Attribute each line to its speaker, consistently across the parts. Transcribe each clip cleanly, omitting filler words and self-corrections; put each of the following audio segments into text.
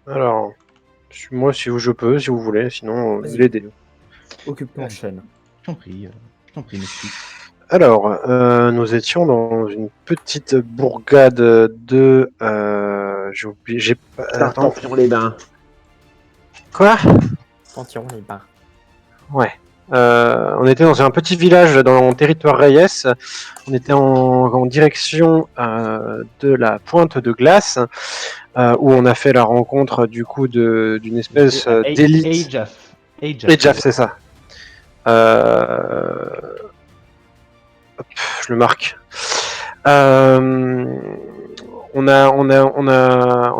Speaker 1: Alors, moi, si je peux, si vous voulez, sinon,
Speaker 2: Vas-y.
Speaker 1: l'aider.
Speaker 2: Occupe-toi, Sean.
Speaker 3: Je t'en prie, m'excuse.
Speaker 1: Alors, nous étions dans une petite bourgade de... j'ai oublié... Attends.
Speaker 4: Tartampion-les-Bains.
Speaker 1: Quoi?
Speaker 2: Pantheon, les bains.
Speaker 1: Ouais. On était dans un petit village dans le territoire Reyes. On était en direction de la pointe de glace, où on a fait la rencontre du coup d'une espèce d'élite. Ejaf, c'est ça. Hop, je le marque.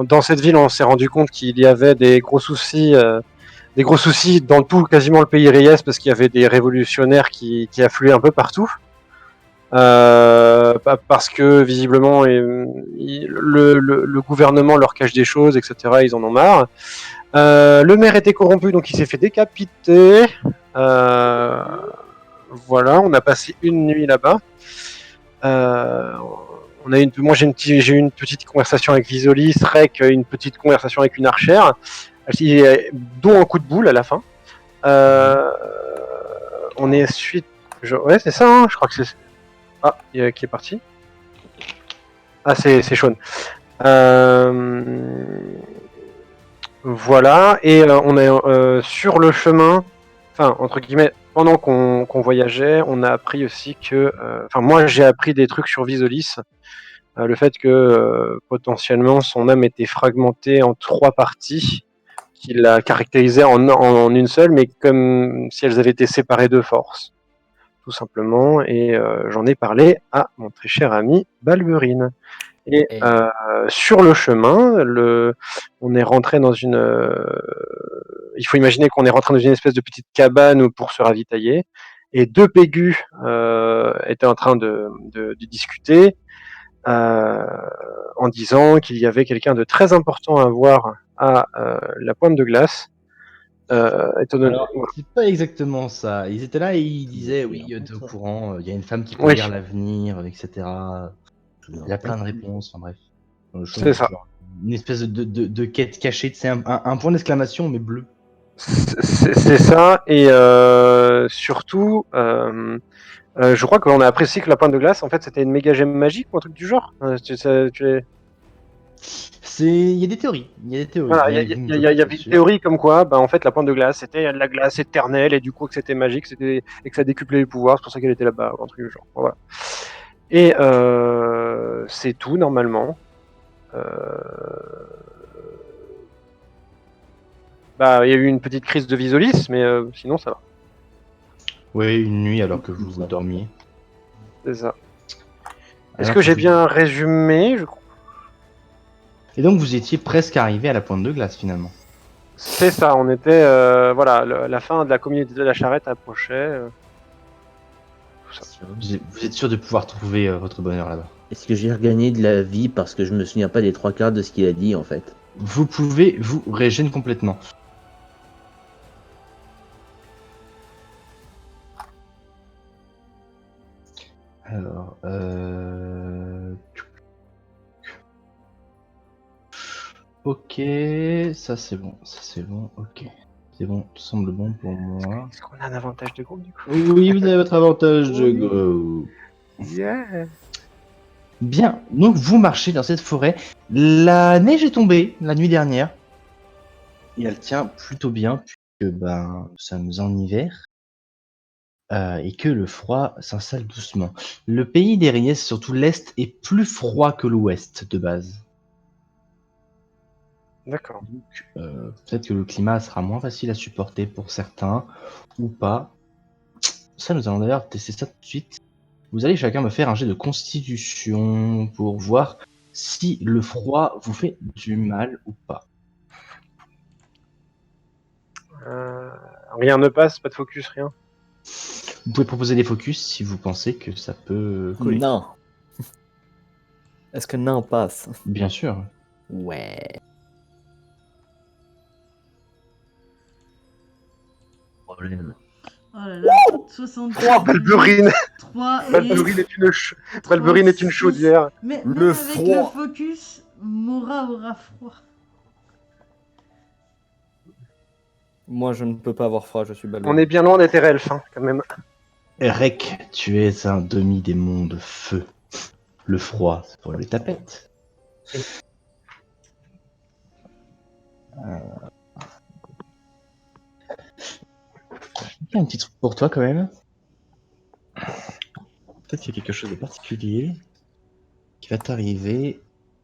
Speaker 1: Dans cette ville, on s'est rendu compte qu'il y avait des gros soucis dans tout quasiment le pays Reyes parce qu'il y avait des révolutionnaires qui affluaient un peu partout. Parce que visiblement le gouvernement leur cache des choses, etc. Ils en ont marre. Le maire était corrompu, donc il s'est fait décapiter. Voilà, on a passé une nuit là-bas. Moi, j'ai eu une petite conversation avec Visolis, Rek, une petite conversation avec une archère, dont un coup de boule à la fin. On est suite. Ouais, c'est ça, hein, je crois que c'est. Ah, qui est parti. Ah, c'est Sean. Voilà, et on est sur le chemin, enfin, entre guillemets, pendant qu'on voyageait, on a appris aussi que. Enfin, moi, j'ai appris des trucs sur Visolis. Le fait que potentiellement son âme était fragmentée en 3 parties, qu'il la caractérisait en une seule, mais comme si elles avaient été séparées de force, tout simplement. Et j'en ai parlé à mon très cher ami Balberine. Et sur le chemin, on est rentré dans une. Il faut imaginer qu'on est rentré dans une espèce de petite cabane pour se ravitailler. Et 2 pégus étaient en train de discuter. En disant qu'il y avait quelqu'un de très important à voir à la pointe de glace.
Speaker 3: Alors, c'est pas exactement ça. Ils étaient là et ils disaient oui, t'es au courant, il y a une femme qui peut lire l'avenir, etc. Il y a plein de réponses, enfin bref.
Speaker 1: C'est ça.
Speaker 3: Une espèce de quête cachée, c'est un point d'exclamation mais bleu.
Speaker 1: C'est ça, et surtout, je crois qu'on a apprécié que la pointe de glace, en fait, c'était une méga gemme magique ou un truc du genre.
Speaker 3: Il y a des théories.
Speaker 1: Voilà, il y avait une théorie comme quoi, en fait, la pointe de glace, c'était de la glace éternelle, et du coup, que c'était magique, et que ça décuplait les pouvoirs, c'est pour ça qu'elle était là-bas, un truc du genre. Voilà. Et c'est tout, normalement. Il y a eu une petite crise de Visolis, mais sinon, ça va.
Speaker 3: Oui, une nuit alors que vous dormiez.
Speaker 1: C'est ça. Est-ce que j'ai bien résumé, je crois?
Speaker 3: Et donc vous étiez presque arrivé à la pointe de glace finalement.
Speaker 1: C'est ça, on était voilà, la fin de la communauté de la charrette approchait.
Speaker 3: Vous êtes sûr de pouvoir trouver votre bonheur là-bas?
Speaker 4: Est-ce que j'ai regagné de la vie parce que je me souviens pas des 3/4 de ce qu'il a dit en fait?
Speaker 3: Vous pouvez vous régénérer complètement. Alors, ok, ça c'est bon, ok. C'est bon, tout semble bon pour moi.
Speaker 1: Est-ce qu'on a un avantage de groupe du coup?
Speaker 3: Oui, vous avez votre avantage de groupe.
Speaker 1: Yeah.
Speaker 3: Bien, donc vous marchez dans cette forêt. La neige est tombée la nuit dernière. Et elle tient plutôt bien, puisque nous sommes en hiver. Et que le froid s'installe doucement. Le pays des Reyes, surtout l'Est, est plus froid que l'Ouest de base.
Speaker 1: D'accord.
Speaker 3: Donc, peut-être que le climat sera moins facile à supporter pour certains, ou pas. Ça, nous allons d'ailleurs tester ça tout de suite. Vous allez chacun me faire un jet de constitution pour voir si le froid vous fait du mal ou pas.
Speaker 1: Rien ne passe, pas de focus, rien.
Speaker 3: Vous pouvez proposer des focus si vous pensez que ça peut coller.
Speaker 2: Non. Est-ce que non passe?
Speaker 3: Bien sûr.
Speaker 2: Ouais.
Speaker 4: Problème.
Speaker 5: Oh là là, 63.
Speaker 1: Balberine.
Speaker 5: 3
Speaker 1: Balberine est une chaudière.
Speaker 5: Mais
Speaker 4: Le
Speaker 5: même avec
Speaker 4: froid.
Speaker 5: le focus, Mora aura froid.
Speaker 2: Moi, je ne peux pas avoir froid, je suis balèze.
Speaker 1: On est bien loin des terres elfes, hein, quand même.
Speaker 3: Rek, tu es un demi-démon de feu. Le froid, c'est pour les tapettes. Il y a un petit truc pour toi quand même. Peut-être qu'il y a quelque chose de particulier qui va t'arriver.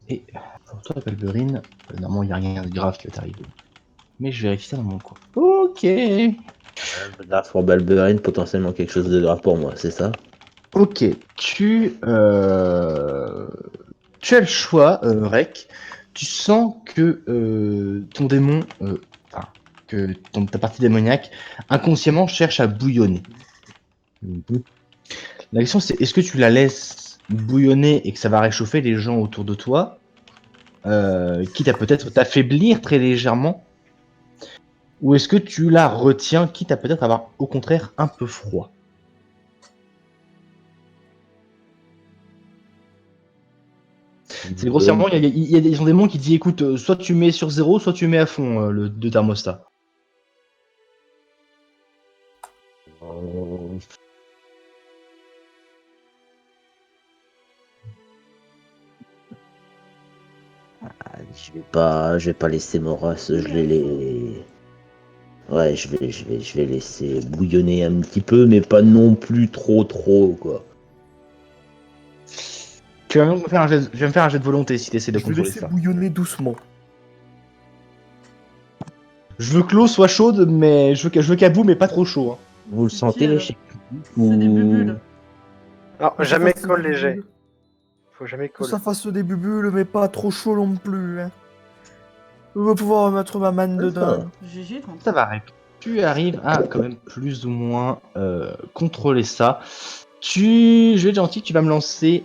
Speaker 3: Et pour toi, Balberine, normalement il n'y a rien de grave qui va t'arriver. Mais je vérifie ça dans mon coin. Ok.
Speaker 4: Grave pour Balberine, potentiellement quelque chose de grave pour moi, c'est ça?
Speaker 3: Ok. Tu as le choix, Rek. Tu sens que ton démon, enfin, que ta partie démoniaque, inconsciemment cherche à bouillonner.
Speaker 4: Mhm.
Speaker 3: La question c'est est-ce que tu la laisses bouillonner et que ça va réchauffer les gens autour de toi, quitte à peut-être t'affaiblir très légèrement, ou est-ce que tu la retiens, quitte à peut-être avoir au contraire un peu froid? C'est grossièrement, il y a des démons qui disent écoute, soit tu mets sur 0, soit tu mets à fond le de thermostat.
Speaker 4: Euh, je vais pas laisser Moras geler les. Ouais, je vais laisser bouillonner un petit peu, mais pas non plus trop, quoi.
Speaker 3: Tu vas me faire un jet, je vais me faire un jet de volonté si tu essaies de
Speaker 2: Je vais
Speaker 3: contrôler
Speaker 2: laisser
Speaker 3: ça.
Speaker 2: bouillonner doucement.
Speaker 3: Je veux que l'eau soit chaude, mais je veux qu'elle boue, mais pas trop chaud. Hein.
Speaker 4: Vous le
Speaker 5: C'est
Speaker 4: sentez,
Speaker 5: qui,
Speaker 4: les
Speaker 5: alors
Speaker 4: chiens
Speaker 5: C'est des bubules.
Speaker 1: Alors,
Speaker 2: Que ça
Speaker 1: jamais
Speaker 2: fasse des
Speaker 1: colle les jets.
Speaker 2: bulles.
Speaker 1: Faut jamais
Speaker 2: Que
Speaker 1: coller.
Speaker 2: ça fasse des bulles, mais pas trop chaud non plus. Hein. Je vais pouvoir mettre ma manne dedans.
Speaker 5: GG, 30.
Speaker 3: Ça va, Rek. Tu arrives à quand même plus ou moins contrôler ça. Je vais être gentil, tu vas me lancer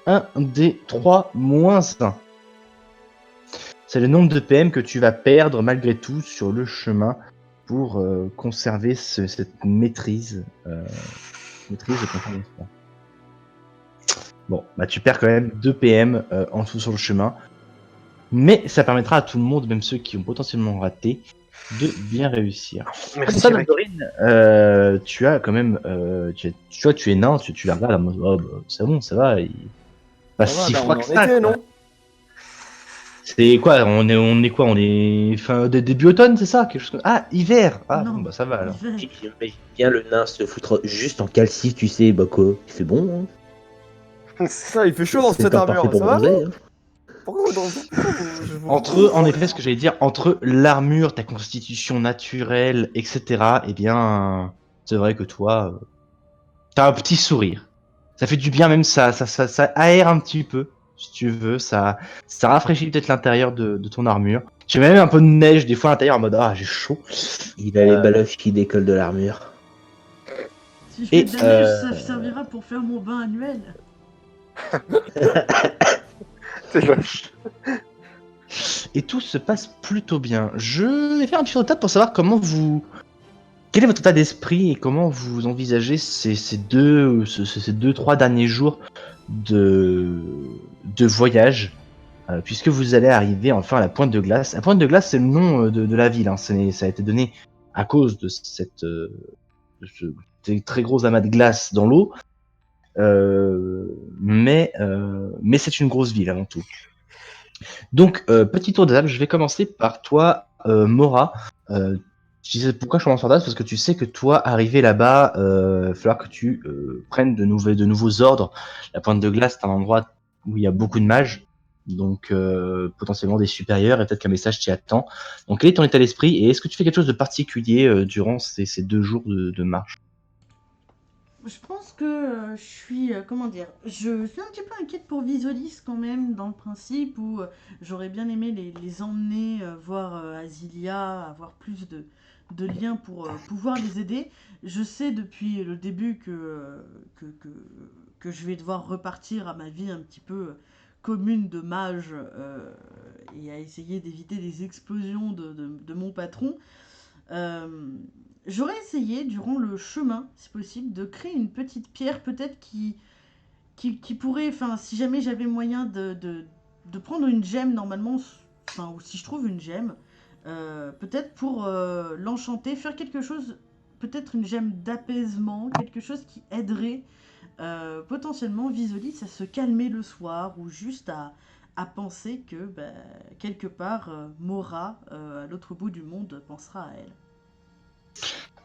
Speaker 3: un des 3 moins 1. C'est le nombre de PM que tu vas perdre malgré tout sur le chemin pour conserver cette maîtrise. Maîtrise de contrôle de ça. Bon, bah tu perds quand même 2 PM en tout sur le chemin. Mais ça permettra à tout le monde, même ceux qui ont potentiellement raté, de bien réussir.
Speaker 1: Merci,
Speaker 3: Ça,
Speaker 1: Rek.
Speaker 3: Dorine, tu as quand même, tu vois, tu es nain, tu la regardes en mode, oh, bah, c'est bon, ça va, il pas
Speaker 2: Ça va,
Speaker 3: si
Speaker 2: ben,
Speaker 3: froid
Speaker 2: on
Speaker 3: que
Speaker 2: en
Speaker 3: ça.
Speaker 2: était,
Speaker 3: Quoi.
Speaker 2: non?
Speaker 3: C'est quoi, on est quoi, on est fin début automne, c'est ça, quelque chose comme... Ah, hiver. Ah
Speaker 5: Non,
Speaker 3: bon, bah ça va alors.
Speaker 5: hiver.
Speaker 4: J'imagine bien le nain se foutre juste en calcif, tu sais, bah quoi. Il fait bon, hein.
Speaker 2: Ça, il fait chaud dans
Speaker 4: C'est le
Speaker 2: cette
Speaker 4: temps parfait
Speaker 2: armure,
Speaker 4: pour
Speaker 2: ça va?
Speaker 4: bronzer. Hein.
Speaker 3: En effet, ce que j'allais dire, entre l'armure, ta constitution naturelle, etc., eh bien, c'est vrai que toi, t'as un petit sourire. Ça fait du bien, même ça aère un petit peu, si tu veux. Ça rafraîchit peut-être l'intérieur de ton armure. J'ai même un peu de neige des fois à l'intérieur en mode ah j'ai chaud.
Speaker 4: Il a les baloches qui décollent de l'armure.
Speaker 5: Si je
Speaker 3: Et,
Speaker 5: fais de la neige, ça servira pour faire mon bain annuel.
Speaker 1: C'est moche.
Speaker 3: Et tout se passe plutôt bien. Je vais faire un petit tour de table pour savoir comment vous. Quel est votre état d'esprit et comment vous envisagez ces 3 derniers jours de voyage, puisque vous allez arriver enfin à la Pointe de Glace. La Pointe de Glace, c'est le nom de la ville. Hein. Ça a été donné à cause de ces très gros amas de glace dans l'eau. Mais c'est une grosse ville avant tout. Donc, petit tour de table, je vais commencer par toi, Mora. Je disais pourquoi je commence par toi, parce que tu sais que toi, arrivé là-bas, il va falloir que tu prennes de nouveaux ordres. La Pointe de Glace, c'est un endroit où il y a beaucoup de mages, donc potentiellement des supérieurs, et peut-être qu'un message t'y attend. Donc, quel est ton état d'esprit, et est-ce que tu fais quelque chose de particulier durant ces 2 jours de marche?
Speaker 5: Je pense que je suis, comment dire, je suis un petit peu inquiète pour Visolis quand même, dans le principe où j'aurais bien aimé les emmener voir Asilia, avoir plus de liens pour pouvoir les aider. Je sais depuis le début que je vais devoir repartir à ma vie un petit peu commune de mage et à essayer d'éviter les explosions de mon patron. Euh, J'aurais essayé, durant le chemin, si possible, de créer une petite pierre, peut-être qui pourrait, enfin, si jamais j'avais moyen de prendre une gemme, normalement, enfin, ou si je trouve une gemme, peut-être pour l'enchanter, faire quelque chose, peut-être une gemme d'apaisement, quelque chose qui aiderait potentiellement Visolis à se calmer le soir ou juste à penser que bah, quelque part Mora, à l'autre bout du monde, pensera à elle.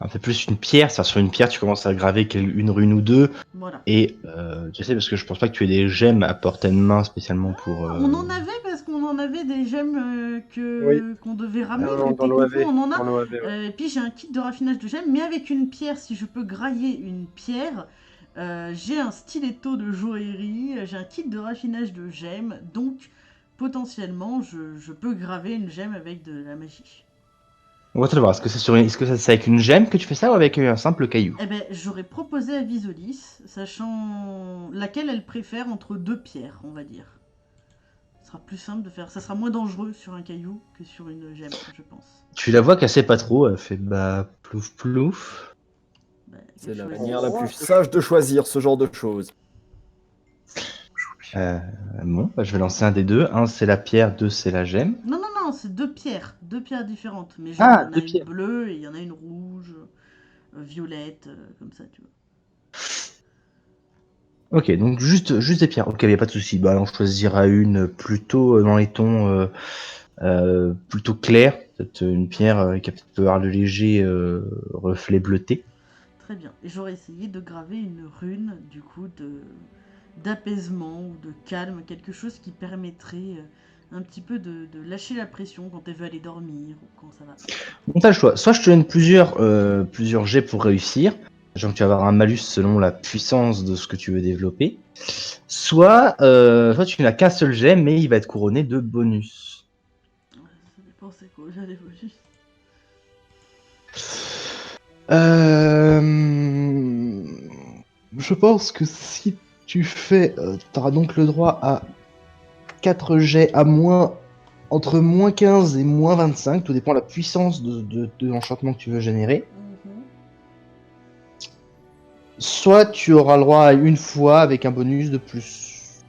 Speaker 3: Un peu plus une pierre, c'est-à-dire sur une pierre, tu commences à graver une rune ou deux.
Speaker 5: Voilà.
Speaker 3: Et tu sais, parce que je pense pas que tu aies des gemmes à portée de main spécialement pour.
Speaker 5: On en avait parce qu'on en avait des gemmes
Speaker 1: Oui,
Speaker 5: qu'on devait ramener, que
Speaker 1: dans
Speaker 5: techniquement
Speaker 1: l'OAV.
Speaker 5: on en a.
Speaker 1: Dans l'OAV, ouais.
Speaker 5: Et puis j'ai un kit de raffinage de gemmes, mais avec une pierre, si je peux grailler une pierre, j'ai un stiletto de joaillerie, j'ai un kit de raffinage de gemmes, donc potentiellement je peux graver une gemme avec de la magie.
Speaker 3: On va te le voir. Est-ce que c'est avec une gemme que tu fais ça ou avec un simple caillou?
Speaker 5: Eh ben, j'aurais proposé à Visolis, sachant laquelle elle préfère entre deux pierres, on va dire. Ce sera plus simple de faire, ça sera moins dangereux sur un caillou que sur une gemme, je pense.
Speaker 3: Tu la vois qu'elle sait pas trop, elle fait bah plouf plouf.
Speaker 5: Bah,
Speaker 2: C'est la
Speaker 5: choisir.
Speaker 2: manière la plus sage de choisir ce genre de choses.
Speaker 3: Bon, bah, je vais lancer un des deux. Un c'est la pierre, deux c'est la gemme.
Speaker 5: Non, non, non, c'est deux pierres différentes. Mais genre, il y
Speaker 3: Ah,
Speaker 5: en a
Speaker 3: deux
Speaker 5: une
Speaker 3: pierres.
Speaker 5: bleue et il y en a une rouge, violette, comme ça, tu vois.
Speaker 3: Ok, donc juste des pierres. Ok, y a pas de souci. Bah, on choisira une plutôt dans les tons plutôt clairs. Peut-être une pierre qui a peut-être avoir le léger reflet bleuté.
Speaker 5: Très bien. Et j'aurais essayé de graver une rune, du coup, d'apaisement ou de calme, quelque chose qui permettrait un petit peu de lâcher la pression quand elle veut aller dormir ou quand ça va.
Speaker 3: Bon, t'as le choix. Soit je te donne plusieurs jets pour réussir, sachant que tu vas avoir un malus selon la puissance de ce que tu veux développer. Soit tu n'as qu'un seul jet, mais il va être couronné de bonus.
Speaker 5: Ouais, ça dépend c'est quoi, j'ai les bonus.
Speaker 3: Euh... Je pense que si tu fais, tu auras donc le droit à 4 jets à entre moins 15 et moins 25, tout dépend de la puissance de l'enchantement que tu veux générer.
Speaker 5: Mhm.
Speaker 3: Soit tu auras le droit à une fois avec un bonus de plus.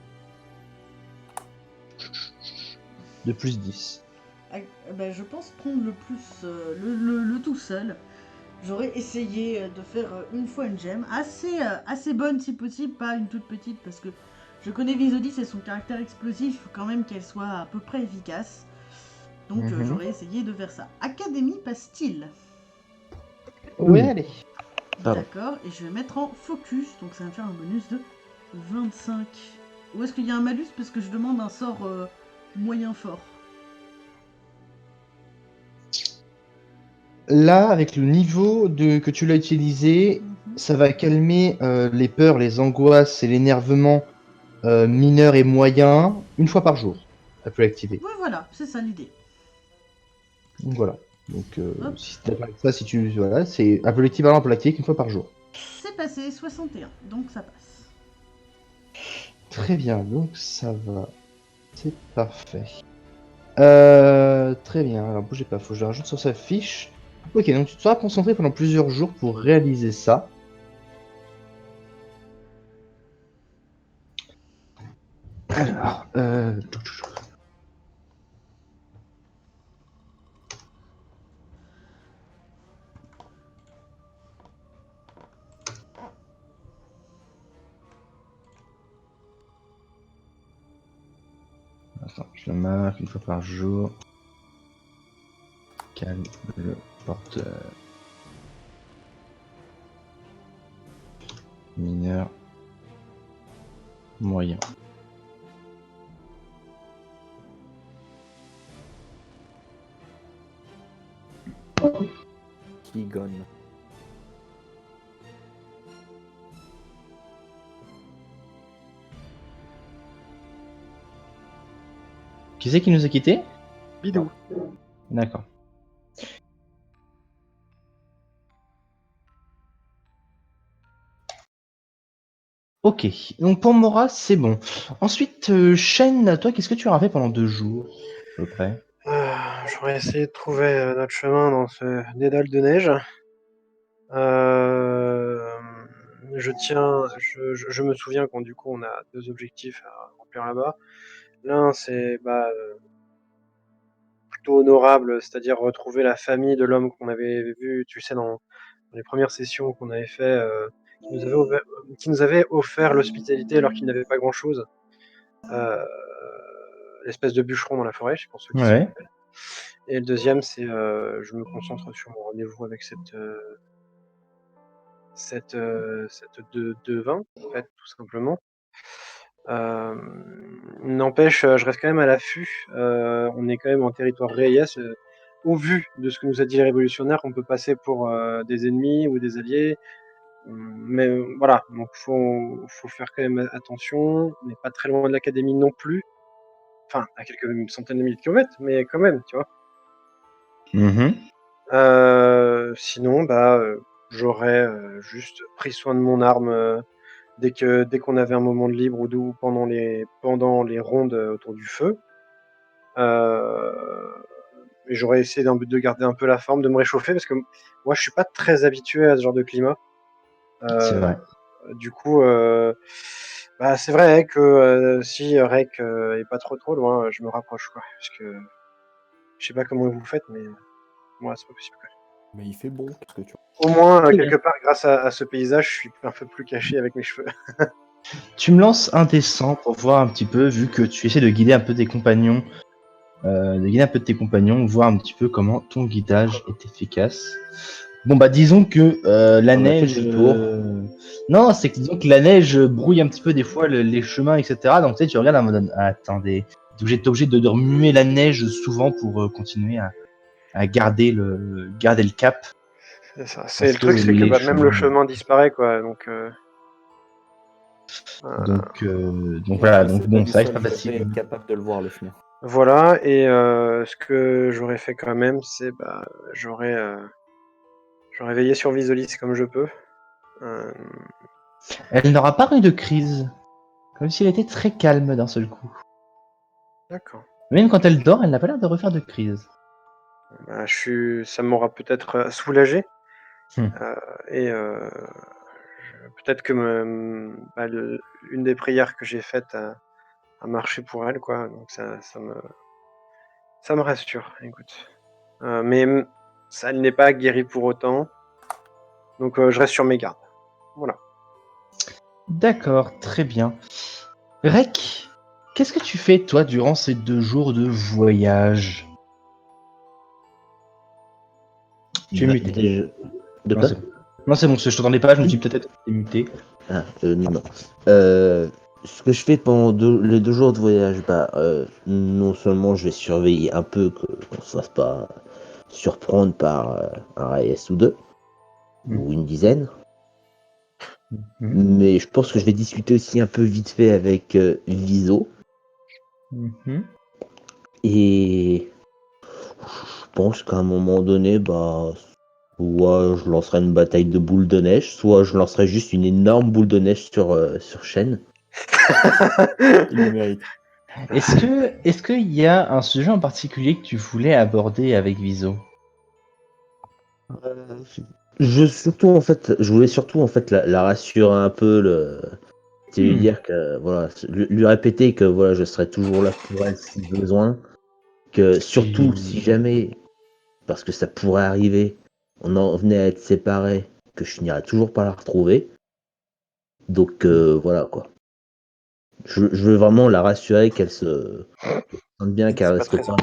Speaker 3: De plus 10.
Speaker 5: Ah, bah, je pense prendre le plus, le tout seul. J'aurais essayé de faire une fois une gemme, assez bonne si possible, pas une toute petite, parce que je connais Visodis et son caractère explosif, il faut quand même qu'elle soit à peu près efficace. Donc j'aurais essayé de faire ça. Académie passe-t-il?
Speaker 3: Ouais, allez. Pardon.
Speaker 5: D'accord, et je vais mettre en focus, donc ça va me faire un bonus de 25. Ou est-ce qu'il y a un malus parce que je demande un sort moyen fort?
Speaker 3: Là, avec le niveau que tu l'as utilisé,
Speaker 5: Mhm.
Speaker 3: ça va calmer les peurs, les angoisses et l'énervement mineur et moyen une fois par jour. Ça peut l'activer.
Speaker 5: Ouais, voilà, c'est ça l'idée.
Speaker 3: Donc voilà. Donc
Speaker 5: Hop,
Speaker 3: si t'es d'accord avec ça, si tu voilà, c'est un peu l'équivalent pour l'activer qu'une fois par jour.
Speaker 5: c'est passé, 61, donc ça passe.
Speaker 3: Très bien, donc ça va. C'est parfait. Très bien, alors bougez pas, faut que je rajoute sur sa fiche. Ok, donc tu te seras concentré pendant plusieurs jours pour réaliser ça. Alors, attends, je le marque une fois par jour. Calme le porteur. Mineur. Moyen.
Speaker 2: Qui gonne.
Speaker 3: Qui c'est qui nous a quittés?
Speaker 1: Bidou.
Speaker 3: D'accord. Ok, donc pour Mora, c'est bon. Ensuite, Shen, toi, qu'est-ce que tu auras fait pendant 2 jours, à peu près?
Speaker 1: J'aurais essayé de trouver notre chemin dans ce dédale de neige. Je me souviens qu'on du coup on a 2 objectifs à remplir là-bas. L'un c'est plutôt honorable, c'est-à-dire retrouver la famille de l'homme qu'on avait vu, tu sais, dans les premières sessions qu'on avait fait, qui nous avait offert l'hospitalité alors qu'il n'avait pas grand-chose. L'espèce de bûcheron dans la forêt, je sais pour ceux qui se
Speaker 3: Ouais.
Speaker 1: rappellent. Et le deuxième, c'est je me concentre sur mon rendez-vous avec cette devin, en fait, tout simplement. N'empêche, je reste quand même à l'affût. On est quand même en territoire Reyes. Au vu de ce que nous a dit les révolutionnaires, on peut passer pour des ennemis ou des alliés. Mais voilà, donc faut faire quand même attention. On n'est pas très loin de l'académie non plus. Enfin, à quelques centaines de milliers de kilomètres, mais quand même, tu vois.
Speaker 3: Mhm.
Speaker 1: Sinon, j'aurais juste pris soin de mon arme dès qu'on avait un moment de libre ou pendant les rondes autour du feu. Et j'aurais essayé de garder un peu la forme, de me réchauffer, parce que moi je suis pas très habitué à ce genre de climat.
Speaker 3: C'est vrai.
Speaker 1: Du coup, c'est vrai que si Rek est pas trop loin, je me rapproche, quoi. Parce que je sais pas comment vous faites, mais moi c'est pas possible, quoi.
Speaker 6: Mais il fait bon, qu'est-ce que tu
Speaker 1: Au moins,
Speaker 3: Très
Speaker 1: quelque part, grâce à ce paysage, je suis un peu plus caché avec mes cheveux.
Speaker 3: Tu me lances un dessin pour voir un petit peu, vu que tu essaies de guider un peu tes compagnons, voir un petit peu comment ton guidage est efficace. Bon bah disons que la
Speaker 4: On a fait
Speaker 3: neige.
Speaker 4: le tour.
Speaker 3: Non, c'est que disons que la neige brouille un petit peu des fois les chemins, etc. Donc tu sais, tu regardes en mode attendez, t'es obligé de remuer la neige souvent pour continuer à garder le cap.
Speaker 1: C'est ça.
Speaker 3: Parce
Speaker 1: Le
Speaker 3: que
Speaker 1: truc, c'est que
Speaker 3: les
Speaker 1: même le
Speaker 3: chemins.
Speaker 1: chemin disparaît, quoi. Donc,
Speaker 3: Donc voilà, donc bon, c'est vrai que c'est pas facile.
Speaker 6: être capable de le voir, le chemin.
Speaker 1: voilà. Et ce que j'aurais fait quand même, c'est j'aurais veillé sur Visolis comme je peux. Euh,
Speaker 3: Elle n'aura pas eu de crise. Comme si elle était très calme d'un seul coup.
Speaker 1: D'accord.
Speaker 3: Même quand elle dort, elle n'a pas l'air de refaire de crise.
Speaker 1: Ça m'aura peut-être soulagé.
Speaker 3: Hmm.
Speaker 1: Et peut-être que une des prières que j'ai faites a marché pour elle, quoi. Donc ça me rassure, écoute. Mais ça n'est pas guéri pour autant. Donc je reste sur mes gardes. Voilà.
Speaker 3: D'accord, très bien. Rek, qu'est-ce que tu fais, toi, durant ces 2 jours de voyage? Tu es
Speaker 4: Bah,
Speaker 3: muté.
Speaker 4: déjà- De
Speaker 3: Non,
Speaker 4: quoi
Speaker 3: c'est bon. Non, c'est bon, je t'entendais pas, je me suis dit peut-être que tu es muté.
Speaker 4: Ah, non. Ce que je fais pendant les 2 jours de voyage, non seulement je vais surveiller un peu qu'on se fasse pas surprendre par un Reyes ou deux, ou une dizaine,
Speaker 3: Mhm.
Speaker 4: mais je pense que je vais discuter aussi un peu vite fait avec Viso,
Speaker 3: Mhm.
Speaker 4: et je pense qu'à un moment donné, soit je lancerai une bataille de boules de neige, soit je lancerai juste une énorme boule de neige sur Shen.
Speaker 6: Il le mérite.
Speaker 3: Est-ce qu'il y a un sujet en particulier que tu voulais aborder avec Viso?
Speaker 4: Je voulais surtout en fait la rassurer un peu, c'est lui dire que voilà, lui répéter que voilà, je serai toujours là pour elle si besoin, que surtout si jamais, parce que ça pourrait arriver, on en venait à être séparés, que je finirais toujours par la retrouver. Donc voilà quoi. Je veux vraiment la rassurer qu'elle se sente bien, qu'elle risque pas.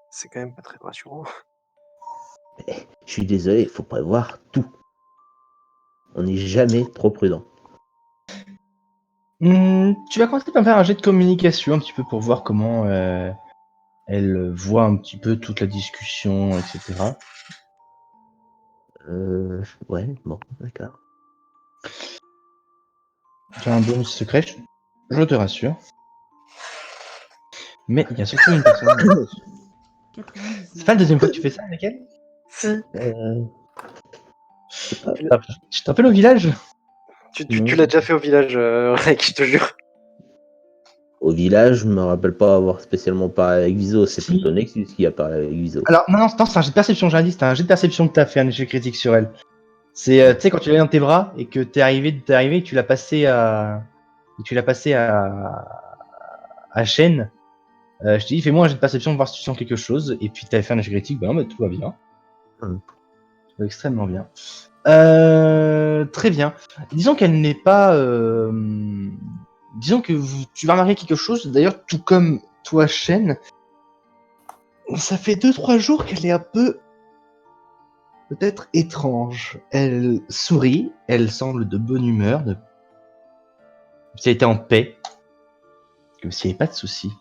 Speaker 1: C'est quand même pas très rassurant.
Speaker 4: Je suis désolé, il faut prévoir tout. On n'est jamais trop prudent.
Speaker 3: Tu vas commencer par faire un jet de communication un petit peu pour voir comment elle voit un petit peu toute la discussion, etc.
Speaker 4: Ouais, bon, d'accord.
Speaker 3: Tu as un bonus secret, je te rassure. Mais il y a surtout une personne.
Speaker 5: 99.
Speaker 3: C'est pas la deuxième fois que tu fais ça avec elle?
Speaker 1: Si.
Speaker 3: Tu te rappelles au village?
Speaker 1: Tu l'as déjà fait au village, Rek, je te jure.
Speaker 4: Au village, je me rappelle pas avoir spécialement parlé avec Viso, c'est
Speaker 3: Si.
Speaker 4: plutôt Nexus qui a parlé avec Viso.
Speaker 3: Alors, non, c'est un jet de perception, j'ai dit, c'est un jet de perception que t'as fait un échec critique sur elle. C'est, tu sais, quand tu l'as dans tes bras et que t'es arrivé et tu l'as passé à. Et tu l'as passé à Shen. Je t'ai dit, fais-moi un jet de perception, voir si tu sens quelque chose. Et puis t'avais fait un échec critique, bah non, mais tout va bien.
Speaker 4: Hmm.
Speaker 3: Tout va extrêmement bien. Très bien. Disons qu'elle n'est pas... Disons que tu vas remarquer quelque chose, d'ailleurs, tout comme toi, Shen, ça fait 2-3 jours qu'elle est un peu... peut-être étrange. Elle sourit, elle semble de bonne humeur, comme si elle était en paix, comme s'il n'y avait pas de soucis.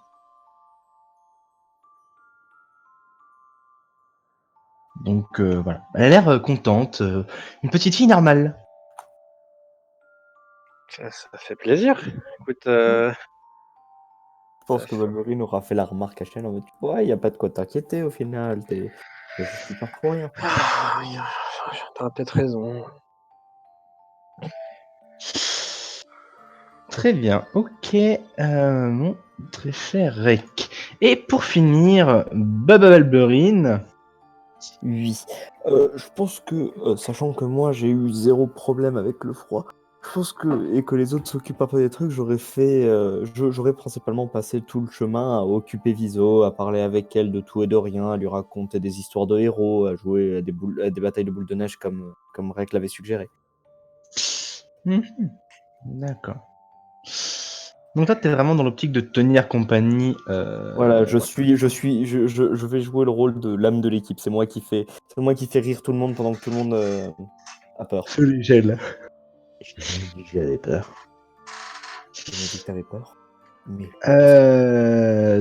Speaker 3: Donc voilà, elle a l'air contente, une petite fille normale.
Speaker 1: Ça fait plaisir. Écoute,
Speaker 6: Je pense que Wolverine aura fait la remarque à Shen en mode ouais, y a pas de quoi t'inquiéter au final, t'es juste plus peur pour rien.
Speaker 1: t'as peut-être raison.
Speaker 3: Très bien, ok, mon très cher Rek. Et pour finir, Baba Wolverine.
Speaker 6: Oui. Je pense que, sachant que moi j'ai eu 0 problème avec le froid, je pense que, et que les autres s'occupent un peu des trucs, j'aurais principalement passé tout le chemin à occuper Viso, à parler avec elle de tout et de rien, à lui raconter des histoires de héros, à jouer à des batailles de boules de neige comme Rek l'avait suggéré.
Speaker 3: Mhm. D'accord. Donc toi, t'es vraiment dans l'optique de tenir compagnie.
Speaker 6: Voilà, je vais jouer le rôle de l'âme de l'équipe. C'est moi qui fais rire tout le monde pendant que tout le monde a peur.
Speaker 3: Celui gel.
Speaker 4: J'ai jamais dit que j'avais peur.
Speaker 6: Tu m'as dit que t'avais peur. Mais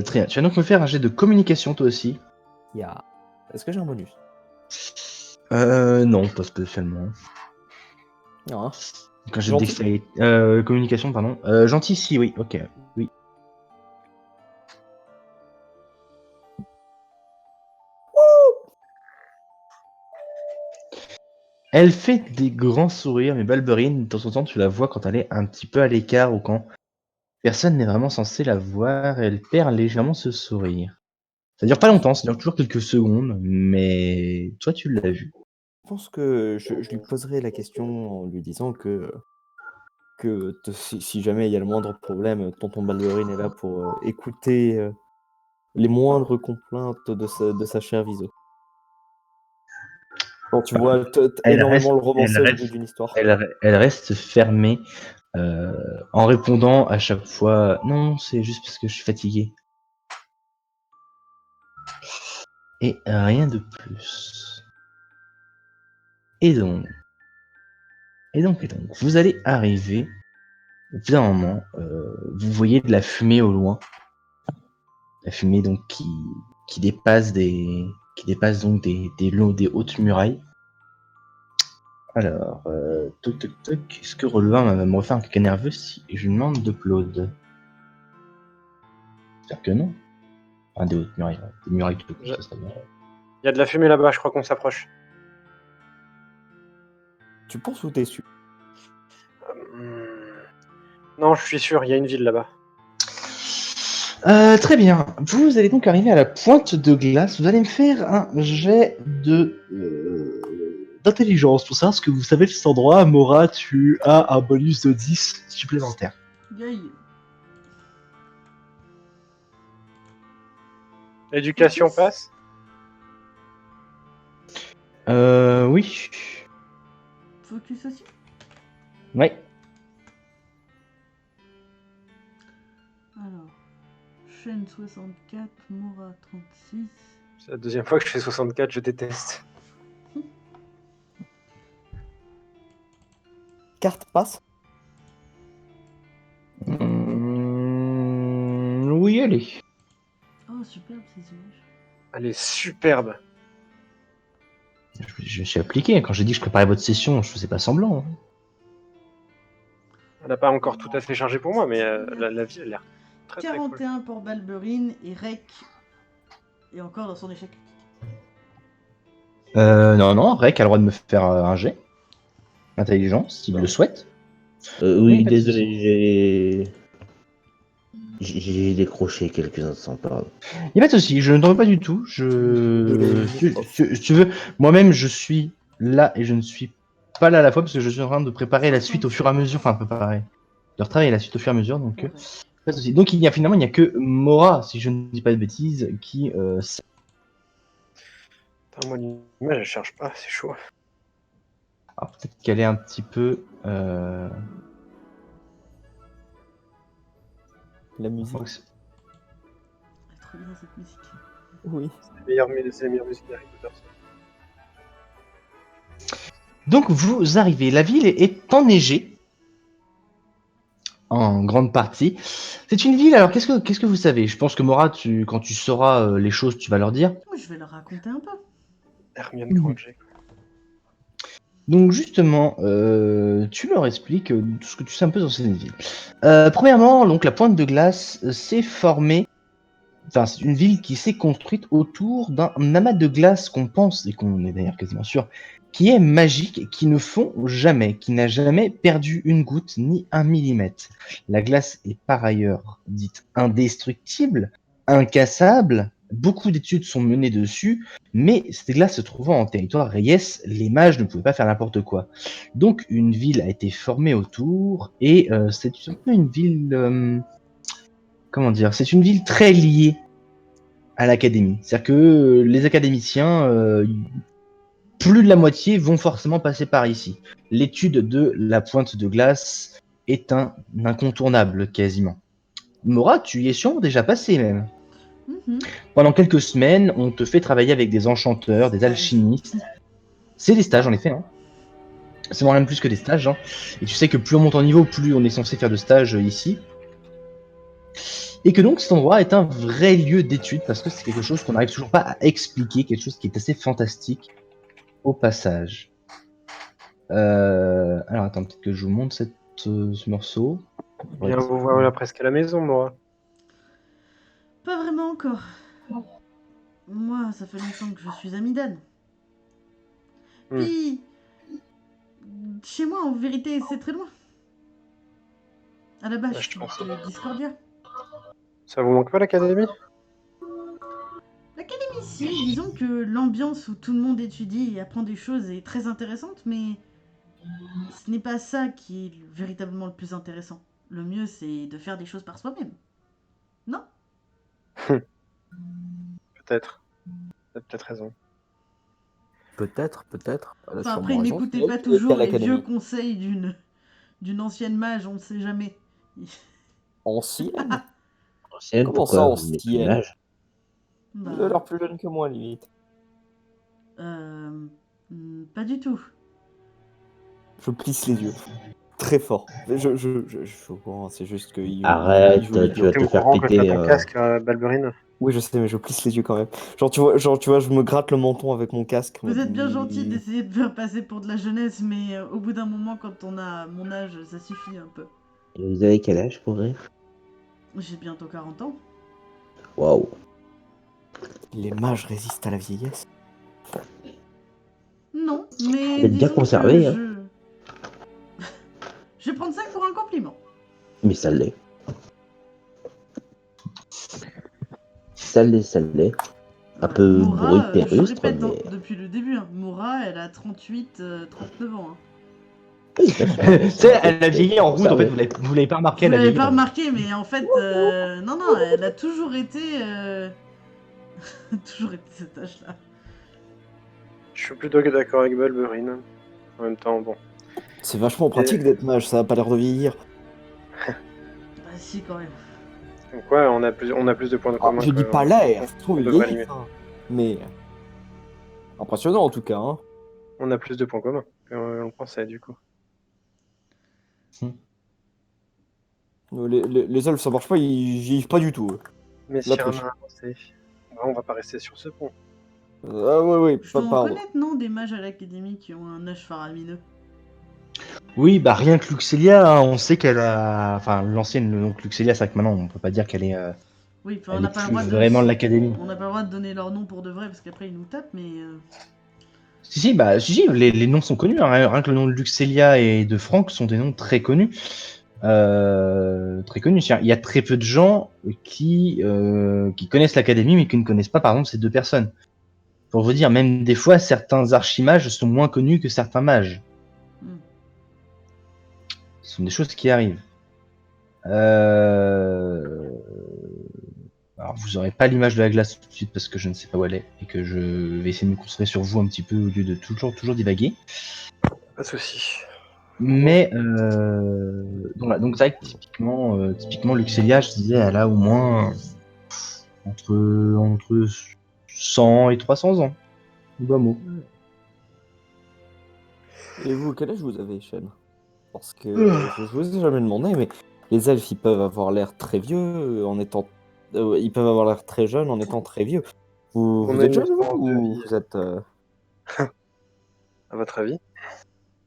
Speaker 3: Très bien. Tu vas donc me faire un jet de communication toi aussi.
Speaker 6: est-ce que j'ai un bonus?
Speaker 3: Non, pas spécialement.
Speaker 6: Non.
Speaker 3: Donc un jet de
Speaker 6: Gentil.
Speaker 3: dextérité. Communication, pardon. Gentil, si, oui, ok. Oui. Elle fait des grands sourires, mais Balberine, de temps en temps, tu la vois quand elle est un petit peu à l'écart ou quand personne n'est vraiment censé la voir, elle perd légèrement ce sourire. Ça dure pas longtemps, ça dure toujours quelques secondes, mais toi tu l'as vu.
Speaker 6: Je pense que je lui poserai la question en lui disant que si jamais il y a le moindre problème, tonton Balverine est là pour écouter les moindres complaintes de sa chère Viso. Quand tu vois énormément le romancer au milieu d'une histoire.
Speaker 3: Elle reste fermée en répondant à chaque fois non, c'est juste parce que je suis fatigué. Et rien de plus. Et donc, vous allez arriver, au bout d'un moment, vous voyez de la fumée au loin. La fumée donc qui dépasse donc des hautes murailles. Alors, toc toc toc, est-ce que Relevin va me refaire un caca nerveux si je lui demande d'upload? J'espère que non. Enfin, des hautes murailles, ouais. Des murailles tout
Speaker 1: Je-
Speaker 3: ça serait bien.
Speaker 1: Il y a de la fumée là-bas, je crois qu'on s'approche.
Speaker 6: Tu penses ou t'es sûr?
Speaker 1: Non, je suis sûr, il y a une ville là-bas.
Speaker 3: Très bien. Vous allez donc arriver à la pointe de glace. Vous allez me faire un jet d'intelligence pour savoir ce que vous savez de cet endroit. Mora, tu as un bonus de 10 supplémentaire.
Speaker 5: Yay.
Speaker 1: Éducation passe.
Speaker 3: Oui.
Speaker 5: Focus aussi.
Speaker 3: Ouais.
Speaker 5: Alors, chaîne 64, Mora 36.
Speaker 1: C'est la deuxième fois que je fais 64, je déteste.
Speaker 6: Carte passe.
Speaker 3: Oui, allez.
Speaker 5: Oh, superbe ces images.
Speaker 1: Elle est superbe.
Speaker 3: Je me suis appliqué. Quand j'ai dit que je préparais votre session, je faisais pas semblant. Hein.
Speaker 1: Elle n'a pas encore tout à fait chargé pour moi, mais la vie a l'air très très cool.
Speaker 5: 41 pour Balberine et Rek est encore dans son échec.
Speaker 3: Non, Rek a le droit de me faire un jet. Intelligence, s'il le souhaite.
Speaker 4: Oui,
Speaker 3: pas de
Speaker 4: désolé, j'ai décroché quelques instants, pardon.
Speaker 3: Il n'y a pas de souci, je ne t'en veux pas du tout. Si tu veux, moi-même, je suis là et je ne suis pas là à la fois parce que je suis en train de préparer la suite au fur et à mesure. Enfin, préparer. De retravailler la suite au fur et à mesure. Donc,
Speaker 5: Ouais.
Speaker 3: Pas de souci. Donc finalement il n'y a que Mora, si je ne dis pas de bêtises, qui sait.
Speaker 1: Putain, moi, l'image, elle cherche pas, c'est chaud.
Speaker 3: Alors, peut-être qu'elle est un petit peu.
Speaker 6: La musique.
Speaker 5: Elle est trop bien cette musique.
Speaker 6: Oui.
Speaker 1: C'est les meilleures musiques d'Harry Potter.
Speaker 3: Donc vous arrivez, la ville est enneigée en grande partie. C'est une ville, alors qu'est-ce que vous savez? Je pense que Mora, quand tu sauras les choses, tu vas leur dire.
Speaker 5: Moi, je vais leur raconter un peu.
Speaker 1: Hermione Granger.
Speaker 3: Donc justement, tu leur expliques tout ce que tu sais un peu sur cette ville. Premièrement, donc la Pointe de Glace s'est formée. Enfin, c'est une ville qui s'est construite autour d'un amas de glace qu'on pense, et qu'on est d'ailleurs quasiment sûr, qui est magique et qui ne fond jamais, qui n'a jamais perdu une goutte ni un millimètre. La glace est par ailleurs dite indestructible, incassable. Beaucoup d'études sont menées dessus, mais cette glace se trouvant en territoire Reyes, les mages ne pouvaient pas faire n'importe quoi. Donc une ville a été formée autour, et c'est un peu une ville... comment dire? C'est une ville très liée à l'académie. C'est-à-dire que les académiciens, plus de la moitié vont forcément passer par ici. L'étude de la Pointe de Glace est un incontournable quasiment. Mora, tu y es sûrement déjà passé même.
Speaker 5: Mhm.
Speaker 3: Pendant quelques semaines, on te fait travailler avec des enchanteurs, des alchimistes. C'est des stages en effet. Hein. C'est même plus que des stages. Hein. Et tu sais que plus on monte en niveau, plus on est censé faire de stages ici. Et que donc cet endroit est un vrai lieu d'étude parce que c'est quelque chose qu'on n'arrive toujours pas à expliquer, quelque chose qui est assez fantastique au passage. Alors attends, peut-être que je vous montre ce morceau.
Speaker 1: Bien vous voilà presque à la maison, moi.
Speaker 5: Pas vraiment encore. Moi, ça fait longtemps que je suis amie d'Anne. Puis, chez moi, en vérité, c'est très loin. À la base,
Speaker 1: Ouais,
Speaker 5: je
Speaker 1: je
Speaker 5: suis
Speaker 1: pense.
Speaker 5: de Discordia.
Speaker 1: Ça vous manque pas l'académie?
Speaker 5: L'académie, si, disons que l'ambiance où tout le monde étudie et apprend des choses est très intéressante, mais ce n'est pas ça qui est véritablement le plus intéressant. Le mieux, c'est de faire des choses par soi-même. Non?
Speaker 1: Peut-être. T'as peut-être raison.
Speaker 6: Peut-être. Elle a
Speaker 5: Enfin,
Speaker 6: sûrement
Speaker 5: après,
Speaker 6: raison.
Speaker 5: n'écoutez
Speaker 6: C'est
Speaker 5: pas
Speaker 6: elle qui était à
Speaker 5: toujours les vieux
Speaker 6: l'académie.
Speaker 5: conseils d'une ancienne mage, on ne sait jamais.
Speaker 6: Ancienne?
Speaker 4: Ancienne,
Speaker 6: Comment ça,
Speaker 4: pourquoi? Vous n'êtes plus
Speaker 6: ancienne?
Speaker 4: mage.
Speaker 5: Bah,
Speaker 6: Elle a l'air plus jeune que moi, limite.
Speaker 5: pas du tout.
Speaker 6: Je plisse les yeux. Très fort. Je suis au courant, c'est juste qu'il
Speaker 4: Arrête,
Speaker 6: joue l'idiot.
Speaker 4: tu vas
Speaker 1: T'es
Speaker 4: te
Speaker 1: au
Speaker 4: faire
Speaker 1: courant que t'as
Speaker 4: péter.
Speaker 1: ton casque, Balberine?
Speaker 6: Oui, je sais, mais je plisse les yeux quand même. Genre, tu vois, je me gratte le menton avec mon casque.
Speaker 5: Vous êtes bien gentil d'essayer de faire passer pour de la jeunesse, mais au bout d'un moment, quand on a mon âge, ça suffit un peu.
Speaker 4: Et vous avez quel âge pour rire?
Speaker 5: J'ai bientôt 40 ans.
Speaker 4: Waouh.
Speaker 6: Les mages résistent à la vieillesse.
Speaker 5: Non, mais
Speaker 4: Vous êtes bien
Speaker 5: disons
Speaker 4: conservé,
Speaker 5: que
Speaker 4: hein.
Speaker 5: Je vais prendre ça pour un compliment.
Speaker 4: Mais ça l'est. Ça l'est. Un peu
Speaker 5: Moura, je
Speaker 4: brut-pérustre,
Speaker 5: répète, hein,
Speaker 4: mais.
Speaker 5: depuis le début, hein, Moura, elle a 38, 39 ans. Hein.
Speaker 4: Oui, bien sûr.
Speaker 3: Tu sais, elle a vieilli en route, en fait,
Speaker 4: Conservé.
Speaker 3: vous l'avez pas remarqué,
Speaker 5: Vous
Speaker 3: elle a
Speaker 5: l'avez
Speaker 3: vieilli.
Speaker 5: pas remarqué, mais en fait, non, elle a toujours été, toujours été cet âge-là.
Speaker 1: Je suis plutôt que d'accord avec Balberine. En même temps, bon.
Speaker 6: C'est vachement pratique d'être mage, ça a pas l'air de vieillir.
Speaker 5: Bah si, quand même.
Speaker 1: Donc ouais, on a plus de points de
Speaker 6: Ah,
Speaker 1: commun.
Speaker 6: je dis pas l'air, je trouve
Speaker 1: on
Speaker 6: il
Speaker 1: devrait
Speaker 6: vieillit,
Speaker 1: limiter.
Speaker 6: ça. Mais impressionnant en tout cas. Hein.
Speaker 1: On a plus de points communs qu'on le pensait, du coup.
Speaker 6: Les elfes, ça marche pas, ils vieillissent pas du tout. eux.
Speaker 1: Mais
Speaker 6: La
Speaker 1: si
Speaker 6: triche.
Speaker 1: on va pas rester sur ce pont.
Speaker 6: Ah ouais,
Speaker 5: Je
Speaker 6: pas
Speaker 5: dois en
Speaker 6: pardon.
Speaker 5: connaître, non, des mages à l'académie qui ont un âge faramineux.
Speaker 3: Oui, bah rien que Luxelia, hein, on sait qu'elle a. Enfin, l'ancienne, donc Luxelia, c'est vrai que maintenant, on peut pas dire qu'elle est.
Speaker 5: Oui, enfin, on
Speaker 3: Elle
Speaker 5: n'a
Speaker 3: est
Speaker 5: pas le
Speaker 3: plus
Speaker 5: droit de...
Speaker 3: vraiment de l'académie.
Speaker 5: On n'a pas le droit de donner leur nom pour de vrai, parce qu'après ils nous tapent, mais...
Speaker 3: Si, les noms sont connus. Hein. Rien que le nom de Luxelia et de Franck sont des noms très connus. Très connus. Il y a très peu de gens qui connaissent l'académie, mais qui ne connaissent pas, par exemple, ces deux personnes. Pour vous dire, même des fois, certains archimages sont moins connus que certains mages.
Speaker 5: Hmm.
Speaker 3: Ce sont des choses qui arrivent. Alors, vous aurez pas l'image de la glace tout de suite parce que je ne sais pas où elle est et que je vais essayer de me concentrer sur vous un petit peu au lieu de toujours divaguer.
Speaker 1: Pas de souci.
Speaker 3: Mais donc, voilà. Donc c'est vrai que typiquement Luxelia, je disais, elle a au moins entre 100 et 300 ans. Bas mot.
Speaker 6: Et vous, quel âge vous avez, Shen? Parce que je vous ai jamais demandé, mais les elfes, ils peuvent avoir l'air très vieux en étant. Ils peuvent avoir l'air très jeunes en étant très vieux. Vous,
Speaker 1: On
Speaker 6: vous
Speaker 1: a
Speaker 6: êtes
Speaker 1: une
Speaker 6: jeune, vous,
Speaker 1: espérance de
Speaker 6: ou
Speaker 1: vie,
Speaker 6: vous êtes.
Speaker 1: à votre avis?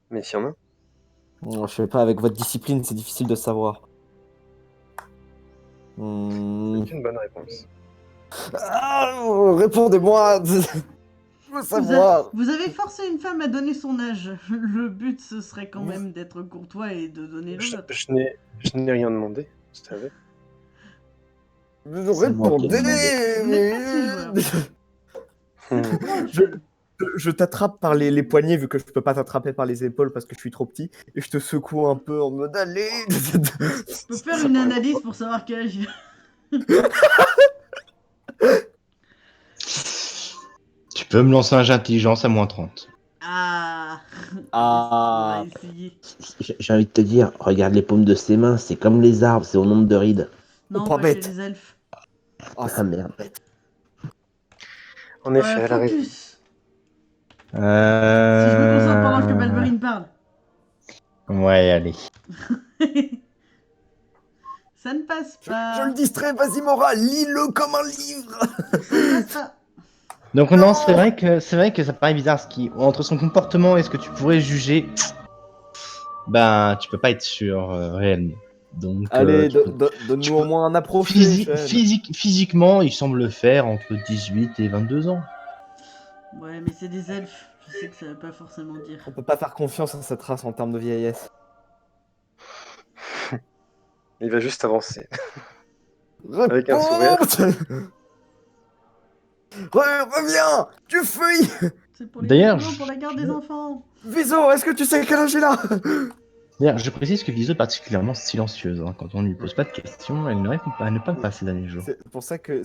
Speaker 1: Mais s'il y en a.
Speaker 6: Je sais pas, avec votre discipline, c'est difficile de savoir.
Speaker 1: C'est une bonne réponse.
Speaker 6: Ah, répondez-moi! Je veux savoir!
Speaker 5: Vous avez forcé une femme à donner son âge. Le but, ce serait quand
Speaker 6: Vous-
Speaker 5: même d'être courtois et de donner le
Speaker 1: Je,
Speaker 5: vôtre.
Speaker 1: je n'ai rien demandé, vous savez.
Speaker 6: Vous
Speaker 4: C'est moi qui ai
Speaker 6: répondez!
Speaker 4: demandé.
Speaker 5: Vous n'êtes pas très joueur. C'est trop drôle,
Speaker 6: Je-
Speaker 5: Shen.
Speaker 6: Je t'attrape par les poignets vu que je peux pas t'attraper par les épaules parce que je suis trop petit et je te secoue un peu en mode allez.
Speaker 5: Je peux faire une analyse pour savoir quel âge.
Speaker 3: Tu peux me lancer un jet d'intelligence à moins 30.
Speaker 5: Ah.
Speaker 6: Ah.
Speaker 5: On va essayer.
Speaker 4: J'ai envie de te dire, regarde les paumes de ses mains, c'est comme les arbres, c'est au nombre de rides.
Speaker 5: Non,
Speaker 6: pas
Speaker 5: pas chez
Speaker 6: bête.
Speaker 5: les elfes.
Speaker 6: Ah,
Speaker 4: Ah merde.
Speaker 1: En effet, elle a raison.
Speaker 5: Focus. Si je me concentre pendant que Balberine parle.
Speaker 3: Ouais, allez.
Speaker 5: Ça ne passe
Speaker 6: je
Speaker 5: pas.
Speaker 6: le distrais, vas-y Mora, lis-le comme un livre.
Speaker 5: Ça ne passe pas.
Speaker 3: Donc non, c'est vrai que ça paraît bizarre, entre son comportement et ce que tu pourrais juger, ben tu peux pas être sûr réellement. Donc
Speaker 6: Allez,
Speaker 3: tu peux-
Speaker 6: donne-nous au
Speaker 3: peux-
Speaker 6: moins un approché.
Speaker 3: physiquement, il semble faire entre 18 et 22 ans.
Speaker 5: Ouais, mais c'est des elfes. Je sais que ça veut pas forcément dire.
Speaker 6: On peut pas faire confiance à cette race en termes de vieillesse.
Speaker 1: Il va juste avancer. Avec un sourire.
Speaker 6: Reviens, tu fuis.
Speaker 5: C'est pour les
Speaker 3: D'ailleurs,
Speaker 5: non, pour la garde des enfants.
Speaker 6: Viso, est-ce que tu sais quel âge il a?
Speaker 3: D'ailleurs, je précise que Viso est particulièrement silencieuse. Hein. Quand on ne lui pose pas de questions, elle ne répond pas, elle ne parle pas ces derniers jours.
Speaker 6: C'est pour ça que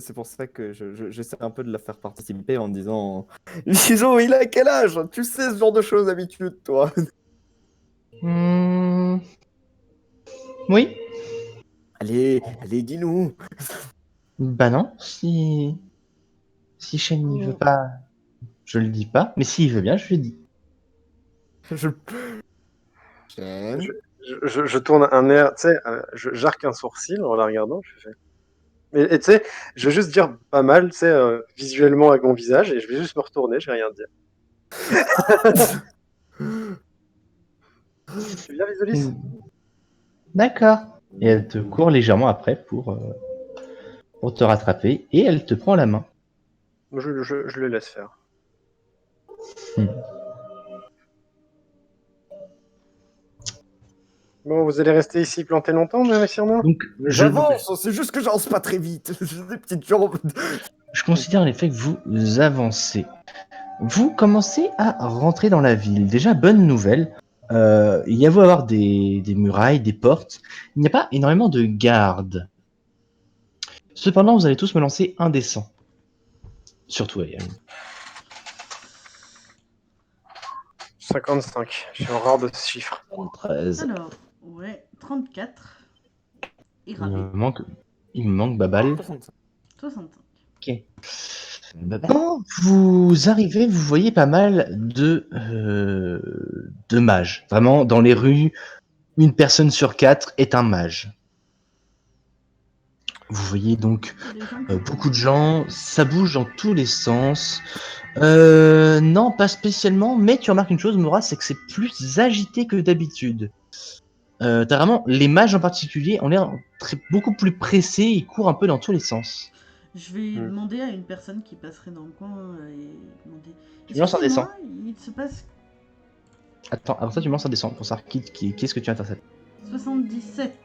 Speaker 6: j'essaie un peu de la faire participer en disant Viso, il a quel âge? Tu sais ce genre de choses d'habitude, toi.
Speaker 3: Oui.
Speaker 6: Allez, dis-nous.
Speaker 3: Bah non, si Shen n'y veut pas, je le dis pas. Mais s'il veut bien, je le dis.
Speaker 6: Je... Chen.
Speaker 1: Je tourne un air, tu sais, j'arque un sourcil en la regardant. Je fais. Et tu sais, je vais juste dire pas mal, tu sais, visuellement avec mon visage, et je vais juste me retourner, je vais rien dire. Tu viens, Visolis?
Speaker 3: D'accord. Et elle te court légèrement après pour te rattraper et elle te prend la main.
Speaker 1: Je le laisse faire. Bon, vous allez rester ici planté longtemps, messieurs Arnaud?
Speaker 3: Donc,
Speaker 6: J'avance, c'est juste que j'avance pas très vite. J'ai des petites jambes.
Speaker 3: je considère en effet que vous avancez. Vous commencez à rentrer dans la ville. Déjà, bonne nouvelle. Il y a beau avoir des murailles, des portes. Il n'y a pas énormément de gardes. Cependant, vous allez tous me lancer un des 100. Surtout Ayane.
Speaker 1: 55. Je suis en rare de ce chiffre.
Speaker 4: 13.
Speaker 5: Alors, ouais, 34. Et
Speaker 3: Il
Speaker 5: ravi.
Speaker 3: me manque Babal.
Speaker 5: 65.
Speaker 3: Ok. Quand vous arrivez, vous voyez pas mal de mages. Vraiment, dans les rues, une personne sur 4 est un mage. Vous voyez donc
Speaker 5: Des gens qui
Speaker 3: beaucoup de gens, ça bouge dans tous les sens. Non, pas spécialement, mais tu remarques une chose, Mora, c'est que c'est plus agité que d'habitude. T'as vraiment, les mages en particulier ont l'air beaucoup plus pressés, ils courent un peu dans tous les sens.
Speaker 5: Je vais demander à une personne qui passerait dans le coin et demander.
Speaker 3: Tu me lances un dessin.
Speaker 5: Il se passe
Speaker 3: Attends, avant ça, tu me lances un dessin pour savoir qui est-ce que tu interceptes.
Speaker 5: 77.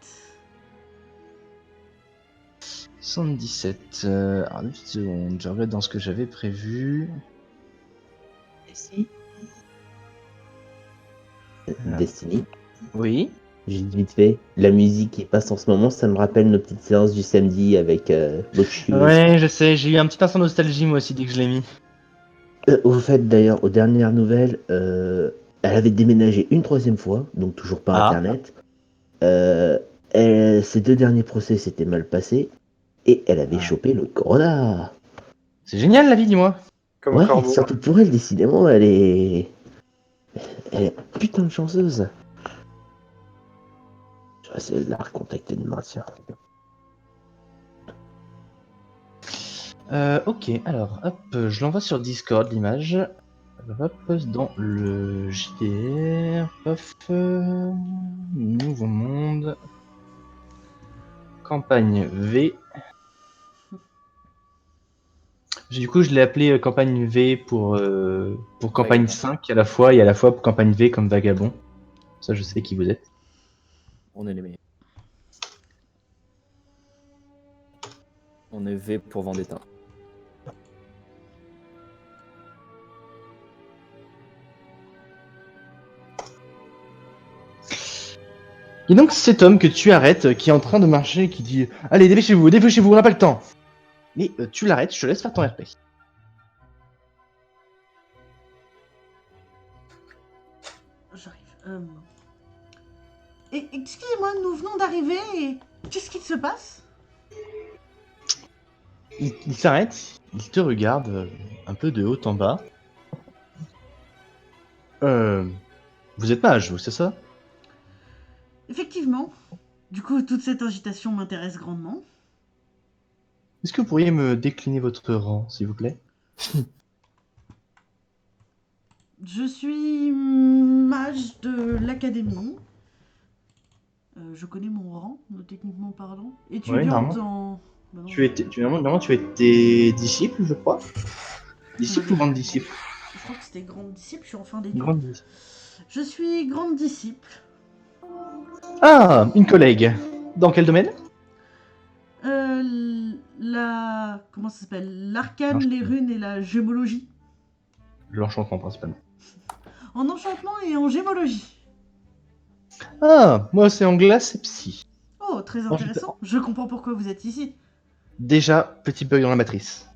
Speaker 3: 77. Alors, une petite seconde, je regarde dans ce que j'avais prévu.
Speaker 4: Destiny.
Speaker 3: Oui.
Speaker 4: Juste vite fait. La musique qui passe en ce moment, ça me rappelle nos petites séances du samedi avec Bocchius.
Speaker 3: Ouais, je sais, j'ai eu un petit instant de nostalgie moi aussi dès que je l'ai mis.
Speaker 4: Au fait, d'ailleurs, aux dernières nouvelles, elle avait déménagé une troisième fois, donc toujours pas
Speaker 3: Ah.
Speaker 4: Internet. Ses 2 derniers procès s'étaient mal passés et elle avait chopé le corona.
Speaker 3: C'est génial la vie, dis-moi.
Speaker 1: Comme
Speaker 4: Ouais,
Speaker 1: Corbeau.
Speaker 4: surtout pour elle, décidément, elle est putain de chanceuse. Je vais essayer de la recontacter demain, tiens.
Speaker 3: Ok, alors, hop, je l'envoie sur Discord, l'image. Alors, hop, dans le JDR, pof, nouveau monde, campagne V. Du coup, je l'ai appelé campagne V pour campagne
Speaker 6: Vagabond.
Speaker 3: 5 à la fois, et à la fois pour campagne V comme vagabond. Ça, je sais qui vous êtes.
Speaker 6: On est les meilleurs. On est V pour Vendetta.
Speaker 3: Et donc, cet homme que tu arrêtes, qui est en train de marcher, qui dit « Allez, dépêchez-vous, on n'a pas le temps !» Mais tu l'arrêtes, je te laisse faire ton RP.
Speaker 5: J'arrive. Excusez-moi, nous venons d'arriver et qu'est-ce qui se passe?
Speaker 3: Il s'arrête, il te regarde un peu de haut en bas. Vous êtes mage, vous, c'est ça?
Speaker 5: Effectivement. Du coup, toute cette agitation m'intéresse grandement.
Speaker 3: Est-ce que vous pourriez me décliner votre rang, s'il vous plaît?
Speaker 5: Je suis mage de l'académie. Je connais mon rang, techniquement parlant. Étudiante en... Bah non,
Speaker 3: Normalement, tu étais disciple, je crois. Disciple ou grande disciple?
Speaker 5: je crois que c'était grande disciple, je suis en fin d'études.
Speaker 3: Grande disciple.
Speaker 5: Je suis grande disciple.
Speaker 3: Ah, une collègue. Dans quel domaine?
Speaker 5: Comment ça s'appelle? L'arcane, les runes et la gémologie.
Speaker 3: L'enchantement, principalement.
Speaker 5: En enchantement et en gémologie.
Speaker 3: Ah, moi, c'est en glace et psy.
Speaker 5: Oh, très intéressant. Je comprends pourquoi vous êtes ici.
Speaker 3: Déjà, petit bug dans la matrice.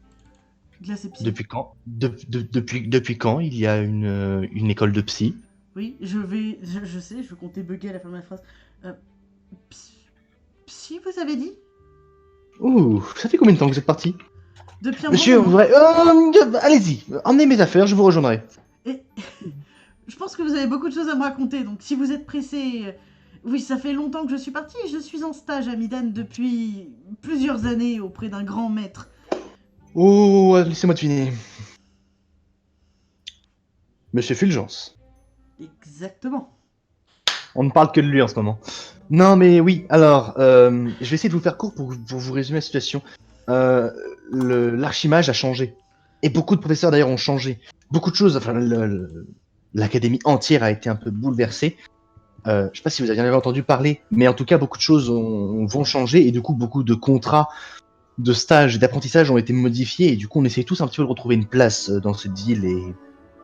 Speaker 5: Glace et psy.
Speaker 3: Depuis quand depuis quand il y a une école de psy?
Speaker 5: Oui, je sais, je comptais bugger à la fin de ma phrase. Psy, vous avez dit?
Speaker 3: Ouh, ça fait combien de temps que vous êtes parti?
Speaker 5: Depuis un
Speaker 3: Monsieur,
Speaker 5: bon moment.
Speaker 3: allez-y, emmenez mes affaires, je vous rejoindrai.
Speaker 5: Et je pense que vous avez beaucoup de choses à me raconter, donc si vous êtes pressé... Oui, ça fait longtemps que je suis partie et je suis en stage à Midan depuis plusieurs années auprès d'un grand maître.
Speaker 3: Oh, laissez-moi deviner. Monsieur Fulgence.
Speaker 5: Exactement.
Speaker 3: On ne parle que de lui en ce moment. Non, mais oui, alors, je vais essayer de vous faire court pour vous résumer la situation. L'archimage a changé. Et beaucoup de professeurs d'ailleurs ont changé. Beaucoup de choses, enfin, l'académie entière a été un peu bouleversée. Je sais pas si vous avez entendu parler, mais en tout cas, beaucoup de choses vont changer et du coup, beaucoup de contrats de stage et d'apprentissage ont été modifiés et du coup, on essaie tous un petit peu de retrouver une place dans cette ville et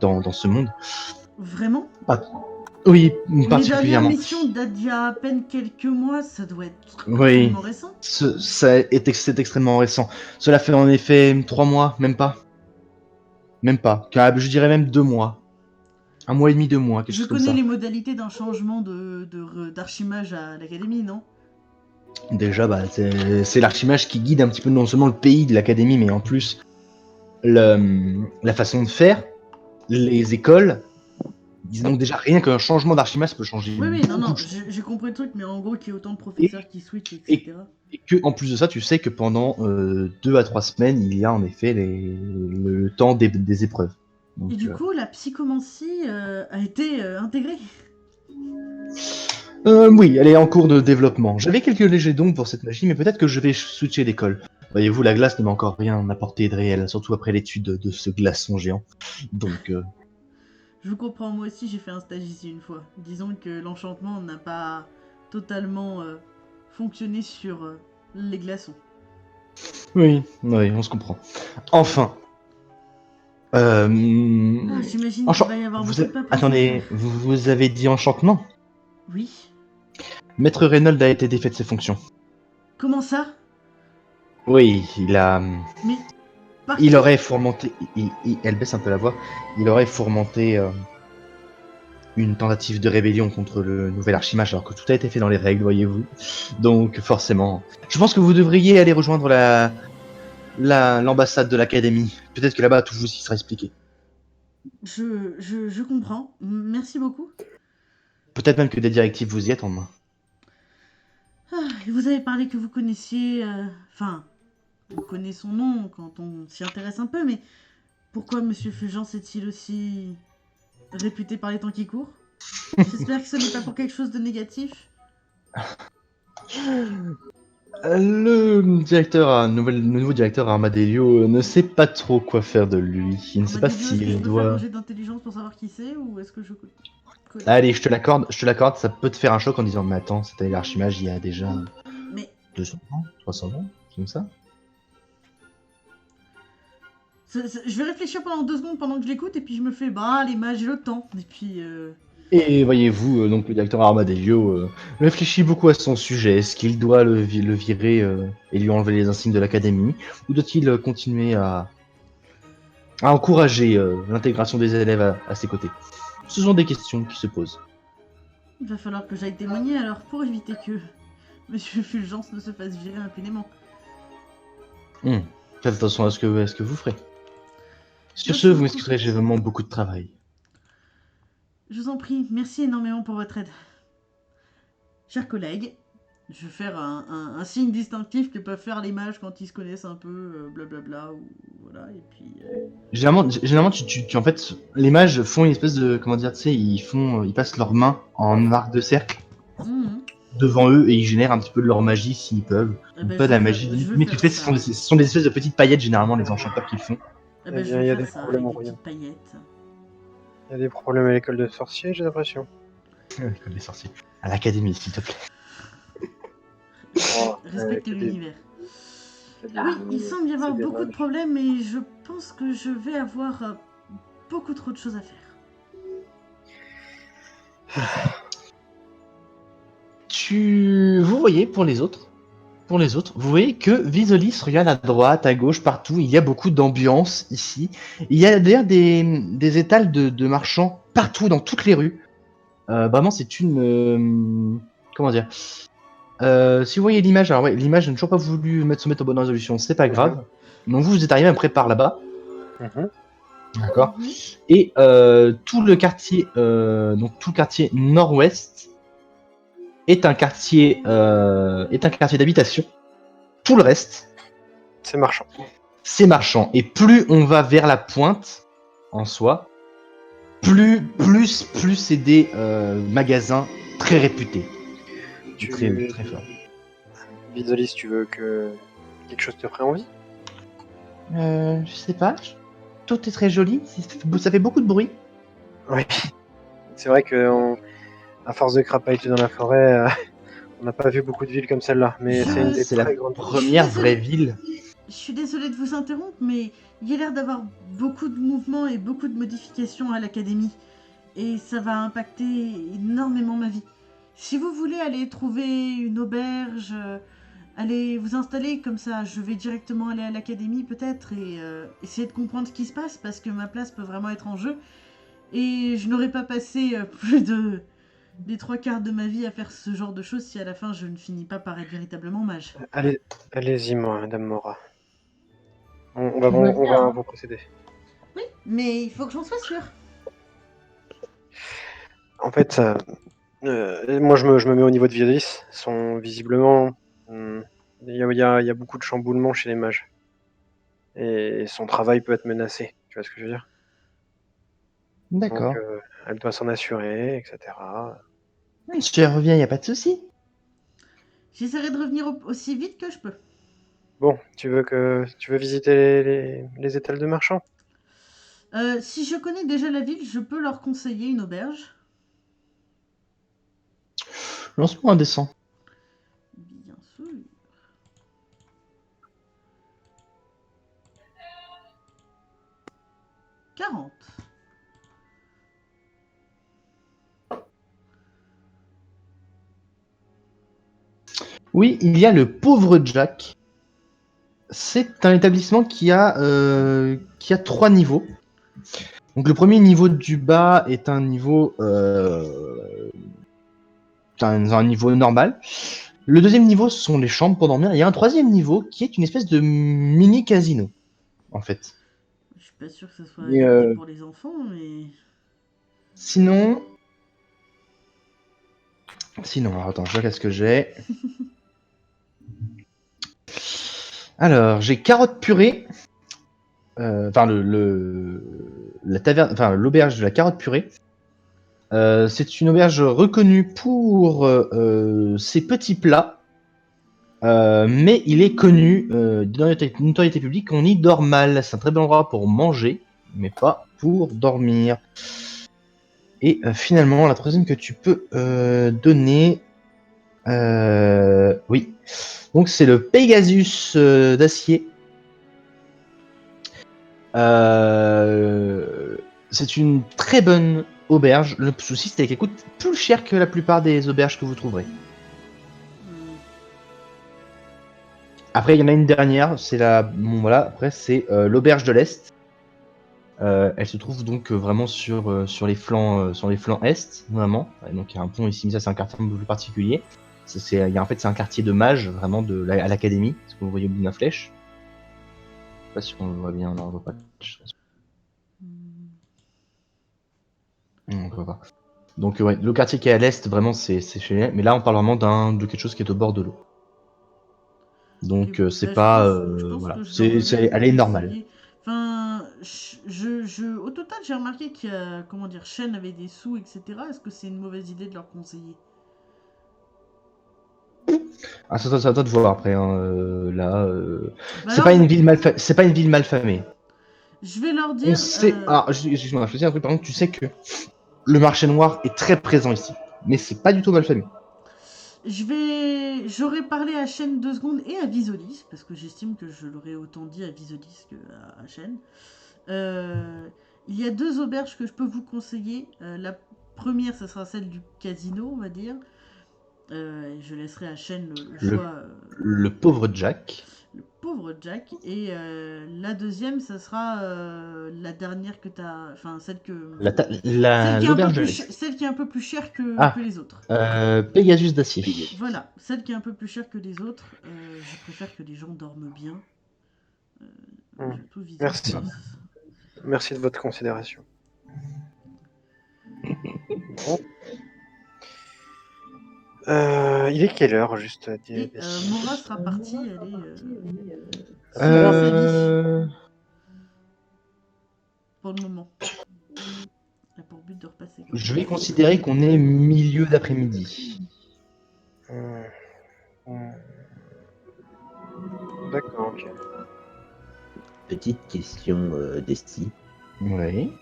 Speaker 3: dans ce monde.
Speaker 5: Vraiment?
Speaker 3: Oui,
Speaker 5: Les dernières
Speaker 3: particulièrement.
Speaker 5: missions datent d'il y a à peine quelques mois, ça doit être
Speaker 3: Oui.
Speaker 5: extrêmement récent.
Speaker 3: C'est extrêmement récent. Cela fait en effet 3 mois, même pas. Même pas. Je dirais même 2 mois. 1 mois et demi, 2 mois, quelque
Speaker 5: Je
Speaker 3: chose comme
Speaker 5: connais
Speaker 3: ça.
Speaker 5: les modalités d'un changement d'archimage à l'académie, non?
Speaker 3: Déjà, bah, c'est l'archimage qui guide un petit peu non seulement le pays de l'académie, mais en plus la façon de faire, les écoles. Donc déjà, rien qu'un changement d'archimage peut changer
Speaker 5: Oui,
Speaker 3: beaucoup
Speaker 5: non,
Speaker 3: de choses.
Speaker 5: j'ai compris le truc, mais en gros, qu'il y ait autant de professeurs qui switchent, etc.
Speaker 3: Et que, en plus de ça, tu sais que pendant 2 à 3 semaines, il y a en effet le temps des épreuves. Donc,
Speaker 5: Et du coup, la psychomancie a été intégrée.
Speaker 3: oui, elle est en cours de développement. J'avais quelques légers dons pour cette magie, mais peut-être que je vais switcher d'école. Voyez-vous, la glace ne m'a encore rien apporté de réel, surtout après l'étude de ce glaçon géant. Donc,
Speaker 5: Je vous comprends, moi aussi j'ai fait un stage ici une fois. Disons que l'enchantement n'a pas totalement fonctionné sur les glaçons.
Speaker 3: oui, on se comprend. Enfin.
Speaker 5: J'imagine qu'il va y avoir beaucoup de paperasses.
Speaker 3: Attendez, vous avez dit enchantement?
Speaker 5: Oui.
Speaker 3: Maître Reynolds a été défait de ses fonctions.
Speaker 5: Comment ça?
Speaker 3: Oui,
Speaker 5: Mais par
Speaker 3: il
Speaker 5: qui?
Speaker 3: aurait fourmenté. Elle baisse un peu la voix. Il aurait fourmenté une tentative de rébellion contre le nouvel archimage, alors que tout a été fait dans les règles, voyez-vous. Donc, forcément. Je pense que vous devriez aller rejoindre l'ambassade de l'académie. Peut-être que là-bas, tout vous y sera expliqué.
Speaker 5: Je comprends. Merci beaucoup.
Speaker 3: Peut-être même que des directives vous y attendent.
Speaker 5: Ah, et vous avez parlé que vous connaissiez... Enfin, on connaît son nom quand on s'y intéresse un peu, mais pourquoi Monsieur Fulgence est-il aussi réputé par les temps qui courent? J'espère que ce n'est pas pour quelque chose de négatif.
Speaker 3: Le nouveau directeur Armadillo ne sait pas trop quoi faire de lui. Il ne sait pas
Speaker 5: Armadillo, est-ce que je
Speaker 3: s'il
Speaker 5: peux faire un
Speaker 3: doit.
Speaker 5: jet d'intelligence pour savoir qui c'est, ou est-ce que je connais?
Speaker 3: Allez, je te l'accorde, ça peut te faire un choc en disant, mais attends, c'était l'archimage il y a déjà
Speaker 5: Mais
Speaker 3: 200 ans, 300 ans, comme ça.
Speaker 5: je vais réfléchir pendant 2 secondes pendant que je l'écoute, et puis je me fais, bah, les mages, j'ai le temps. Et puis,
Speaker 3: Et voyez-vous, donc le directeur Armadillo réfléchit beaucoup à son sujet. Est-ce qu'il doit le virer et lui enlever les insignes de l'académie, ou doit-il continuer à encourager l'intégration des élèves à ses côtés? Ce sont des questions qui se posent.
Speaker 5: il va falloir que j'aille témoigner alors pour éviter que Monsieur Fulgence ne se fasse virer impunément.
Speaker 3: Faites attention à ce que vous ferez. Sur ce,
Speaker 5: Merci
Speaker 3: vous
Speaker 5: beaucoup.
Speaker 3: m'excuserez, j'ai vraiment beaucoup de travail.
Speaker 5: Je vous en prie, merci énormément pour votre aide. Chers collègues, je vais faire un signe distinctif que peuvent faire les mages quand ils se connaissent un peu, blablabla, ou voilà, et puis...
Speaker 3: Généralement en fait, les mages font une espèce de, comment dire, tu sais, ils passent leurs mains en arc de cercle
Speaker 5: Mhm.
Speaker 3: devant eux et ils génèrent un petit peu de leur magie s'ils peuvent.
Speaker 5: Eh
Speaker 3: Ou
Speaker 5: ben,
Speaker 3: pas de la magie,
Speaker 5: je veux
Speaker 3: mais tu
Speaker 5: faire
Speaker 3: sais,
Speaker 5: ça.
Speaker 3: ce sont des espèces de petites paillettes généralement les enchanteurs qu'ils font.
Speaker 5: Eh
Speaker 1: Eh
Speaker 5: ben, je
Speaker 1: bien,
Speaker 5: vais
Speaker 1: il y a
Speaker 5: faire
Speaker 1: des
Speaker 5: ça
Speaker 1: problèmes
Speaker 5: avec
Speaker 1: au
Speaker 5: des
Speaker 1: royaume.
Speaker 5: petites paillettes.
Speaker 1: Il y a des problèmes à l'école de sorciers, j'ai l'impression.
Speaker 3: Comme les sorciers. À l'académie, s'il te plaît.
Speaker 1: Oh,
Speaker 5: Respectez
Speaker 1: académie,
Speaker 5: l'univers. Oui, il semble y
Speaker 1: c'est
Speaker 5: avoir
Speaker 1: des
Speaker 5: beaucoup de
Speaker 1: mages.
Speaker 5: problèmes et je pense que je vais avoir beaucoup trop de choses à faire.
Speaker 3: Vous voyez, pour les autres, vous voyez que Visolis regarde à droite, à gauche, partout. Il y a beaucoup d'ambiance ici. Il y a d'ailleurs des étals de marchands partout dans toutes les rues. Vraiment, c'est une. Comment dire? Si vous voyez l'image, alors ouais, l'image n'a toujours pas voulu se mettre en bonne résolution, c'est pas grave. Donc vous êtes arrivé après par là-bas,
Speaker 1: Mhm.
Speaker 3: d'accord?
Speaker 5: Mhm.
Speaker 3: Et tout le quartier, donc tout le quartier nord-ouest est un quartier d'habitation. Tout le reste,
Speaker 1: C'est marchand.
Speaker 3: c'est marchand. Et plus on va vers la pointe, en soi, plus c'est des magasins très réputés. Très,
Speaker 1: Tu...
Speaker 3: très forts.
Speaker 1: Visolis, tu veux que quelque chose te ferait envie?
Speaker 3: Je sais pas. Tout est très joli. Ça fait beaucoup de bruit.
Speaker 1: Oui. C'est vrai que à force de crapahuter dans la forêt, on n'a pas vu beaucoup de villes comme celle-là, mais c'est une des
Speaker 3: C'est la
Speaker 1: très grandes villes.
Speaker 3: première vraie ville.
Speaker 5: Je suis désolée de vous interrompre, mais il y a l'air d'avoir beaucoup de mouvements et beaucoup de modifications à l'académie. Et ça va impacter énormément ma vie. Si vous voulez aller trouver une auberge, allez vous installer comme ça, je vais directement aller à l'académie peut-être et essayer de comprendre ce qui se passe parce que ma place peut vraiment être en jeu. Et je n'aurais pas passé plus de des 3 quarts de ma vie à faire ce genre de choses si à la fin je ne finis pas par être véritablement mage.
Speaker 1: Allez-y, Madame Mora. On
Speaker 5: Je veux
Speaker 1: va
Speaker 5: bien.
Speaker 1: vous procéder.
Speaker 5: Oui, mais il faut que j'en sois sûre.
Speaker 1: En fait, moi je me mets au niveau de Visolis. Sont visiblement, il y a beaucoup de chamboulements chez les mages. Et son travail peut être menacé. Tu vois ce que je veux dire? Donc,
Speaker 3: D'accord.
Speaker 1: elle doit s'en assurer, etc.
Speaker 3: Je reviens, il n'y a pas de souci.
Speaker 5: J'essaierai de revenir aussi vite que je peux.
Speaker 1: Bon, tu veux visiter les étals de marchands?
Speaker 5: Si je connais déjà la ville, je peux leur conseiller une auberge.
Speaker 3: Lance-moi un dessin.
Speaker 5: Bien sûr. 40.
Speaker 3: Oui, il y a le Pauvre Jack. C'est un établissement qui a 3 niveaux. Donc le premier niveau du bas est un niveau un niveau normal. Le deuxième niveau ce sont les chambres pour dormir. Et il y a un troisième niveau qui est une espèce de mini casino en fait.
Speaker 5: Je suis pas sûr que ce soit
Speaker 3: Et,
Speaker 5: adapté pour les enfants, mais.
Speaker 3: Sinon, alors attends, je vois qu'est-ce que j'ai. Alors j'ai carotte purée. Enfin la taverne, enfin l'auberge de la carotte purée. C'est une auberge reconnue pour ses petits plats, mais il est connu de notoriété publique qu'on y dort mal. C'est un très bon endroit pour manger, mais pas pour dormir. Et finalement, la troisième que tu peux donner, oui, donc c'est le Pegasus d'acier. C'est une très bonne auberge. Le souci, c'est qu'elle coûte plus cher que la plupart des auberges que vous trouverez. Après, il y en a une dernière, c'est voilà. Après, c'est l'auberge de l'Est. Elle se trouve donc vraiment sur les flancs est, vraiment. Et donc il y a un pont ici, mais ça c'est un quartier un peu plus particulier. En fait, c'est un quartier de mages, vraiment à l'académie, ce que vous voyez au bout de la flèche. Je sais pas si on le voit bien, non, on le voit pas. On le voit pas. Donc ouais, le quartier qui est à l'est, vraiment, c'est chez lui. Mais là, on parle vraiment de quelque chose qui est au bord de l'eau. Donc c'est
Speaker 5: Bah,
Speaker 3: pas,
Speaker 5: je pense
Speaker 3: voilà,
Speaker 5: que je l'aurais
Speaker 3: elle est normale.
Speaker 5: essayé. Enfin, au total, j'ai remarqué qu'il y a, comment dire, Shen avait des sous, etc. Est-ce que c'est une mauvaise idée de leur conseiller?
Speaker 3: Ah, c'est à toi de voir après. Hein, là,
Speaker 5: Bah
Speaker 3: c'est
Speaker 5: alors,
Speaker 3: pas une ville c'est pas une ville malfamée.
Speaker 5: je vais leur
Speaker 3: On
Speaker 5: dire.
Speaker 3: sait. Ah, excuse-moi, je te dis un truc. Par contre, tu sais que le marché noir est très présent ici, mais c'est pas du tout malfamé.
Speaker 5: J'aurais parlé à Shen 2 secondes et à Visolis, parce que j'estime que je l'aurais autant dit à Visolis qu'à Shen. Il y a 2 auberges que je peux vous conseiller. La première, ce sera celle du casino, on va dire. Je laisserai à Shen le choix.
Speaker 3: Le pauvre Jack.
Speaker 5: Le pauvre Jack. Et la deuxième, ça sera la dernière que tu as. Enfin, celle que.
Speaker 3: L'auberge de l'Est.
Speaker 5: Celle qui est un peu plus chère
Speaker 3: Ah,
Speaker 5: que les autres.
Speaker 3: Pegasus d'acier.
Speaker 5: Voilà, celle qui est un peu plus chère que les autres. Je préfère que les gens dorment bien. Surtout Visolis.
Speaker 1: Merci. Merci de votre considération. Bon. Il est quelle heure, juste
Speaker 5: Et Mora sera partie, elle est. Pour le moment. Elle a pour but de repasser.
Speaker 3: Je vais considérer qu'on est milieu d'après-midi.
Speaker 1: D'accord, ok.
Speaker 4: Petite question d'Esti.
Speaker 3: Oui.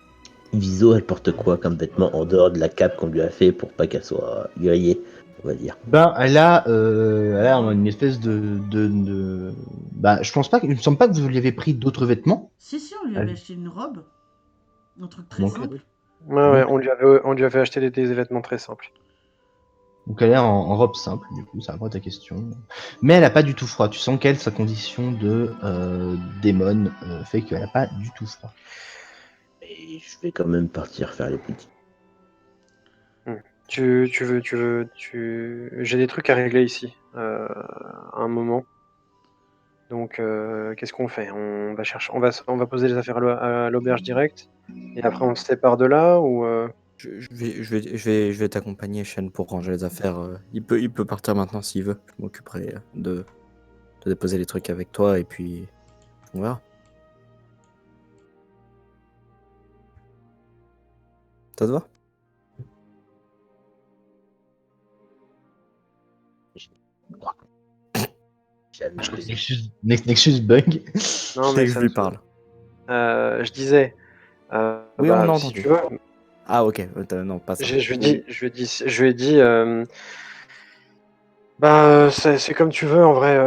Speaker 4: Viso, elle porte quoi comme vêtement en dehors de la cape qu'on lui a fait pour pas qu'elle soit grillée, on va dire.
Speaker 3: Ben, elle a une espèce Bah, je pense pas. Il me semble pas que vous lui avez pris d'autres vêtements.
Speaker 5: Si, on lui avait acheté une robe. Un truc très
Speaker 3: Donc,
Speaker 5: simple.
Speaker 1: Ouais, on lui avait acheté des vêtements très simples.
Speaker 3: Donc elle est en robe simple, du coup, ça répond à ta question. Mais elle a pas du tout froid. Tu sens qu'elle, sa condition de démon fait qu'elle a pas du tout froid.
Speaker 4: Et je vais quand même partir faire les petits.
Speaker 1: J'ai des trucs à régler ici, à un moment. Donc, qu'est-ce qu'on fait? On va poser les affaires à l'auberge direct, et après on se sépare de là, ou
Speaker 7: Je vais t'accompagner, Shen, pour ranger les affaires. Il peut partir maintenant s'il veut. Je m'occuperai de déposer les trucs avec toi et puis on verra. Ça te va?
Speaker 3: Nexus bug.
Speaker 1: non, mais
Speaker 7: Je
Speaker 1: ça
Speaker 7: lui
Speaker 1: me
Speaker 7: parle.
Speaker 1: saoule. Je disais,
Speaker 7: Oui, on l'a
Speaker 1: si
Speaker 7: entendu.
Speaker 1: tu veux,
Speaker 7: Ah, ok. Non, pas ça.
Speaker 1: je lui ai dit, c'est comme tu veux, en vrai,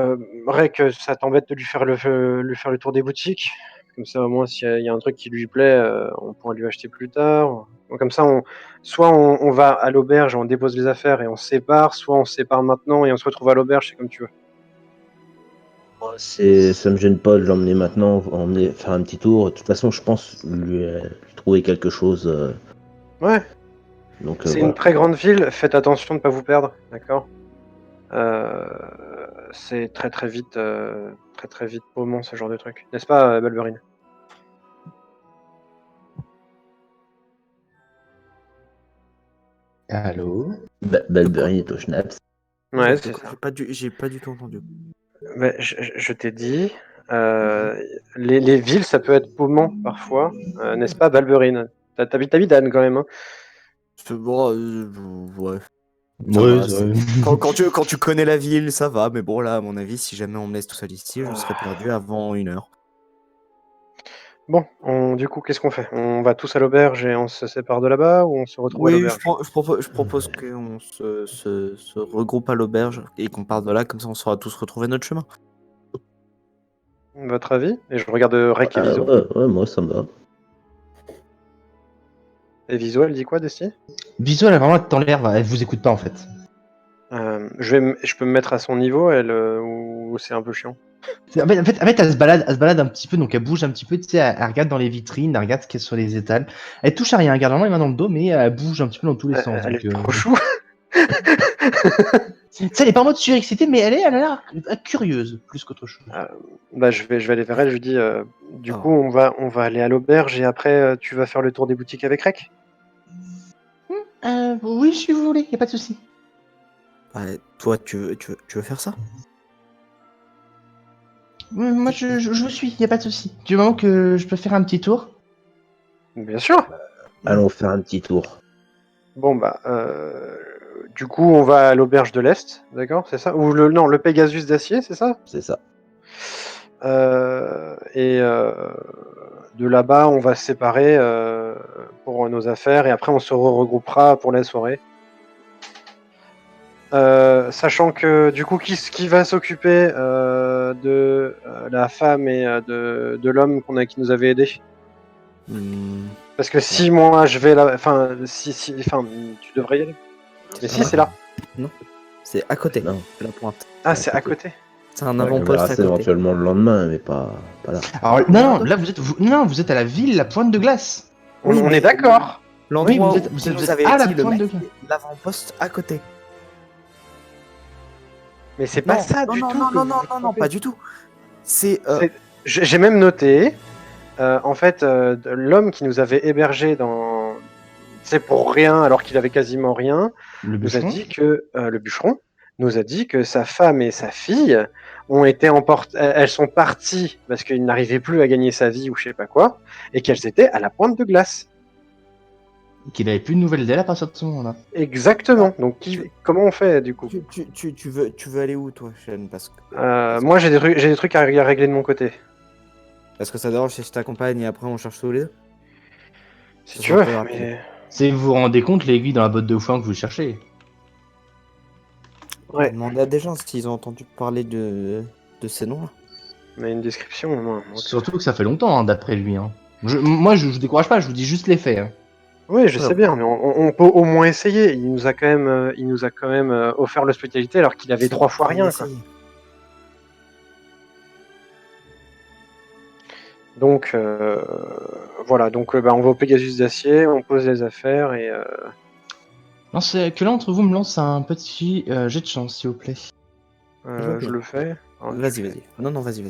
Speaker 1: Rek, ça t'embête de lui faire le tour des boutiques. Comme ça, au moins, s'il y a un truc qui lui plaît, on pourra lui acheter plus tard. Donc, comme ça, soit on va à l'auberge, on dépose les affaires et on se sépare, soit on se sépare maintenant et on se retrouve à l'auberge, c'est comme tu veux.
Speaker 4: Ça me gêne pas de l'emmener maintenant, faire un petit tour. De toute façon, je pense lui trouver quelque chose.
Speaker 1: Ouais,
Speaker 4: Donc
Speaker 1: c'est
Speaker 4: voilà.
Speaker 1: une très grande ville, faites attention de ne pas vous perdre, d'accord. C'est très très vite paumant ce genre de truc, n'est-ce pas, Balberine?
Speaker 3: Allô?
Speaker 4: Balberine est au schnaps.
Speaker 1: Ouais,
Speaker 7: De
Speaker 1: c'est
Speaker 7: quoi
Speaker 1: ça.
Speaker 7: J'ai pas du tout entendu.
Speaker 1: Mais je t'ai dit, les villes, ça peut être paumant parfois, n'est-ce pas, Balberine? T'habites Anne quand même, hein?
Speaker 7: C'est bon, ouais. Ça
Speaker 3: Ouais,
Speaker 7: va,
Speaker 3: ouais.
Speaker 7: quand tu connais la ville, ça va, mais bon, là, à mon avis, si jamais on me laisse tout seul ici, je serai perdu avant 1 heure.
Speaker 1: Bon, du coup, qu'est-ce qu'on fait? On va tous à l'auberge et on se sépare de là-bas ou on se retrouve à
Speaker 7: Oui,
Speaker 1: l'auberge?
Speaker 7: je propose qu'on se regroupe à l'auberge et qu'on parte de là, comme ça on saura tous retrouver notre chemin.
Speaker 1: Votre avis? Et je regarde Rec et
Speaker 4: Ah,
Speaker 1: Viso.
Speaker 4: ouais, moi ça me va.
Speaker 1: Et Viso, elle dit quoi, Desti?
Speaker 3: Bisous, elle a vraiment dans l'air, elle vous écoute pas en fait.
Speaker 1: Je peux me mettre à son niveau, elle, ou c'est un peu chiant?
Speaker 3: En fait, elle se balade un petit peu, donc elle bouge un petit peu, tu sais, elle regarde dans les vitrines, elle regarde ce qu'il y a sur les étals. Elle touche à rien, elle garde vraiment les mains dans le dos, mais elle bouge un petit peu dans tous les sens.
Speaker 1: Elle
Speaker 3: Donc,
Speaker 1: est trop chou.
Speaker 3: tu sais, elle est pas en mode surexcitée, mais elle a l'air curieuse, plus qu'autre chose.
Speaker 1: Bah, je vais aller vers elle, je lui dis, du
Speaker 7: Ah.
Speaker 1: coup, on va aller à l'auberge et après, tu vas faire le tour des boutiques avec Rec?
Speaker 3: Oui, si vous voulez, y a pas de souci.
Speaker 7: Ouais, toi, tu veux faire ça?
Speaker 3: Moi, je vous suis, y a pas de souci. Du moment que je peux faire un petit tour.
Speaker 1: Bien sûr.
Speaker 4: Allons faire un petit tour.
Speaker 1: Bon, bah, du coup, on va à l'auberge de l'Est, d'accord, c'est ça? Ou non, le Pegasus d'acier, c'est ça?
Speaker 4: C'est ça.
Speaker 1: Et de là-bas, on va se séparer pour nos affaires et après, on se regroupera pour la soirée. Sachant que du coup, qui va s'occuper de la femme et de l'homme qui nous avait aidés? Parce que si moi je vais là, enfin, enfin, tu devrais y aller. Mais si, c'est là.
Speaker 7: Non, c'est à côté,
Speaker 4: Non.
Speaker 7: de la pointe.
Speaker 1: Ah,
Speaker 4: C'est
Speaker 1: c'est
Speaker 4: à
Speaker 1: à
Speaker 4: côté.
Speaker 1: côté.
Speaker 7: C'est un
Speaker 4: Ouais, on
Speaker 7: avant-poste
Speaker 4: verra
Speaker 7: à
Speaker 4: ça
Speaker 7: côté.
Speaker 4: éventuellement le lendemain, mais pas là.
Speaker 3: Alors, non, là, vous êtes à la ville, la pointe de glace.
Speaker 7: Oui,
Speaker 1: On
Speaker 7: mais
Speaker 1: est d'accord.
Speaker 7: L'endroit
Speaker 3: Oui,
Speaker 7: où
Speaker 3: vous
Speaker 7: nous
Speaker 3: êtes
Speaker 7: avait
Speaker 3: à la
Speaker 7: dit le
Speaker 3: pointe
Speaker 7: mec,
Speaker 3: de glace.
Speaker 7: c'est l'avant-poste à côté.
Speaker 1: Mais c'est pas ça du tout.
Speaker 7: Non, pas du tout. C'est
Speaker 1: J'ai même noté, en fait, l'homme qui nous avait hébergés c'est pour rien alors qu'il avait quasiment rien,
Speaker 3: Le
Speaker 1: nous a
Speaker 3: bûcheron.
Speaker 1: dit que le bûcheron nous a dit que sa femme et sa fille ont été elles sont parties parce qu'il n'arrivait plus à gagner sa vie ou je sais pas quoi, et qu'elles étaient à la pointe de glace.
Speaker 3: Qu'il avait plus de nouvelles d'elle à partir de ce moment-là.
Speaker 1: Exactement. Donc comment on fait du coup?
Speaker 7: tu veux aller où toi, Shen? Parce que
Speaker 1: Moi j'ai des trucs à régler de mon côté.
Speaker 7: est-ce que ça dérange si je t'accompagne et après on cherche tous les deux?
Speaker 1: Si
Speaker 7: Ça
Speaker 1: tu
Speaker 7: sera
Speaker 1: veux,
Speaker 7: plus rapide.
Speaker 1: mais
Speaker 3: C'est vous vous rendez compte l'aiguille dans la botte de foin que vous cherchez.
Speaker 7: On va
Speaker 1: ouais,
Speaker 7: demander à des gens s'ils ont entendu parler de ces noms-là.
Speaker 1: on a une description. Moi.
Speaker 3: Surtout que ça fait longtemps, hein, d'après lui. Hein. Moi, je décourage pas, je vous dis juste les faits. Hein.
Speaker 1: Oui, je
Speaker 7: Ouais,
Speaker 1: sais bien, mais on peut au moins essayer. Il nous a quand même offert l'hospitalité alors qu'il avait 3 fois rien, quoi. Donc voilà, donc bah, on va au Pegasus d'acier, on pose les affaires et
Speaker 3: C'est que l'un d'entre vous me lance un petit jet de chance, s'il vous plaît.
Speaker 1: je le fais. Alors,
Speaker 7: Vas-y,
Speaker 1: tu le
Speaker 7: vas-y. Non, vas-y. Je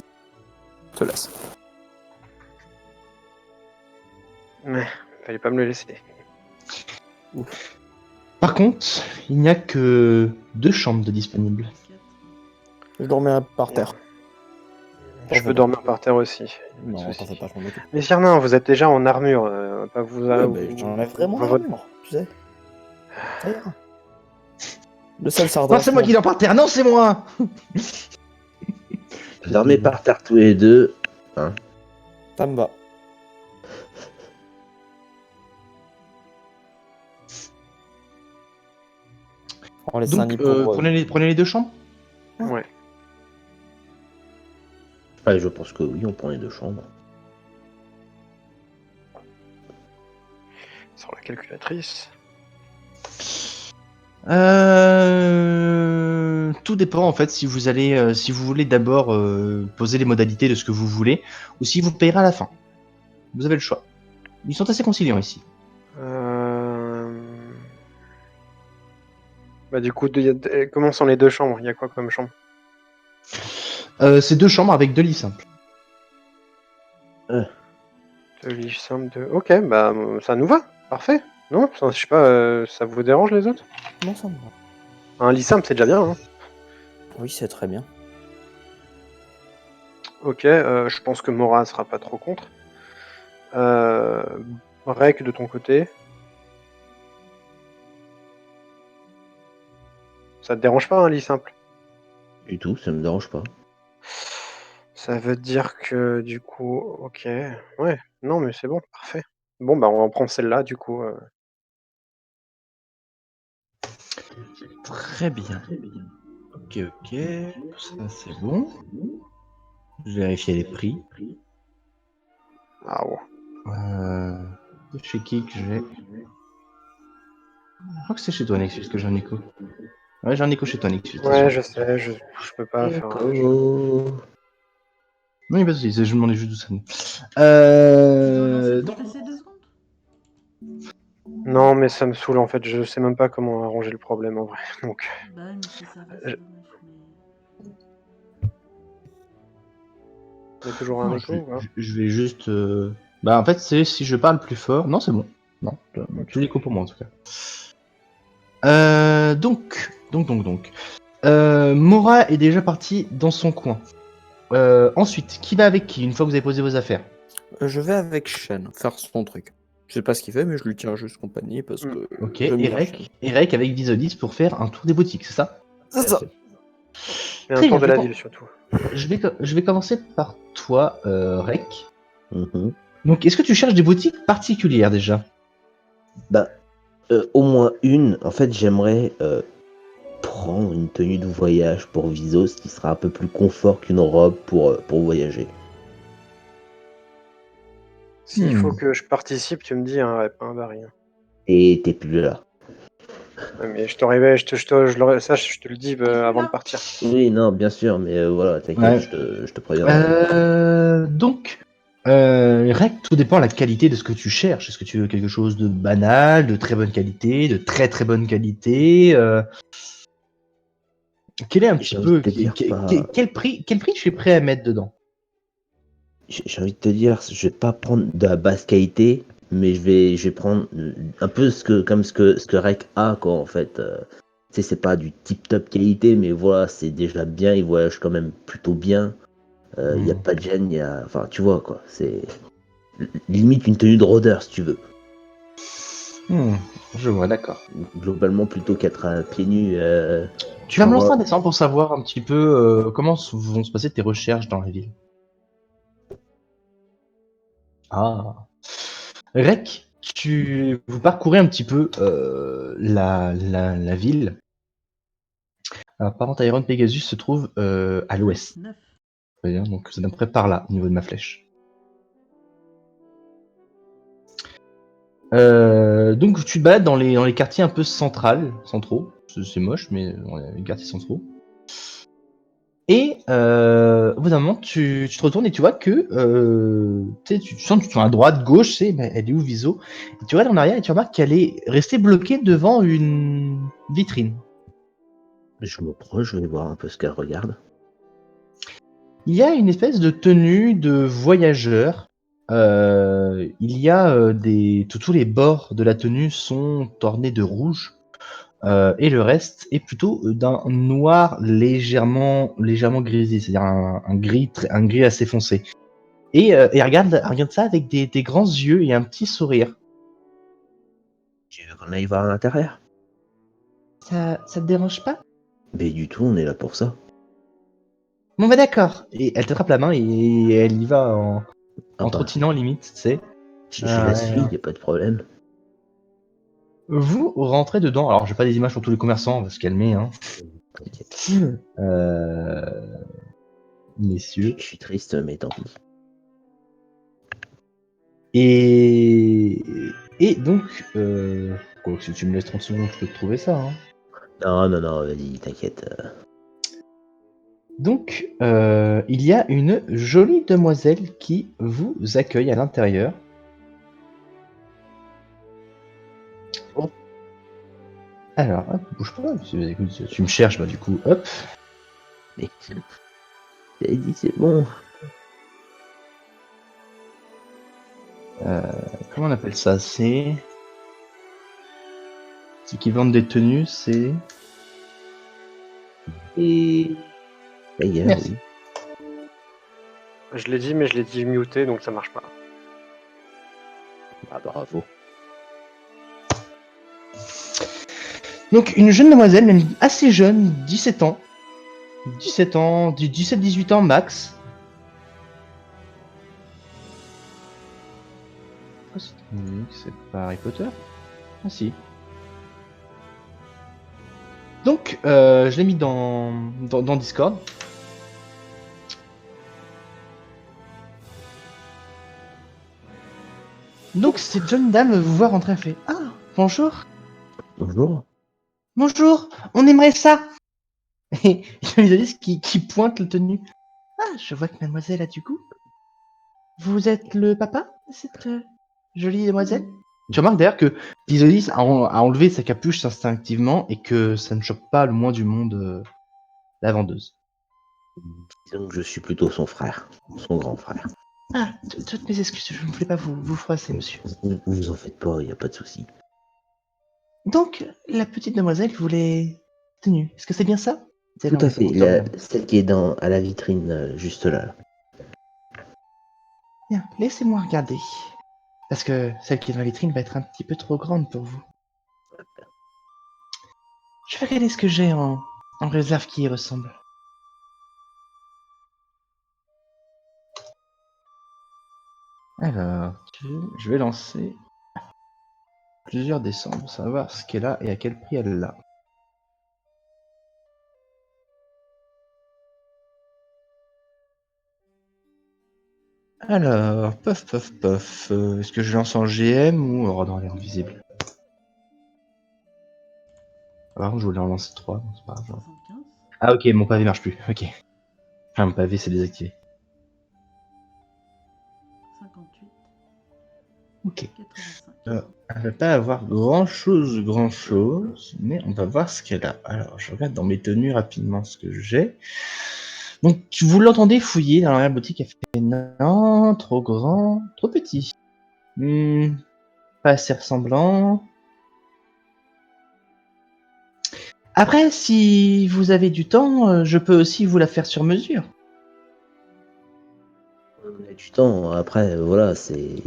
Speaker 7: te laisse.
Speaker 1: fais. Mais fallait pas me le laisser.
Speaker 3: Par contre, il n'y a que 2 chambres de disponibles.
Speaker 7: Je dormais par terre.
Speaker 1: Je peux dormir par terre aussi.
Speaker 7: Non,
Speaker 1: Pas de
Speaker 7: t'en
Speaker 1: souci.
Speaker 7: fais pas, je m'en occupe.
Speaker 1: Mais Siernin, vous êtes déjà en armure, pas vous.
Speaker 7: J'enlève vraiment
Speaker 1: votre-
Speaker 7: l'armure, tu sais. Ça ira. Le seul
Speaker 3: Non,
Speaker 7: sardin.
Speaker 3: c'est moi qui dors par terre, non, c'est moi.
Speaker 4: Dormez par terre tous les deux. Hein.
Speaker 7: Ça me va. On laisse un
Speaker 3: Donc,
Speaker 7: lit pour...
Speaker 3: prenez les 2 chambres.
Speaker 1: Ouais.
Speaker 4: Ouais, je pense que oui, on prend les 2 chambres.
Speaker 1: Sur la calculatrice.
Speaker 3: Tout dépend en fait si vous allez, si vous voulez d'abord poser les modalités de ce que vous voulez, ou si vous payerez à la fin. Vous avez le choix. Ils sont assez conciliants ici.
Speaker 1: Bah, du coup, comment sont les 2 chambres? Il y a quoi comme chambre?
Speaker 3: C'est 2 chambres avec 2 lits simples.
Speaker 1: 2 lits simples, Ok, bah ça nous va, parfait. Non, je sais pas, ça vous dérange les autres?
Speaker 7: Non, ça me va.
Speaker 1: Un lit simple, c'est déjà bien. Hein.
Speaker 7: Oui, c'est très bien.
Speaker 1: Ok, je pense que Mora sera pas trop contre. Rek, de ton côté. Ça te dérange pas un lit simple?
Speaker 4: Du tout, ça me dérange pas.
Speaker 1: Ça veut dire que du coup, ok, ouais, non mais c'est bon, parfait. Bon bah on va prendre celle-là du coup.
Speaker 3: Très bien. Ok, ok. Ça c'est bon. Je vais vérifier les prix.
Speaker 1: Ah ouais.
Speaker 3: Chez qui que j'ai. Je crois que c'est chez toi, Nexus, que j'ai un écho. Ouais, j'ai un écho chez toi, Nexus.
Speaker 1: Ouais, je sais, je peux pas faire un jeu.
Speaker 3: Non, vas-y, je me demandais juste d'où ça venait.
Speaker 5: Tu dois lancer ton
Speaker 3: Donc,
Speaker 5: PC 2 secondes.
Speaker 1: Non mais ça me saoule en fait, je sais même pas comment arranger le problème en vrai. Donc,
Speaker 5: Bah, mais si ça va,
Speaker 1: Je-
Speaker 5: c'est dommage. Mais...
Speaker 1: il y a toujours un
Speaker 3: non,
Speaker 1: écho ou pas?
Speaker 3: je vais juste. Bah, en fait, c'est si je parle plus fort. Non, c'est bon. Non,
Speaker 1: Ok.
Speaker 3: tout l'écho pour moi en tout cas. Donc. Mora est déjà parti dans son coin. Ensuite, qui va avec qui une fois que vous avez posé vos affaires?
Speaker 7: Je vais avec Shen faire son truc. Je sais pas ce qu'il fait, mais je lui tiens juste compagnie parce que.
Speaker 3: Ok,
Speaker 7: j'aime bien Shen.
Speaker 3: Erek avec Visolis pour faire un tour des boutiques, c'est ça?
Speaker 7: C'est ça.
Speaker 1: Et un
Speaker 3: Très
Speaker 1: tour
Speaker 3: bien,
Speaker 1: de la ville surtout.
Speaker 3: je vais commencer par toi, Rek.
Speaker 4: Mhm.
Speaker 3: Donc, est-ce que tu cherches des boutiques particulières déjà?
Speaker 4: Bah, au moins une. En fait, j'aimerais prendre une tenue de voyage pour Visos qui sera un peu plus confort qu'une robe pour voyager.
Speaker 1: S'il faut que je participe, tu me dis, hein, ouais, pas un baril. Hein.
Speaker 4: Et t'es plus là.
Speaker 1: Ouais, mais je te réveille, ça je te le dis avant de partir.
Speaker 4: Oui, non, bien sûr, mais voilà, t'inquiète,
Speaker 3: Ouais.
Speaker 4: je te préviendrai.
Speaker 3: Donc, Rek, tout dépend de la qualité de ce que tu cherches. Est-ce que tu veux quelque chose de banal, de très bonne qualité, de très très bonne qualité Quel est un petit
Speaker 4: J'ai envie de
Speaker 3: peu
Speaker 4: te dire pas.
Speaker 3: quel prix tu es prêt à mettre dedans?
Speaker 4: J'ai envie de te dire, je vais pas prendre de la basse qualité, mais je vais prendre un peu ce que Rek a, quoi, en fait. Tu sais, c'est pas du tip top qualité, mais voilà, c'est déjà bien, il voyage quand même plutôt bien. Il y a pas de gêne, enfin, tu vois, quoi. C'est limite une tenue de rôdeur, si tu veux.
Speaker 3: Je vois, d'accord.
Speaker 4: Globalement, plutôt qu'être à pieds nus.
Speaker 3: Tu vas me lancer
Speaker 4: vois.
Speaker 3: un dessin pour savoir un petit peu comment vont se passer tes recherches dans la ville. Ah. Rek, vous parcourez un petit peu la ville. Alors, par contre, Iron Pegasus se trouve à l'ouest.
Speaker 5: 9.
Speaker 3: Très bien, donc c'est à peu près par là, au niveau de ma flèche. Donc tu te balades dans les quartiers un peu centraux. C'est moche, mais les quartiers centraux. Et au bout d'un moment, tu te retournes et tu vois que tu sens que tu tournes à droite, gauche, mais elle est où Viso? Et tu regardes en arrière et tu remarques qu'elle est restée bloquée devant une vitrine.
Speaker 4: Je me proche, je vais voir un peu ce qu'elle regarde.
Speaker 3: Il y a une espèce de tenue de voyageur. Il y a tous les bords de la tenue sont ornés de rouge. Et le reste est plutôt d'un noir légèrement grisé, c'est-à-dire un gris assez foncé. Et elle regarde ça avec des grands yeux et un petit sourire.
Speaker 4: Tu veux qu'on aille voir à l'intérieur?
Speaker 3: Ça te dérange pas?
Speaker 4: Mais du tout, on est là pour ça.
Speaker 3: Bon bah d'accord. Et elle t'attrape la main et elle y va
Speaker 4: Ah
Speaker 3: en
Speaker 4: bah,
Speaker 3: trottinant limite, tu sais.
Speaker 4: je la suis, y a pas de problème.
Speaker 3: Vous rentrez dedans. Alors j'ai pas des images pour tous les commerçants, on va se calmer, hein.
Speaker 4: T'inquiète.
Speaker 3: Messieurs.
Speaker 4: Je suis triste, mais tant pis.
Speaker 3: Et Et donc, quoi, si tu me laisses 30 secondes, je peux te trouver ça. Hein.
Speaker 4: Non, vas-y, t'inquiète.
Speaker 3: Donc, il y a une jolie demoiselle qui vous accueille à l'intérieur.
Speaker 4: Oh.
Speaker 3: Alors, hop, bouge pas. Écoute, tu me cherches, bah du coup, hop.
Speaker 4: Mais j'avais dit c'est bon.
Speaker 3: Comment on appelle ça? C'est qui vendent des tenues, c'est...
Speaker 4: Et d'ailleurs,
Speaker 3: Merci.
Speaker 4: oui.
Speaker 1: Je l'ai dit, mais je l'ai dit muté, donc ça marche pas.
Speaker 4: Ah, bravo.
Speaker 3: Donc, une jeune demoiselle, même assez jeune, 17 ans. 17 ans, 17-18 ans max. C'est pas Harry Potter? Ah si. Donc, je l'ai mis dans Discord. Donc, cette jeune dame vous voit rentrer, elle fait « Ah, bonjour,
Speaker 4: Bonjour.
Speaker 3: bonjour, on aimerait ça !» Et il y a Isolis qui pointe le tenue. « Ah, je vois que mademoiselle a du goût. Vous êtes le papa de cette jolie demoiselle ?» Tu remarques d'ailleurs que Isolis a enlevé sa capuche instinctivement et que ça ne choque pas le moins du monde la vendeuse.
Speaker 4: Disons que je suis plutôt son frère, son grand frère.
Speaker 3: Ah, toutes mes excuses, je ne voulais pas vous froisser, monsieur.
Speaker 4: Ne vous en faites pas, il n'y a pas de souci.
Speaker 3: Donc, la petite demoiselle voulait tenue. Est-ce que c'est bien ça?
Speaker 4: Tout à fait, celle qui est à la vitrine, juste là.
Speaker 3: Bien, laissez-moi regarder. Parce que celle qui est dans la vitrine va être un petit peu trop grande pour vous. Je vais regarder ce que j'ai en réserve qui y ressemble. Alors, je vais lancer plusieurs décembre pour savoir ce qu'elle a et à quel prix elle l'a. Alors, pof. Est-ce que je lance en GM ou en l'air visible? Par contre, je voulais en lancer 3, donc c'est pas grave.
Speaker 5: 75.
Speaker 3: Ah ok, mon pavé marche plus, ok. Enfin, mon pavé c'est désactivé.
Speaker 5: 58.
Speaker 3: Ok.
Speaker 5: 85.
Speaker 3: Elle va pas avoir grand chose, mais on va voir ce qu'elle a. Alors, je regarde dans mes tenues rapidement ce que j'ai. Donc, vous l'entendez fouiller dans la boutique, elle fait non, trop grand, trop petit. Pas assez ressemblant. Après, si vous avez du temps, je peux aussi vous la faire sur mesure.
Speaker 4: On a du temps, après, voilà, c'est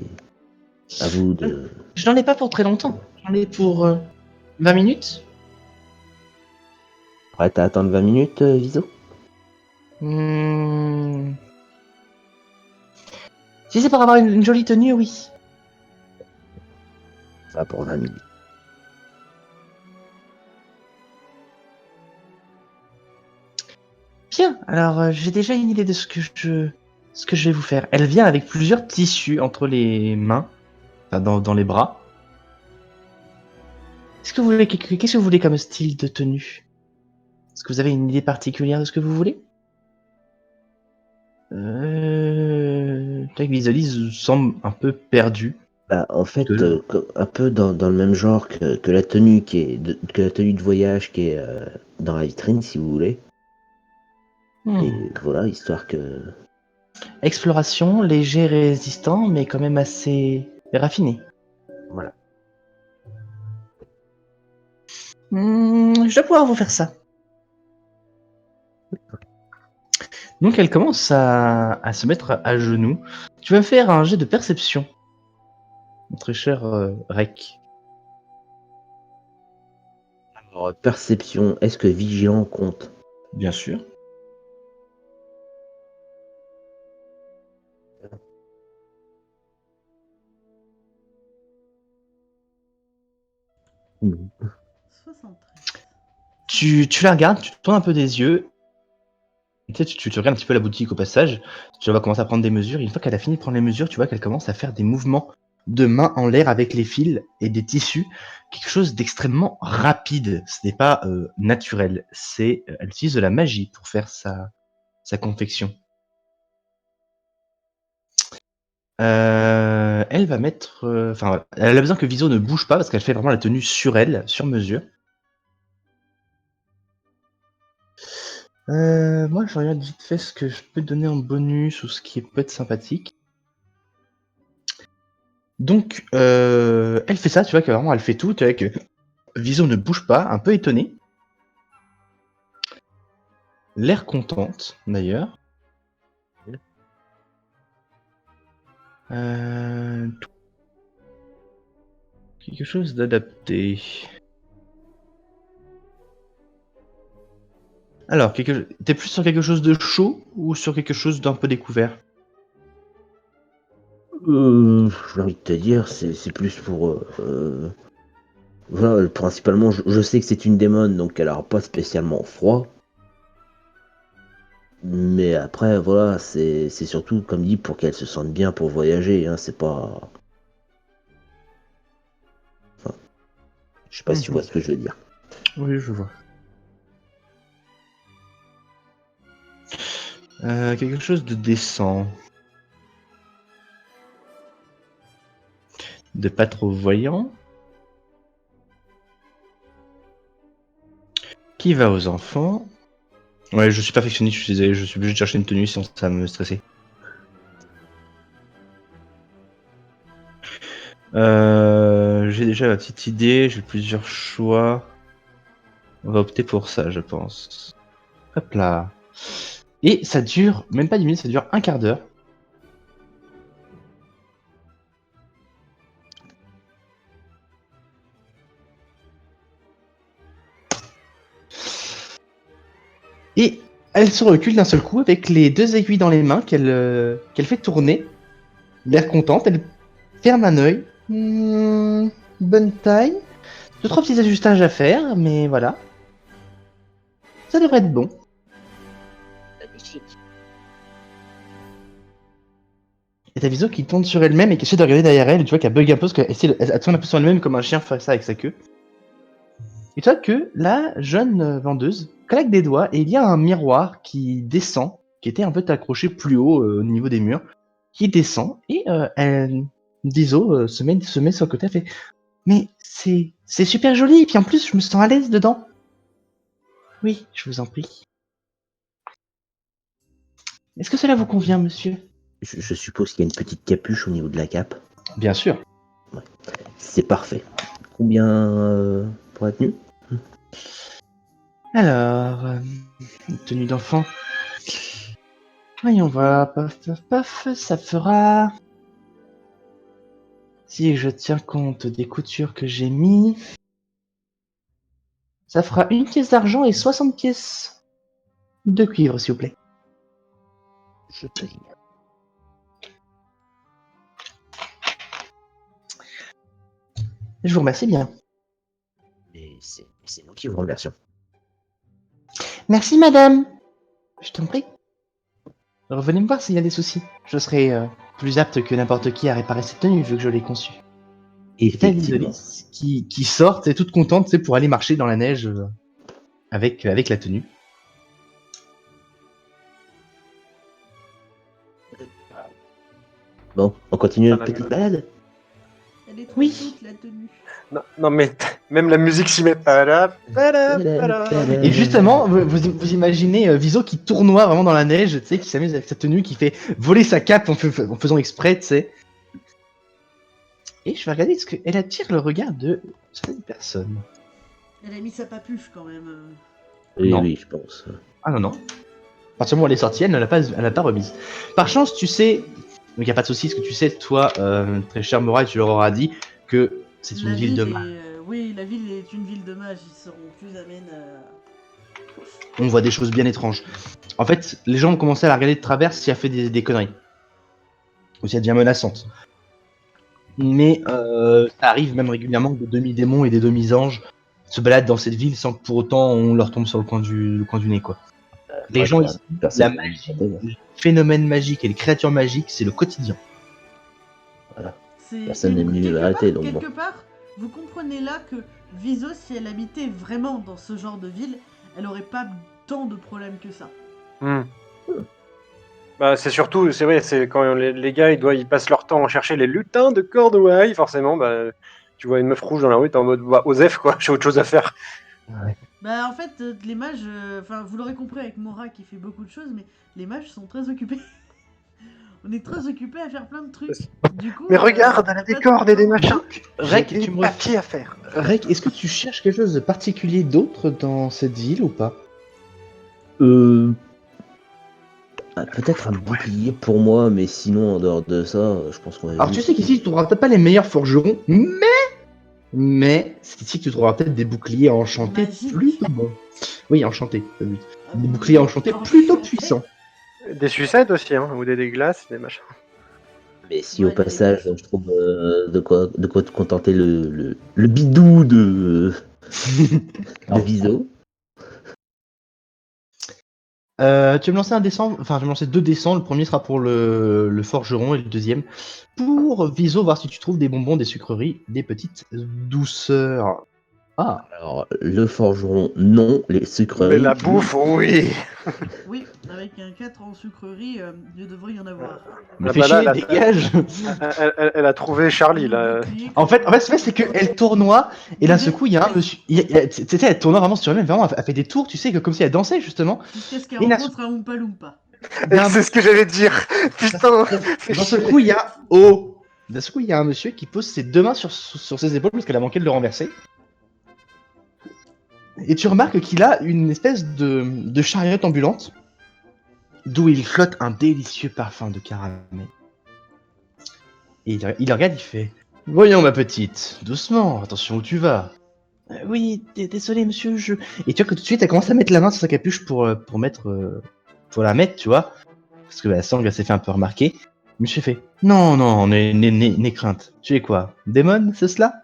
Speaker 4: à vous de...
Speaker 3: Je n'en ai pas pour très longtemps. J'en ai pour 20 minutes.
Speaker 4: Prête à attendre 20 minutes, Viso?
Speaker 3: Si c'est pour avoir une jolie tenue, oui.
Speaker 4: Ça pour 20 minutes.
Speaker 3: Bien, alors j'ai déjà une idée de ce que je vais vous faire. Elle vient avec plusieurs tissus entre les mains, enfin, dans les bras. Qu'est-ce que vous voulez comme style de tenue? Est-ce que vous avez une idée particulière de ce que vous voulez? Visualise semble un peu perdu.
Speaker 4: Bah, en fait,
Speaker 3: Que-
Speaker 4: un peu dans le même genre que la tenue que la tenue de voyage qui est dans la vitrine, si vous voulez. Et voilà, histoire que...
Speaker 3: Exploration, léger, résistant, mais quand même assez raffiné.
Speaker 4: Voilà.
Speaker 3: Je dois pouvoir vous faire ça. Donc elle commence à se mettre à genoux. Tu vas me faire un jet de perception, mon très cher Rek.
Speaker 4: Alors, perception, est-ce que vigilant compte?
Speaker 3: Bien sûr.
Speaker 4: Mhm.
Speaker 5: 73.
Speaker 3: Tu la regardes, tu te tournes un peu des yeux. Et tu regardes un petit peu la boutique au passage. Tu vas commencer à prendre des mesures. Et une fois qu'elle a fini de prendre les mesures, tu vois qu'elle commence à faire des mouvements de main en l'air avec les fils et des tissus, quelque chose d'extrêmement rapide. Ce n'est pas naturel. Elle utilise de la magie pour faire sa confection. Elle va mettre... Enfin, elle a besoin que Viso ne bouge pas parce qu'elle fait vraiment la tenue sur elle, sur mesure. Moi, je regarde vite fait ce que je peux donner en bonus ou ce qui peut être sympathique. Donc, elle fait ça, tu vois, que vraiment, elle fait tout. Tu vois que Viso ne bouge pas, un peu étonné. L'air contente, d'ailleurs. Quelque chose d'adapté. Alors, t'es plus sur quelque chose de chaud ou sur quelque chose d'un peu découvert?
Speaker 4: J'ai envie de te dire, c'est plus pour. Voilà, principalement, je sais que c'est une démon, donc elle aura pas spécialement froid. Mais après, voilà, c'est surtout, comme dit, pour qu'elle se sente bien pour voyager. Hein, c'est pas. Enfin, je sais pas si tu vois ce que je veux dire.
Speaker 3: Oui, je vois. Quelque chose de décent. De pas trop voyant. Qui va aux enfants. Ouais, je suis perfectionniste, je suis désolé, je suis obligé de chercher une tenue sinon ça va me stresser. J'ai déjà la petite idée, j'ai plusieurs choix. On va opter pour ça, je pense. Hop là. Et ça dure, même pas 10 minutes, ça dure un quart d'heure. Et elle se recule d'un seul coup avec les 2 aiguilles dans les mains qu'elle fait tourner. L'air contente, elle ferme un œil. Bonne taille. 2-3 petits ajustages à faire, mais voilà. Ça devrait être bon. Et t'as Viso qui tourne sur elle-même et qui essaie de regarder derrière elle. Tu vois qu'elle bug un peu parce qu'elle tourne un peu sur elle-même comme un chien fait ça avec sa queue. Et tu vois que la jeune vendeuse claque des doigts et il y a un miroir qui descend, qui était un peu accroché plus haut au niveau des murs, qui descend et Viso se met sur le côté, elle fait mais c'est super joli et puis en plus je me sens à l'aise dedans. Oui, je vous en prie. Est-ce que cela vous convient, monsieur?
Speaker 4: Je suppose qu'il y a une petite capuche au niveau de la cape.
Speaker 3: Bien sûr.
Speaker 4: C'est parfait. Combien pour la tenue?
Speaker 3: Alors, une tenue d'enfant. Voyons voir, paf, paf, paf, ça fera... Si je tiens compte des coutures que j'ai mis... Ça fera 1 pièce d'argent et 60 pièces de cuivre, s'il vous plaît.
Speaker 4: Je paye.
Speaker 3: Je vous remercie bien.
Speaker 4: Et c'est nous qui vous remercions.
Speaker 3: Merci, madame. Je t'en prie. Revenez me voir s'il y a des soucis. Je serai plus apte que n'importe qui à réparer cette tenue, vu que je l'ai conçue. Et t'as
Speaker 4: Effectivement.
Speaker 3: Lisolis qui sort, c'est toute contente, c'est pour aller marcher dans la neige avec la tenue.
Speaker 4: Bon, on continue
Speaker 1: Ça
Speaker 4: notre
Speaker 1: m'a
Speaker 4: petite
Speaker 1: mis-
Speaker 4: balade.
Speaker 5: Elle est trop
Speaker 3: Oui.
Speaker 5: toute la tenue.
Speaker 1: Non, mais même la musique s'y met.
Speaker 3: Et justement, vous imaginez Viso qui tournoie vraiment dans la neige, tu sais, qui s'amuse avec sa tenue, qui fait voler sa cape en faisant exprès, tu sais. Et je vais regarder ce qu'elle attire le regard de certaines personnes.
Speaker 5: Elle a mis sa papuche quand même.
Speaker 4: Oui,
Speaker 3: Non.
Speaker 4: oui, je pense.
Speaker 3: Ah non, non. À partir du moment où elle est sortie, elle ne l'a pas remise. Par chance, tu sais, donc il n'y a pas de souci, ce que tu sais, toi, très cher Moray, tu leur auras dit que c'est une
Speaker 5: La
Speaker 3: ville de
Speaker 5: est,
Speaker 3: mages.
Speaker 5: oui, la ville est une ville de mages. Ils seront plus amènes.
Speaker 3: On voit des choses bien étranges. En fait, les gens ont commencé à la regarder de travers si elle fait des conneries. Ou si elle devient menaçante. Mais ça arrive même régulièrement que des demi-démons et des demi-anges se baladent dans cette ville sans que pour autant on leur tombe sur le coin du nez, quoi. Les gens ici, la magie, les phénomènes magiques et les créatures magiques, c'est le quotidien.
Speaker 4: Personne n'est venu m'arrêter, donc bon.
Speaker 5: Quelque part, vous comprenez là que Viso, si elle habitait vraiment dans ce genre de ville, elle aurait pas tant de problèmes que ça.
Speaker 1: Bah, c'est surtout, c'est vrai, c'est quand les gars ils passent leur temps à chercher les lutins de Cornouailles, forcément, bah, tu vois une meuf rouge dans la rue, t'es en mode bah, Osef quoi, j'ai autre chose à faire.
Speaker 5: Bah en fait, les mages, enfin vous l'aurez compris avec Mora qui fait beaucoup de choses, mais les mages sont très occupés. On est très occupés à faire plein de trucs. Du coup,
Speaker 1: Mais regarde, elle a
Speaker 5: pas
Speaker 1: des
Speaker 5: tout
Speaker 1: cordes
Speaker 5: le
Speaker 1: et des
Speaker 5: temps.
Speaker 1: machins.
Speaker 3: Rek,
Speaker 1: J'ai
Speaker 3: tu
Speaker 1: des
Speaker 3: me
Speaker 1: papiers à faire.
Speaker 3: Rek, est-ce que tu cherches quelque chose de particulier d'autre dans cette ville ou pas?
Speaker 4: Peut-être un bouclier pour moi, mais sinon, en dehors de ça, je pense qu'on va
Speaker 3: Alors tu
Speaker 4: juste...
Speaker 3: sais qu'ici tu trouveras peut-être pas les meilleurs forgerons, mais c'est ici que tu trouveras peut-être des boucliers enchantés
Speaker 5: Magique.
Speaker 3: plutôt bons. Oui, enchantés, pas but.
Speaker 5: Ah,
Speaker 3: Des boucliers enchantés plutôt puissants.
Speaker 1: Des sucettes aussi, hein, ou des glaces, des machins.
Speaker 4: Mais si
Speaker 5: Ouais,
Speaker 4: au
Speaker 5: des
Speaker 4: passage,
Speaker 5: glaçons.
Speaker 4: je trouve de quoi te contenter le bidou de Viso.
Speaker 3: Tu vas me lancer un dessin, enfin je vais me lancer 2 dessins, le premier sera pour le forgeron et le deuxième pour Viso, voir si tu trouves des bonbons, des sucreries, des petites douceurs. Ah,
Speaker 4: Alors, le forgeron, non. Les
Speaker 1: Mais
Speaker 4: sucreries,
Speaker 1: la bouffe, oui.
Speaker 5: Oui, avec un 4 en sucrerie, il devrait y en avoir.
Speaker 3: me
Speaker 1: Ah
Speaker 3: fais
Speaker 1: bah là,
Speaker 3: chier, dégage.
Speaker 1: elle a trouvé Charlie
Speaker 5: Le
Speaker 1: là.
Speaker 5: bouclier
Speaker 3: En fait,
Speaker 5: que-
Speaker 3: c'est qu'elle tournoie, et là, ce coup, il y a un monsieur. Tu sais, elle tournoie vraiment sur elle-même, vraiment, elle fait des tours, tu sais, que comme si elle dansait, justement.
Speaker 5: Jusqu'à ce qu'elle
Speaker 3: Et là,
Speaker 5: rencontre un Oompa Loompa.
Speaker 3: il y a un-
Speaker 1: C'est ce que j'allais dire. Putain. fais
Speaker 3: Dans ce
Speaker 1: chier.
Speaker 3: coup, il y a. Oh! Dans ce coup, il y a un monsieur qui pose ses 2 mains sur ses épaules parce qu'elle a manqué de le renverser. Et tu remarques qu'il a une espèce de chariot ambulante d'où il flotte un délicieux parfum de caramel. Et il regarde, il fait: Voyons, ma petite, doucement, attention où tu vas. Oui, désolé, monsieur, je. Et tu vois que tout de suite, elle commence à mettre la main sur sa capuche pour mettre. Pour la mettre, tu vois. Parce que la sangle, elle s'est fait un peu remarquer. Monsieur fait: Non, non, n'aie crainte. Tu es quoi? Démon, c'est cela?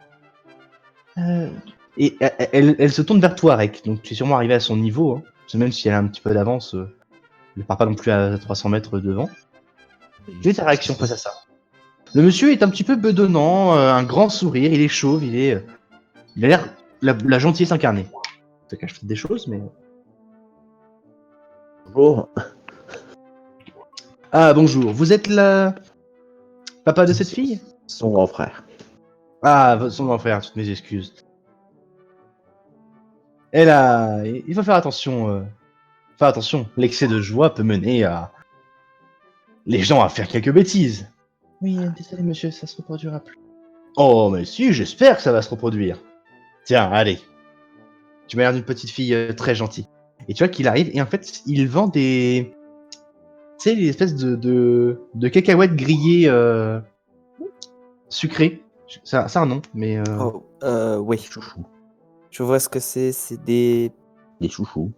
Speaker 3: Et elle se tourne vers toi, Rek. Donc tu es sûrement arrivé à son niveau. Hein. Parce que même si elle a un petit peu d'avance, elle ne part pas non plus à 300 mètres devant. Quelle est ta réaction face à ça? Le monsieur est un petit peu bedonnant, un grand sourire, il est chauve, il a l'air la gentillesse incarnée. Ça cache peut-être des choses, mais.
Speaker 4: Bonjour.
Speaker 3: Ah, bonjour, vous êtes la papa de cette fille?
Speaker 4: Son grand frère.
Speaker 3: Ah, son grand frère, toutes mes excuses. Il faut faire attention. Faire attention, l'excès de joie peut mener à les gens à faire quelques bêtises. Oui, désolé monsieur, ça se reproduira plus. Oh, mais si, j'espère que ça va se reproduire. Tiens, allez. Tu m'as l'air d'une petite fille très gentille. Et tu vois qu'il arrive, et en fait, il vend des. Tu sais, les espèces de cacahuètes grillées sucrées. Ça a un nom, mais.
Speaker 7: Oh, oui.
Speaker 4: Chouchou.
Speaker 7: Je vois ce que c'est. C'est des.
Speaker 4: Des chouchous.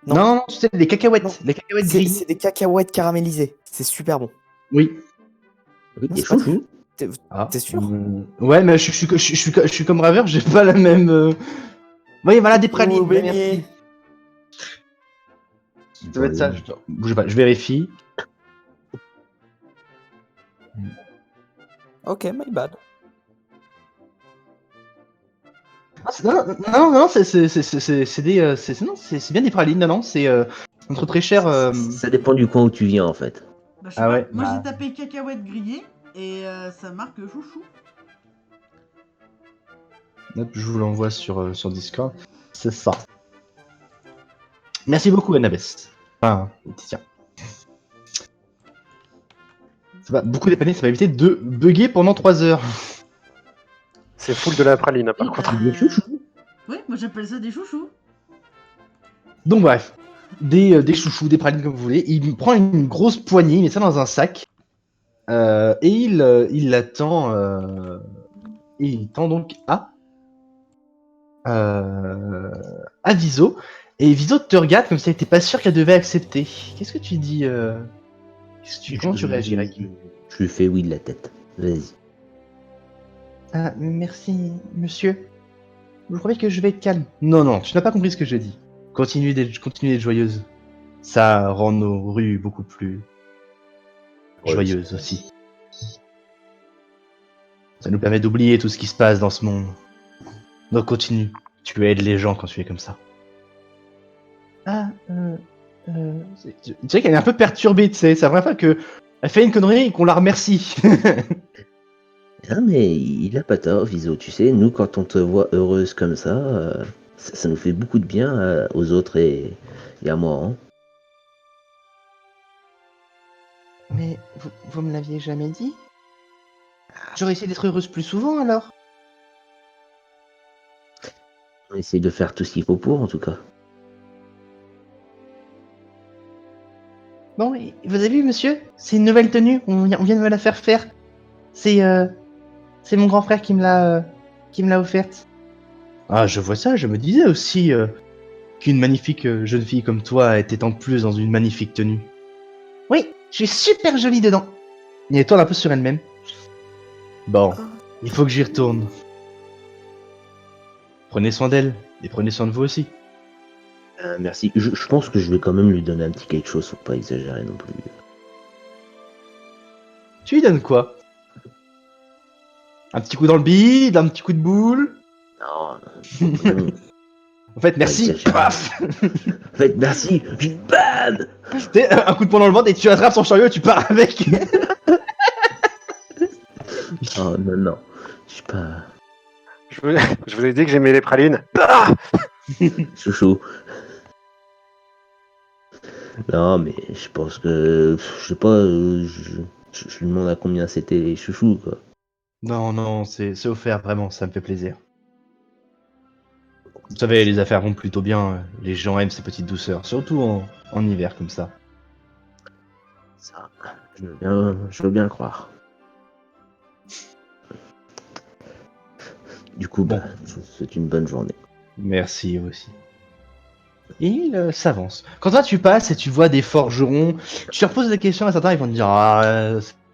Speaker 7: Non.
Speaker 3: Non, tu sais, des cacahuètes.
Speaker 7: Non.
Speaker 3: Les cacahuètes
Speaker 7: C'est
Speaker 3: grillées.
Speaker 7: des cacahuètes caramélisées. C'est super bon.
Speaker 3: Oui.
Speaker 4: Oui,
Speaker 7: Non,
Speaker 4: des
Speaker 7: c'est pas
Speaker 4: chouchous.
Speaker 3: Ah.
Speaker 7: T'es sûr?
Speaker 3: Ouais, mais je suis comme Raveur, j'ai pas la même. Oui, voilà, des pralines.
Speaker 7: Ou
Speaker 3: ouais,
Speaker 7: beignet.
Speaker 3: merci. Ça doit être ça. Bougez pas, je vérifie.
Speaker 7: Ok, my bad.
Speaker 3: Non, c'est des. Non, c'est bien des pralines, non, c'est notre très cher.
Speaker 4: Ça dépend du coin où tu viens, en fait.
Speaker 5: Bah, je sais
Speaker 3: Ah
Speaker 5: pas.
Speaker 3: ouais,
Speaker 5: Moi
Speaker 3: bah.
Speaker 5: j'ai tapé cacahuètes grillées et ça marque chouchou.
Speaker 3: Hop, je vous l'envoie sur Discord. C'est ça. Merci beaucoup, Annabeth. Enfin, tiens. Ça va beaucoup dépanner, ça va éviter de bugger pendant 3 heures.
Speaker 1: C'est full de la praline, hein, par
Speaker 5: Oui,
Speaker 1: contre.
Speaker 5: bah,
Speaker 4: Des chouchous.
Speaker 5: Oui, moi j'appelle ça des chouchous.
Speaker 3: Donc bref, des chouchous, des pralines comme vous voulez. Il prend une grosse poignée, il met ça dans un sac. Et il l'attend. Et il tend donc à Viso. Et Viso te regarde comme si elle était pas sûr qu'elle devait accepter. Qu'est-ce que tu dis Comment tu réagirais?
Speaker 4: Je lui fais oui de la tête. Vas-y.
Speaker 3: Ah, merci, monsieur. Je croyais que je vais être calme. Non, non, tu n'as pas compris ce que j'ai dit. Continuez d'être joyeuse. Ça rend nos rues beaucoup plus joyeuses aussi. Ça nous permet d'oublier tout ce qui se passe dans ce monde. Donc continue. Tu aides les gens quand tu es comme ça. Ah, tu sais qu'elle est un peu perturbée, tu sais. C'est la première fois qu'elle fait une connerie et qu'on la remercie.
Speaker 4: Ah, mais il a pas tort, Viso. Tu sais, nous, quand on te voit heureuse comme ça, ça nous fait beaucoup de bien aux autres et à moi. Hein.
Speaker 3: Mais vous me l'aviez jamais dit? J'aurais essayé d'être heureuse plus souvent alors.
Speaker 4: On essaye de faire tout ce qu'il faut pour, en tout cas.
Speaker 3: Bon, et vous avez vu, monsieur? C'est une nouvelle tenue. On vient de me la faire faire. C'est mon grand frère qui me l'a offerte. Ah, je vois ça. Je me disais aussi qu'une magnifique jeune fille comme toi était en plus dans une magnifique tenue. Oui, je suis super jolie dedans. Et elle tourne un peu sur elle-même. Bon, il faut que j'y retourne. Prenez soin d'elle et prenez soin de vous aussi.
Speaker 4: Merci. Je pense que je vais quand même lui donner un petit quelque chose, faut pas exagérer non plus.
Speaker 3: Tu lui donnes quoi? Un petit coup dans le bide, un petit coup de boule?
Speaker 4: Non, non.
Speaker 3: En fait, merci.
Speaker 4: exagérer.
Speaker 3: Paf.
Speaker 4: En fait, merci. Puis bam.
Speaker 3: T'sais, un coup de poing dans le ventre et tu attrapes son chariot et tu pars avec.
Speaker 4: Oh non, non. Je suis pas
Speaker 1: Je vous ai dit que j'aimais les pralines. Ah
Speaker 4: chouchou. Non, mais je pense que. Je sais pas. Je lui demande à combien c'était les chouchous, quoi.
Speaker 3: Non, non, c'est offert, vraiment, ça me fait plaisir. Vous savez, les affaires vont plutôt bien. Les gens aiment ces petites douceurs, surtout en hiver comme ça.
Speaker 4: Ça, je veux bien le croire. Du coup,
Speaker 3: Bon.
Speaker 4: bah, je vous souhaite une bonne journée.
Speaker 3: Merci aussi. Et il s'avance. Quand toi tu passes et tu vois des forgerons, tu leur poses des questions à certains, ils vont te dire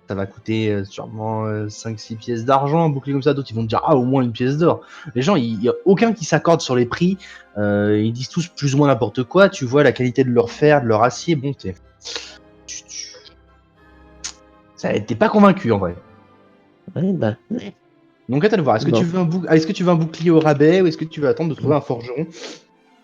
Speaker 3: ça va coûter sûrement 5-6 pièces d'argent, un bouclier comme ça, d'autres ils vont te dire au moins une pièce d'or. Les gens, il n'y a aucun qui s'accorde sur les prix, ils disent tous plus ou moins n'importe quoi, tu vois la qualité de leur fer, de leur acier, bon t'es pas convaincu en vrai.
Speaker 4: Ouais, bah, ouais.
Speaker 3: Donc à toi de voir, est-ce que,
Speaker 4: Bon.
Speaker 3: est-ce que tu veux un bouclier au rabais ou est-ce que tu veux attendre de trouver un forgeron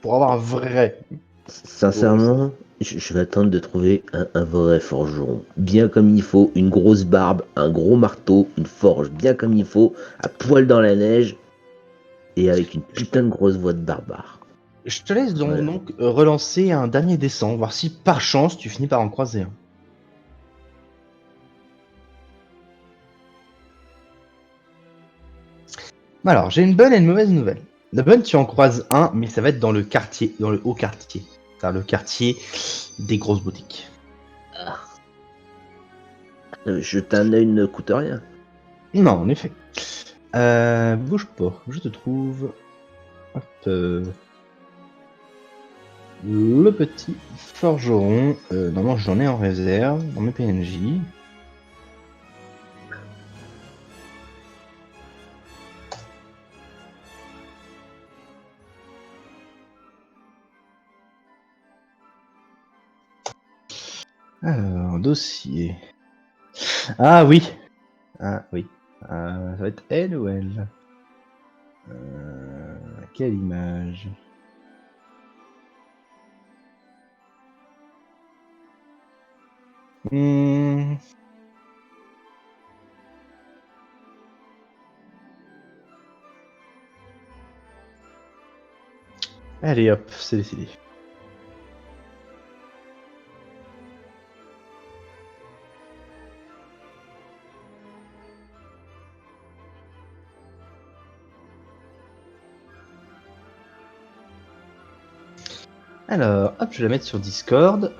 Speaker 3: pour avoir un vrai?
Speaker 4: Sincèrement, je vais attendre de trouver un vrai forgeron. Bien comme il faut, une grosse barbe, un gros marteau, une forge bien comme il faut, à poil dans la neige, et avec une putain de grosse voix de barbare.
Speaker 3: Je te laisse donc,
Speaker 4: Ouais.
Speaker 3: relancer un dernier dessin, voir si par chance tu finis par en croiser un. Alors, j'ai une bonne et une mauvaise nouvelle. La bonne, tu en croises un, mais ça va être dans le quartier, dans le haut quartier. C'est-à-dire le quartier des grosses boutiques.
Speaker 4: Jeter un œil ne coûte rien.
Speaker 3: Non, en effet. Bouge pas, je te trouve. Hop, le petit forgeron. Normalement, j'en ai en réserve dans mes PNJ. Alors, dossier. Ah oui. Ah oui. Ça va être elle ou elle? Quelle image? Hmm. Allez hop, c'est décidé. Alors, hop, je vais la mettre sur Discord.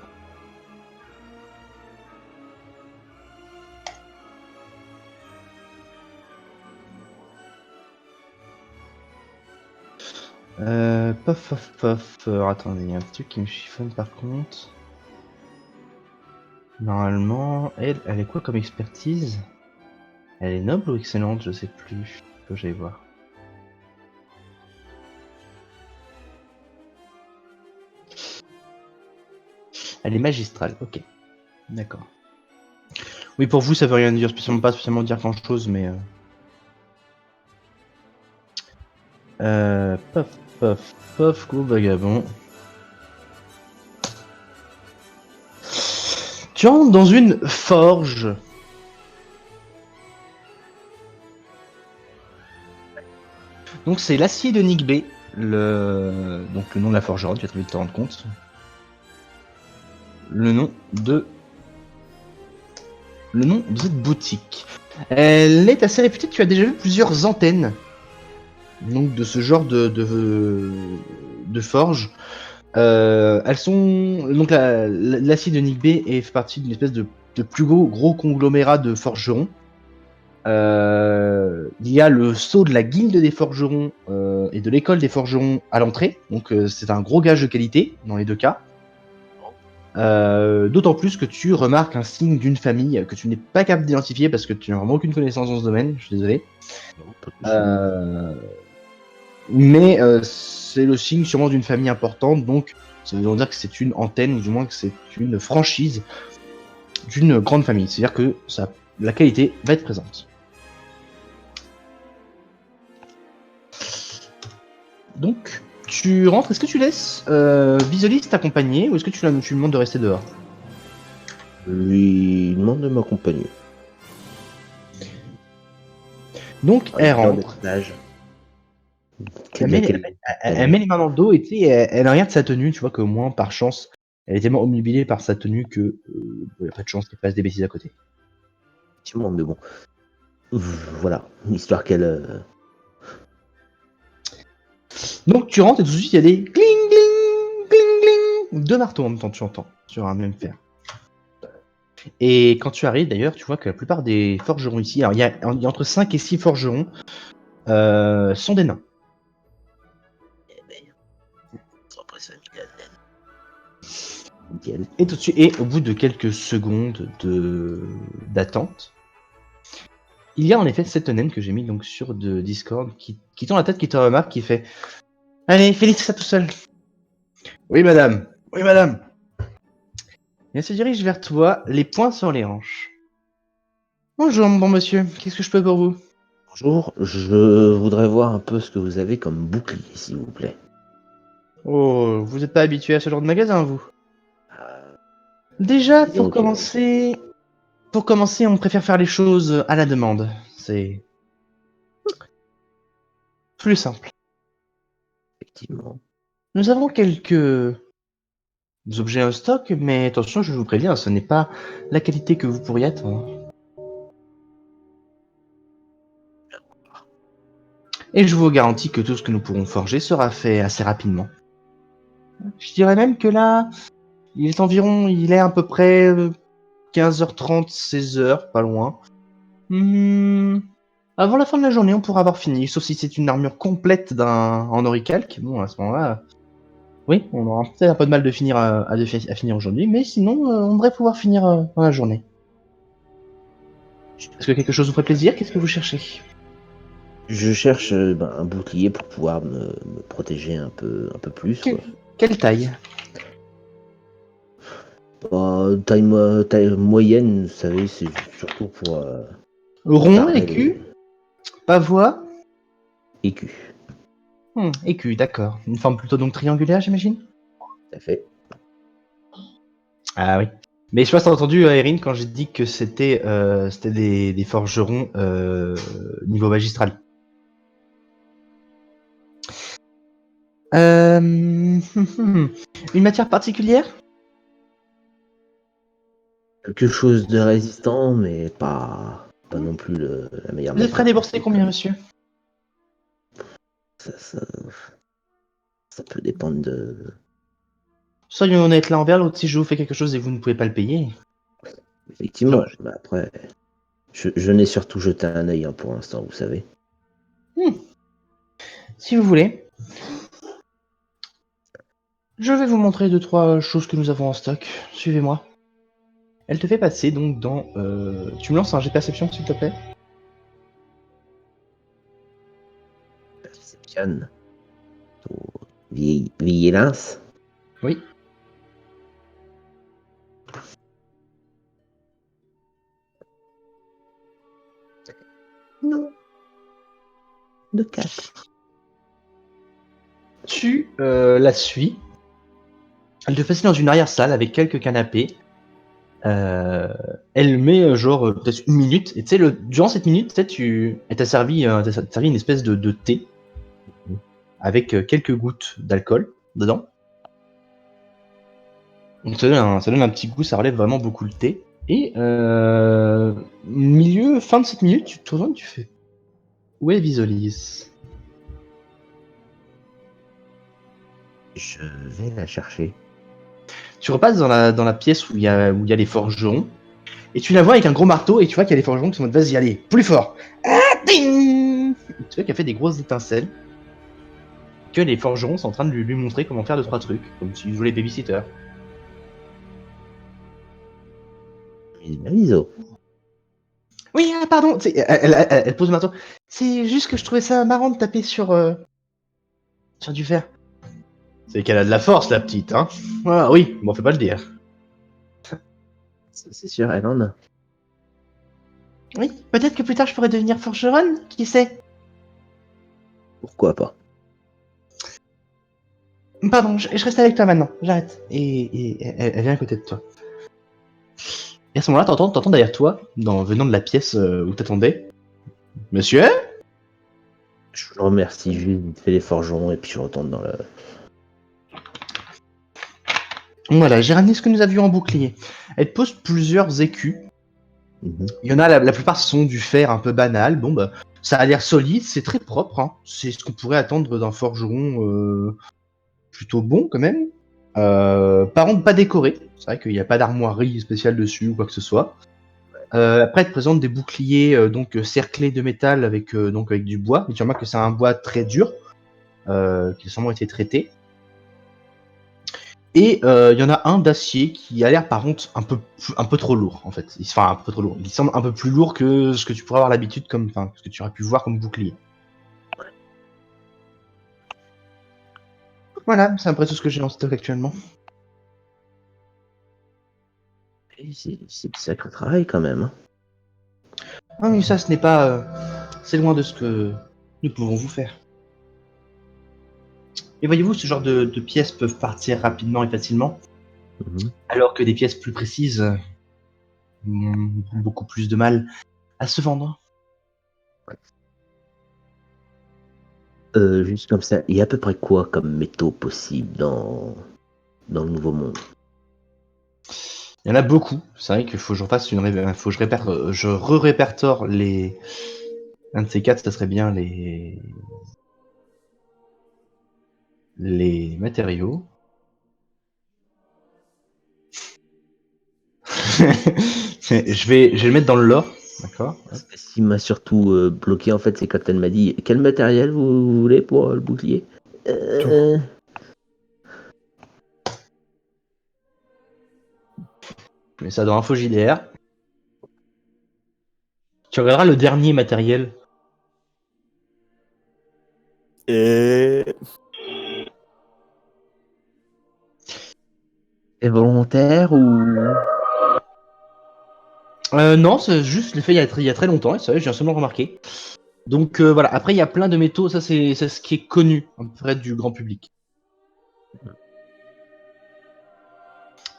Speaker 3: Pof, pof, pof. Alors, attendez, il y a un truc qui me chiffonne par contre. Normalement, elle est quoi comme expertise? Elle est noble ou excellente? Je sais plus. Faut que j'aille voir. Elle est magistrale, ok. D'accord. Oui, pour vous, ça veut rien dire, spécialement pas spécialement dire grand chose, mais Pof, pof, pof, gros vagabond. Tu entres dans une forge. Donc c'est l'acier de Nick B, donc le nom de la forgeronne, tu vas très vite te rendre compte. Le nom de cette boutique. Elle est assez réputée, tu as déjà vu plusieurs antennes donc de ce genre de forge. Elles sont donc l'acier de Nick B fait partie d'une espèce de plus gros conglomérat de forgerons. Il y a le sceau de la guilde des forgerons et de l'école des forgerons à l'entrée, donc c'est un gros gage de qualité dans les deux cas. D'autant plus que tu remarques un signe d'une famille que tu n'es pas capable d'identifier parce que tu n'as vraiment aucune connaissance dans ce domaine, je suis désolé.
Speaker 4: Non, pas de souci.
Speaker 3: Mais c'est le signe sûrement d'une famille importante, donc ça veut dire que c'est une antenne, ou du moins que c'est une franchise d'une grande famille. C'est-à-dire que la qualité va être présente. Donc, tu rentres, est-ce que tu laisses Visolis t'accompagner ou est-ce que tu lui demandes de rester dehors?
Speaker 4: Je lui demande de m'accompagner.
Speaker 3: Donc, elle
Speaker 4: Dans
Speaker 3: rentre,
Speaker 4: le stage.
Speaker 3: elle met les mains dans le dos et tu sais, elle a rien de sa tenue, tu vois qu'au moins, par chance, elle est tellement omnubilée par sa tenue que il n'y a pas de chance qu'elle fasse des bêtises à côté.
Speaker 4: Effectivement, mais bon. Voilà, histoire qu'elle.
Speaker 3: Donc, tu rentres et tout de suite, il y a des cling, cling, cling, cling, deux marteaux en même temps, tu entends, sur un même fer. Et quand tu arrives d'ailleurs, tu vois que la plupart des forgerons ici, alors il y a entre 5 et 6 forgerons, sont des nains. Et tout de suite, et au bout de quelques secondes d'attente, il y a en effet cette naine que j'ai mis donc sur de Discord qui tend la tête, qui te remarque, qui fait allez, Félix, ça tout seul. Oui, madame. Oui, madame. Et elle se dirige vers toi, les poings sur les hanches. Bonjour, mon bon monsieur. Qu'est-ce que je peux pour vous?
Speaker 4: Bonjour, je voudrais voir un peu ce que vous avez comme bouclier, s'il vous plaît.
Speaker 3: Oh, vous n'êtes pas habitué à ce genre de magasin, vous? Déjà,
Speaker 4: Disons que,
Speaker 3: pour commencer, on préfère faire les choses à la demande. C'est plus simple.
Speaker 4: effectivement.
Speaker 3: Nous avons quelques objets en stock, mais attention, je vous préviens, ce n'est pas la qualité que vous pourriez attendre. Et je vous garantis que tout ce que nous pourrons forger sera fait assez rapidement. Je dirais même que là, il est à peu près 15h30, 16h, pas loin. Avant la fin de la journée, on pourra avoir fini, sauf si c'est une armure complète en oricalque. Bon, à ce moment-là, oui, on aura peut-être un peu de mal de finir à finir aujourd'hui, mais sinon, on devrait pouvoir finir dans la journée. Est-ce que quelque chose vous ferait plaisir? Qu'est-ce que vous cherchez?
Speaker 4: Je cherche un bouclier pour pouvoir me protéger un peu plus, quoi.
Speaker 3: Quelle taille?
Speaker 4: Taille moyenne, vous savez, c'est surtout pour
Speaker 3: Rond,
Speaker 4: parer
Speaker 3: écu,
Speaker 4: les
Speaker 3: pavois?
Speaker 4: écus.
Speaker 3: Écu, d'accord. Une forme plutôt donc triangulaire, j'imagine?
Speaker 4: Tout à fait.
Speaker 3: Ah oui. Mais je sais pas si t'as entendu, Erin, quand j'ai dit que c'était des forgerons niveau magistral. Une matière particulière?
Speaker 4: Quelque chose de résistant, mais pas non plus la meilleure
Speaker 3: Vous êtes prêt à
Speaker 4: matière.
Speaker 3: débourser combien, monsieur?
Speaker 4: Ça, ça peut dépendre de.
Speaker 3: Soyons honnêtes l'un envers l'autre, si je vous fais quelque chose et que vous ne pouvez pas le payer.
Speaker 4: Effectivement,
Speaker 3: Dommage.
Speaker 4: mais après, je n'ai surtout jeté un œil pour l'instant, vous savez.
Speaker 3: Si vous voulez, je vais vous montrer 2-3 choses que nous avons en stock. Suivez-moi. Elle te fait passer donc dans... Tu me lances un jet de perception, s'il te plaît?
Speaker 4: Perception. Vigilance.
Speaker 3: Oui.
Speaker 4: Non. De 4.
Speaker 3: Tu la suis. Elle te fascine dans une arrière-salle avec quelques canapés. Elle met genre peut-être 1 minute. Et tu sais, durant cette minute, elle t'a servi une espèce de thé avec quelques gouttes d'alcool dedans. Donc ça donne un petit goût, ça relève vraiment beaucoup le thé. Et fin de cette minute, tu te retournes, tu fais. Où est Visolis?
Speaker 4: Je vais la chercher.
Speaker 3: Tu repasses dans la pièce où il y a les forgerons. Et tu la vois avec un gros marteau et tu vois qu'il y a les forgerons qui sont en mode vas-y, allez, plus fort. Ah, ding. Et tu vois qu'elle fait des grosses étincelles. Que les forgerons sont en train de lui montrer comment faire 2-3 trucs, comme s'ils jouaient les babysitters.
Speaker 4: Iso.
Speaker 3: Oui, pardon, elle pose le marteau. C'est juste que je trouvais ça marrant de taper sur du fer. C'est qu'elle a de la force, la petite, hein. Ah oui, bon, faut pas le dire.
Speaker 4: C'est sûr, elle en a.
Speaker 3: Oui, peut-être que plus tard je pourrais devenir forgeronne, qui sait.
Speaker 4: Pourquoi pas?
Speaker 3: Pardon, je reste avec toi maintenant, j'arrête. Et elle vient à côté de toi. Et à ce moment-là, t'entends derrière toi, venant de la pièce où t'attendais. Monsieur?
Speaker 4: Je remercie juste vite fait les forgerons et puis je retourne dans le.
Speaker 3: Voilà, j'ai ramené ce que nous avions en bouclier. Elle te pose plusieurs écus.
Speaker 4: Mhm.
Speaker 3: Il y en a, la plupart sont du fer un peu banal. Bon, bah, ça a l'air solide, c'est très propre. Hein. C'est ce qu'on pourrait attendre d'un forgeron plutôt bon, quand même. Par contre, pas décoré. C'est vrai qu'il n'y a pas d'armoirie spéciale dessus ou quoi que ce soit. Après, elle te présente des boucliers cerclés de métal avec du bois. Mais tu remarques que c'est un bois très dur, qui a sûrement été traité. Et il y en a un d'acier qui a l'air par contre un peu trop lourd en fait. Enfin un peu trop lourd. Il semble un peu plus lourd que ce que tu pourrais avoir l'habitude ce que tu aurais pu voir comme bouclier. Voilà, c'est un peu tout ce que j'ai en stock actuellement.
Speaker 4: Et c'est du sacré travail quand même. Hein.
Speaker 3: Ah oui, ça ce n'est pas... c'est loin de ce que nous pouvons vous faire. Et voyez-vous, ce genre de pièces peuvent partir rapidement et facilement,
Speaker 4: Mhm.
Speaker 3: alors que des pièces plus précises ont beaucoup plus de mal à se vendre.
Speaker 4: Juste comme ça, il y a à peu près quoi comme métaux possible dans le Nouveau Monde?
Speaker 3: Il y en a beaucoup. C'est vrai qu'il faut que je refasse faut que je re-répertoire les... Un de ces quatre, ça serait bien les matériaux. je vais le mettre dans le lore, d'accord?
Speaker 4: Ce qui m'a surtout bloqué en fait, c'est quand elle m'a dit quel matériel vous voulez pour le bouclier?
Speaker 3: Je mets ça dans Info JDR. Tu regarderas le dernier matériel.
Speaker 6: Et
Speaker 4: C'est volontaire ou.
Speaker 3: Non, c'est juste, je l'ai fait il y a très longtemps, et ça, j'ai seulement remarqué. Donc voilà, après il y a plein de métaux, ça c'est ce qui est connu auprès du grand public.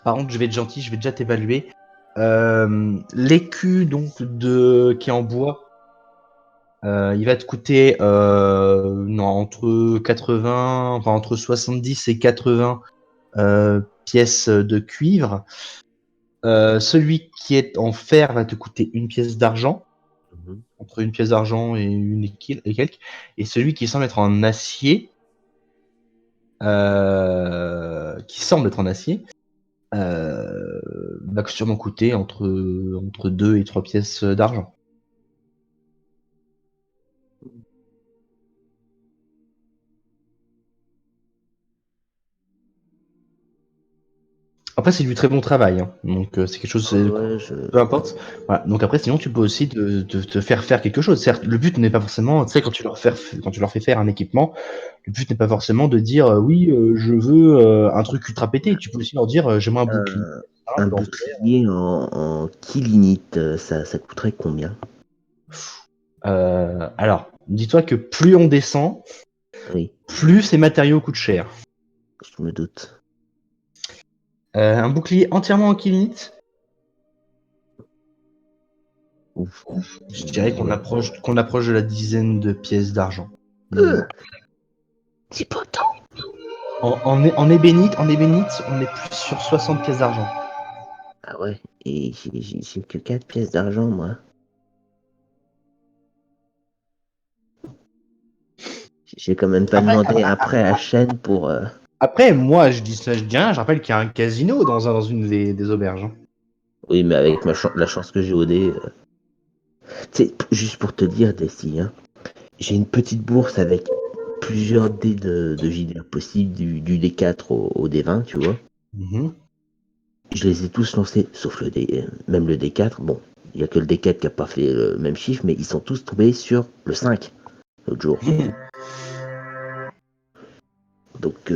Speaker 3: Par contre, je vais être gentil, je vais déjà t'évaluer. L'écu donc qui est en bois, il va te coûter entre 70 et 80 pièces de cuivre. Celui qui est en fer va te coûter 1 pièce d'argent,
Speaker 4: Mhm.
Speaker 3: entre 1 pièce d'argent et quelques. Et celui qui semble être en acier, va sûrement coûter entre 2 et 3 pièces d'argent. Après, c'est du très bon travail, hein. Donc c'est quelque chose,
Speaker 4: Ouais,
Speaker 3: peu importe. Voilà. Donc après, sinon, tu peux aussi te faire faire quelque chose. Certes, le but n'est pas forcément, tu sais, quand tu leur fais faire un équipement, le but n'est pas forcément de dire oui, je veux un truc ultra pété. Tu peux aussi leur dire j'aimerais un bouclier.
Speaker 4: un
Speaker 3: Je leur
Speaker 4: bouclier en kilinite, ça coûterait combien?
Speaker 3: Alors, dis-toi que plus on descend,
Speaker 4: Oui.
Speaker 3: plus les matériaux coûtent cher.
Speaker 4: Je me doute.
Speaker 3: Un bouclier entièrement en kélinite.
Speaker 4: Ouf.
Speaker 3: Je dirais qu'on approche de la dizaine de pièces d'argent.
Speaker 4: C'est pas tant.
Speaker 3: En ébénite, on est plus sur 60 pièces d'argent.
Speaker 4: Ah ouais, et j'ai que 4 pièces d'argent, moi. J'ai quand même pas demandé après à Shen pour...
Speaker 3: Après, moi, je dis rien, je rappelle qu'il y a un casino dans une des auberges. Hein.
Speaker 4: Oui, mais avec la chance que j'ai au dé... Tu sais, juste pour te dire, Desi, hein, j'ai une petite bourse avec plusieurs dés de JDR possibles, du D4 au D20, tu vois.
Speaker 3: Mhm.
Speaker 4: Je les ai tous lancés, sauf le D, même le D4. Bon, il n'y a que le D4 qui n'a pas fait le même chiffre, mais ils sont tous tombés sur le 5 l'autre jour. Donc,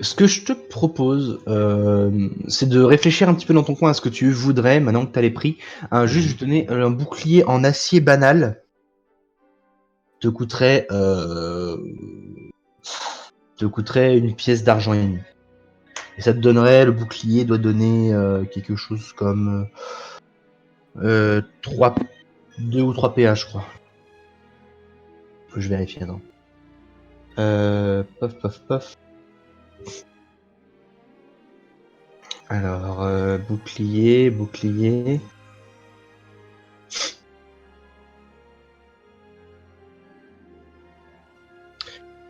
Speaker 3: Ce que je te propose, c'est de réfléchir un petit peu dans ton coin à ce que tu voudrais, maintenant que tu as les prix. Juste, je vais te donner un bouclier en acier banal. Te coûterait une pièce d'argent et demi. Et ça te donnerait, le bouclier doit donner quelque chose comme 2 ou 3 PA, je crois. Que je vérifie, attends. Pof. Alors, bouclier.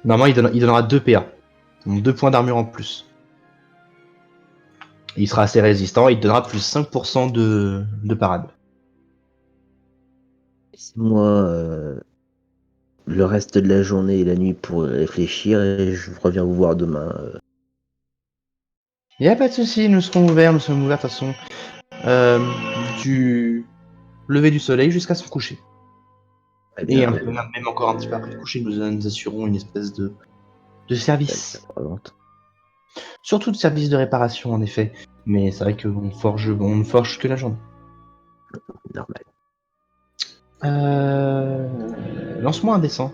Speaker 3: Normalement, il donnera 2 PA. Donc 2 points d'armure en plus. Il sera assez résistant, il te donnera plus 5% de parade.
Speaker 4: laissez-moi le reste de la journée et la nuit pour réfléchir et je reviens vous voir demain.
Speaker 3: Il n'y a pas de souci, nous sommes ouverts de toute façon. Du lever du soleil jusqu'à son coucher.
Speaker 4: Très
Speaker 3: Et
Speaker 4: bien.
Speaker 3: même encore un petit peu après le coucher, nous assurons une espèce de service. Surtout de service de réparation en effet. Mais c'est vrai qu'on ne forge que la journée.
Speaker 4: Normal.
Speaker 3: Lance-moi un dessin.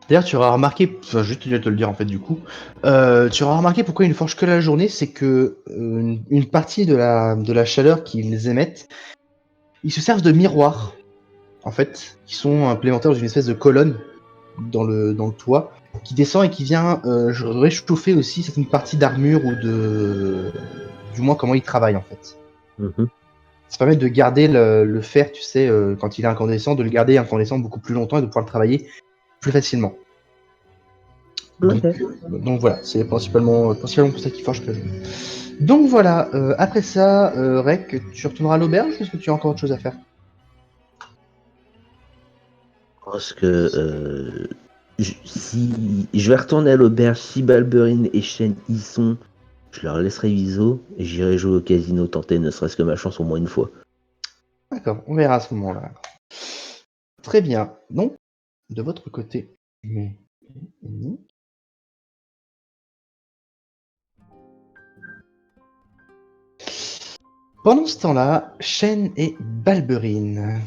Speaker 3: D'ailleurs, tu auras remarqué, enfin, juste te le dire en fait du coup, tu auras remarqué pourquoi ils ne forgent que la journée, c'est que une partie de la chaleur qu'ils émettent, ils se servent de miroirs, en fait, qui sont implémentés dans une espèce de colonne dans le toit, qui descend et qui vient réchauffer aussi certaines parties d'armure ou du moins comment ils travaillent en fait.
Speaker 4: Mhm.
Speaker 3: Ça permet de garder le fer, tu sais, quand il est incandescent, de le garder incandescent beaucoup plus longtemps et de pouvoir le travailler plus facilement.
Speaker 4: Ok.
Speaker 3: Donc voilà, c'est principalement pour ça qu'ils forgent que je. Donc voilà, après ça, Rek, tu retourneras à l'auberge ou est-ce que tu as encore autre chose à faire?
Speaker 4: Je pense que si je vais retourner à l'auberge, si Balberine et Shen y sont, je leur laisserai Viso et j'irai jouer au casino, tenter ne serait-ce que ma chance au moins une fois.
Speaker 3: D'accord, on verra à ce moment-là. Très bien. Donc, de votre côté, mais. Pendant ce temps-là, Shen et Balberine.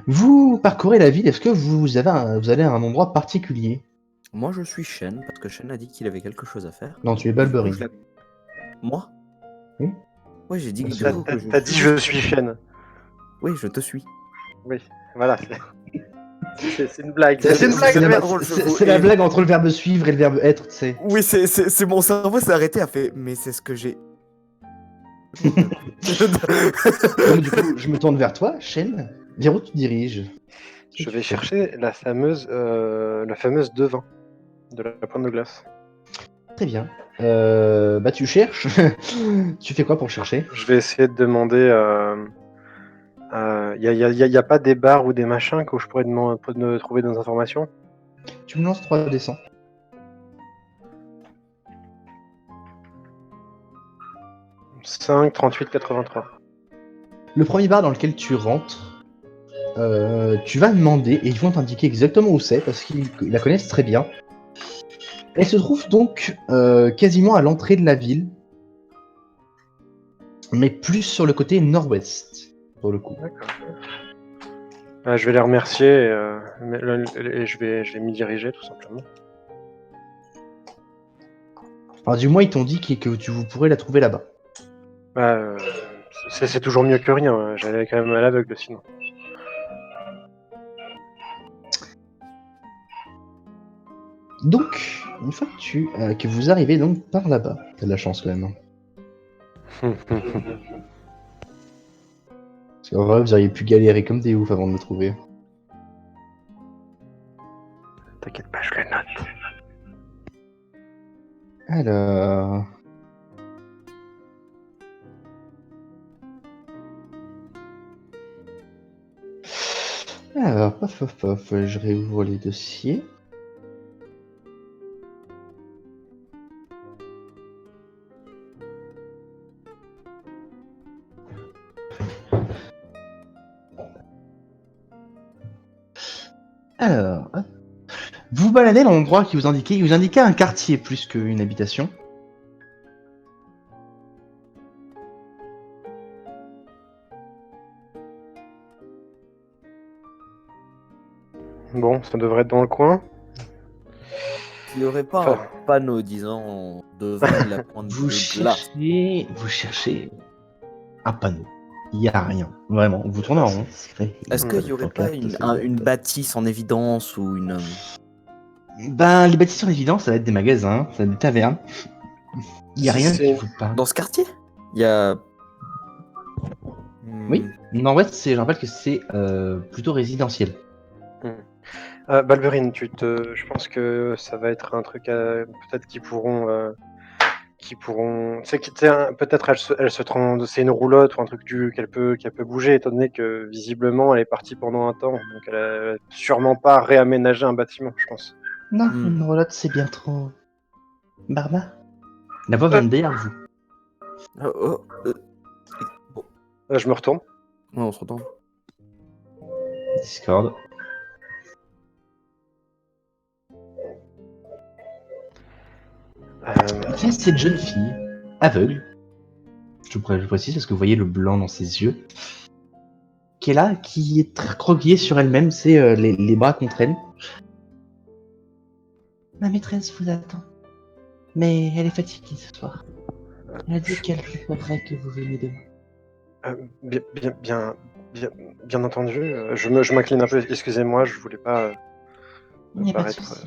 Speaker 3: Vous parcourez la ville, est-ce que vous allez à un endroit particulier?
Speaker 7: Moi, je suis Shen, parce que Shen a dit qu'il avait quelque chose à faire.
Speaker 3: Non, tu es
Speaker 7: Du coup,
Speaker 3: Balberine.
Speaker 7: Moi
Speaker 3: Oui.
Speaker 7: Ouais, j'ai dit que
Speaker 3: T'as-
Speaker 7: du coup que je...
Speaker 1: T'as dit je suis Shen.
Speaker 7: Oui, je te suis.
Speaker 1: Oui, voilà. C'est une blague.
Speaker 3: C'est
Speaker 7: une blague,
Speaker 3: c'est la,
Speaker 7: mais drôle, je vous-
Speaker 3: c'est la
Speaker 7: et-
Speaker 3: blague entre le verbe suivre et le verbe être, tu sais.
Speaker 7: Oui, c'est mon cerveau s'est arrêté, a fait, mais c'est ce que j'ai...
Speaker 3: Donc du coup, je me tourne vers toi, Shen. Vers où tu te diriges?
Speaker 1: Je vais chercher la fameuse devin de la pointe de glace.
Speaker 3: Très bien. Bah tu cherches. Tu fais quoi pour chercher?
Speaker 1: Je vais essayer de demander. Y a pas des bars ou des machins que je pourrais trouver des informations?
Speaker 3: Tu me lances 3 descends.
Speaker 1: 5, 38, 83.
Speaker 3: Le premier bar dans lequel tu rentres, tu vas demander et ils vont t'indiquer exactement où c'est parce qu'ils la connaissent très bien. Elle se trouve donc quasiment à l'entrée de la ville. mais plus sur le côté nord-ouest, pour le coup.
Speaker 1: D'accord. Je vais les remercier et je vais m'y diriger tout simplement.
Speaker 3: Enfin, du moins, ils t'ont dit que vous pourrez la trouver là-bas.
Speaker 1: C'est toujours mieux que rien. J'allais quand même à l'aveugle sinon.
Speaker 3: Donc, une fois que vous arrivez donc par là-bas, t'as de la chance quand même. Hein. Parce qu'en vrai, vous auriez pu galérer comme des oufs avant de me trouver.
Speaker 1: T'inquiète pas, je le note.
Speaker 3: Alors... Alors, paf, je réouvre les dossiers. Alors, hop. Vous baladez dans l'endroit qui vous indiquait. Il vous indiquait un quartier plus qu'une habitation.
Speaker 1: Bon, ça devrait être dans le coin.
Speaker 7: Il n'y aurait pas
Speaker 1: Enfin.
Speaker 7: un panneau disant devant la pointe
Speaker 3: Vous
Speaker 7: de glace.
Speaker 3: cherchez un panneau. Il n'y a rien, vraiment. Vous tournez en rond.
Speaker 7: Est-ce qu'il n'y aurait pas une bâtisse en évidence ou une.
Speaker 3: Ben, les bâtisses en évidence, ça va être des magasins, ça va être des tavernes. Il n'y a rien qui vous parle.
Speaker 7: Dans ce quartier il y a.
Speaker 3: Oui. Nord-ouest, je rappelle que c'est plutôt résidentiel.
Speaker 1: Balberine, je pense que ça va être un truc peut-être qu'ils pourront, peut-être elle se c'est une roulotte ou un truc qu'elle peut bouger, étant donné que visiblement elle est partie pendant un temps, donc elle a sûrement pas réaménagé un bâtiment, je pense.
Speaker 3: Non, une roulotte, c'est bien trop barbare. La voix vient de derrière vous.
Speaker 1: Je me retourne.
Speaker 7: Ouais, on se retourne.
Speaker 3: Discord. Il y a cette jeune fille, aveugle, je précise parce que vous voyez le blanc dans ses yeux, qui est là, qui est très croquillée sur elle-même, c'est les bras contre elle. Ma maîtresse vous attend, mais elle est fatiguée ce soir. Elle a dit qu'elle préférerait que vous veniez demain.
Speaker 1: Bien entendu, je m'incline un peu, excusez-moi, je voulais pas
Speaker 3: Il n'y a pas de
Speaker 1: paraître...
Speaker 3: souci.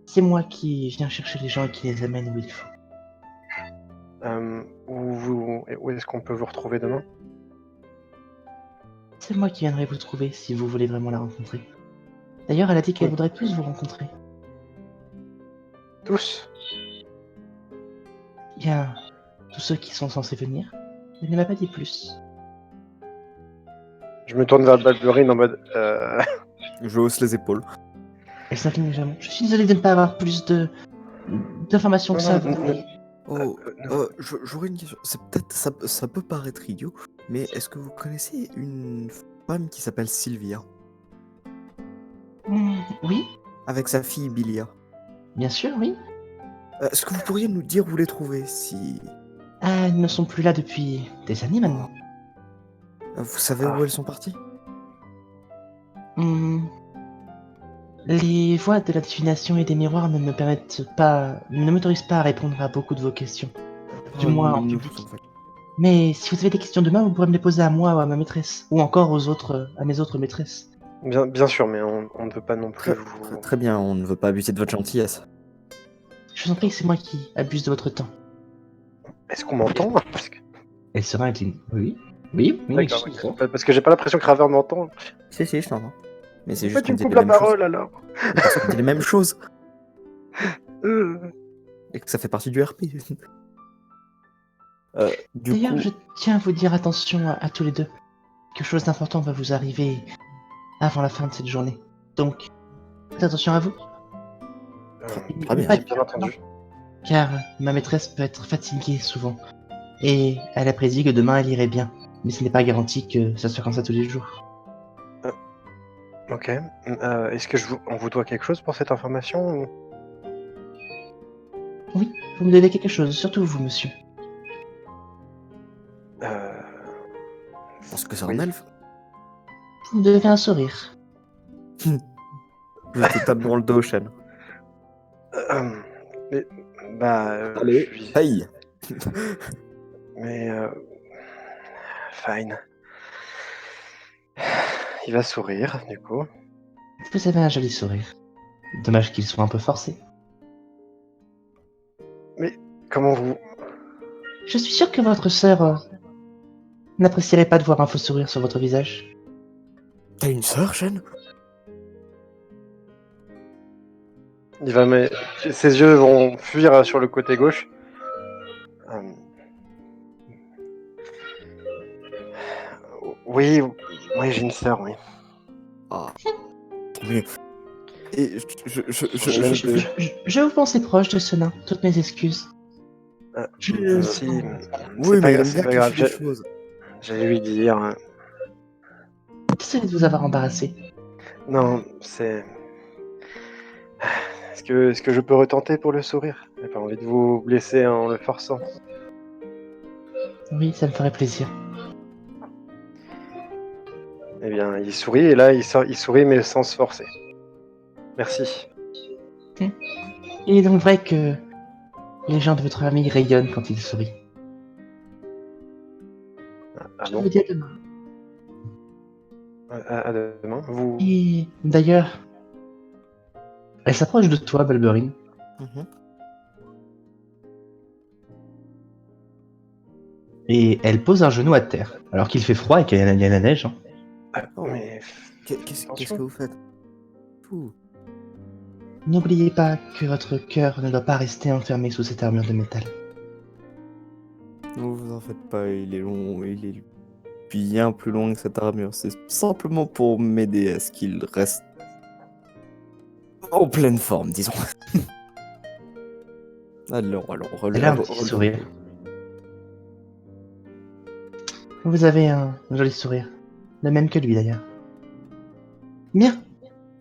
Speaker 3: C'est moi qui viens chercher les gens et qui les amène où il faut.
Speaker 1: Où est-ce qu'on peut vous retrouver demain?
Speaker 3: C'est moi qui viendrai vous trouver si vous voulez vraiment la rencontrer. D'ailleurs, elle a dit qu'elle
Speaker 1: Oui.
Speaker 3: voudrait tous vous rencontrer.
Speaker 1: Tous?
Speaker 3: Il y a tous ceux qui sont censés venir. Elle ne m'a pas dit plus.
Speaker 1: Je me tourne vers Balberine en mode...
Speaker 7: Je hausse les épaules.
Speaker 3: Elle s'incline légèrement. Je suis désolé de ne pas avoir plus d'informations que ça.
Speaker 7: J'aurais une question. C'est peut-être ça peut paraître idiot, mais est-ce que vous connaissez une femme qui s'appelle Sylvia
Speaker 3: Oui,
Speaker 7: avec sa fille Bilia?
Speaker 3: bien sûr, oui.
Speaker 7: Est-ce que vous pourriez nous dire où les trouver si
Speaker 3: Elles ne sont plus là depuis des années maintenant.
Speaker 7: vous savez où elles sont parties?
Speaker 3: Les voies de la divination et des miroirs ne m'autorisent pas à répondre à beaucoup de vos questions. Du moins en public. Mais si vous avez des questions demain, vous pourrez me les poser à moi ou à ma maîtresse. Ou encore à mes autres maîtresses.
Speaker 1: Bien sûr, mais on ne veut pas non plus vous...
Speaker 7: Très bien, on ne veut pas abuser de votre gentillesse.
Speaker 3: Je vous en prie, c'est moi qui abuse de votre temps.
Speaker 1: Est-ce qu'on m'entend? Parce que...
Speaker 3: Elle sera incline. Oui. Oui,
Speaker 1: D'accord,
Speaker 3: je
Speaker 1: ok. Parce que j'ai pas l'impression que Raver m'entend.
Speaker 7: Si, je t'entends. Mais c'est
Speaker 1: Pourquoi
Speaker 7: juste
Speaker 1: tu
Speaker 7: qu'on
Speaker 1: me
Speaker 7: dit
Speaker 1: coupes
Speaker 7: les
Speaker 1: la
Speaker 7: mêmes choses.
Speaker 1: parole alors?
Speaker 7: Parce qu'on dit les mêmes choses.
Speaker 1: Euh,
Speaker 7: Et que ça fait partie du RP.
Speaker 3: D'ailleurs, je tiens à vous dire attention à tous les deux. Quelque chose d'important va vous arriver avant la fin de cette journée. Donc, faites attention à vous.
Speaker 7: Très bien.
Speaker 1: Bien entendu.
Speaker 3: Car ma maîtresse peut être fatiguée souvent. Et elle a prédit que demain elle irait bien. Mais ce n'est pas garanti que ça soit comme ça tous les jours.
Speaker 1: Ok. Est-ce que on vous doit quelque chose pour cette information ou...
Speaker 3: Oui, vous me devez quelque chose, surtout vous, monsieur.
Speaker 7: pense que c'est
Speaker 1: Oui.
Speaker 7: un elfe.
Speaker 3: Vous me devez un sourire.
Speaker 7: Je te tape dans le dos, Shen.
Speaker 1: Mais, bah,
Speaker 7: Allez,
Speaker 1: je suis...
Speaker 7: aïe.
Speaker 1: Mais, fine. Il va sourire, du coup.
Speaker 3: Vous avez un joli sourire. Dommage qu'il soit un peu forcé.
Speaker 1: Comment vous...
Speaker 3: Je suis sûr que votre sœur n'apprécierait pas de voir un faux sourire sur votre visage.
Speaker 7: T'as une sœur, Shen?
Speaker 1: Ses yeux vont fuir sur le côté gauche. Oui, oui, j'ai une sœur, oui.
Speaker 7: Ah, tant mieux. Et
Speaker 1: J'ai même deux.
Speaker 3: Je vous pensais proche de ce nain. Toutes mes excuses.
Speaker 1: Si,
Speaker 7: Oui, mais il aime
Speaker 1: c'est
Speaker 7: bien
Speaker 1: pas grave,
Speaker 7: cacher les choses.
Speaker 1: j'allais lui dire.
Speaker 3: Désolé de vous avoir embarrassé.
Speaker 1: Non, c'est... Est-ce que je peux retenter pour le sourire? J'ai pas envie de vous blesser en le forçant.
Speaker 3: Oui, ça me ferait plaisir.
Speaker 1: Eh bien, il sourit, et là, il sourit, mais sans se forcer. Merci.
Speaker 3: Il est donc vrai que les gens de votre famille rayonnent quand ils sourient.
Speaker 1: Ah
Speaker 3: Je
Speaker 1: bon?
Speaker 3: vous dis à demain.
Speaker 1: À demain. Vous...
Speaker 3: Et d'ailleurs, elle s'approche de toi, Balberine.
Speaker 7: Mhm.
Speaker 3: Et elle pose un genou à terre, alors qu'il fait froid et qu'il y a la neige. Hein.
Speaker 1: Mais...
Speaker 7: Qu'est-ce
Speaker 1: Attention.
Speaker 7: que vous faites? Fou.
Speaker 3: N'oubliez pas que votre cœur ne doit pas rester enfermé sous cette armure de métal.
Speaker 7: Ne vous en faites pas, il est long, il est bien plus long que cette armure. C'est simplement pour m'aider à ce qu'il reste en pleine forme, disons. Alors,
Speaker 3: Elle a un petit sourire. Vous avez un joli sourire. Le même que lui d'ailleurs. Bien.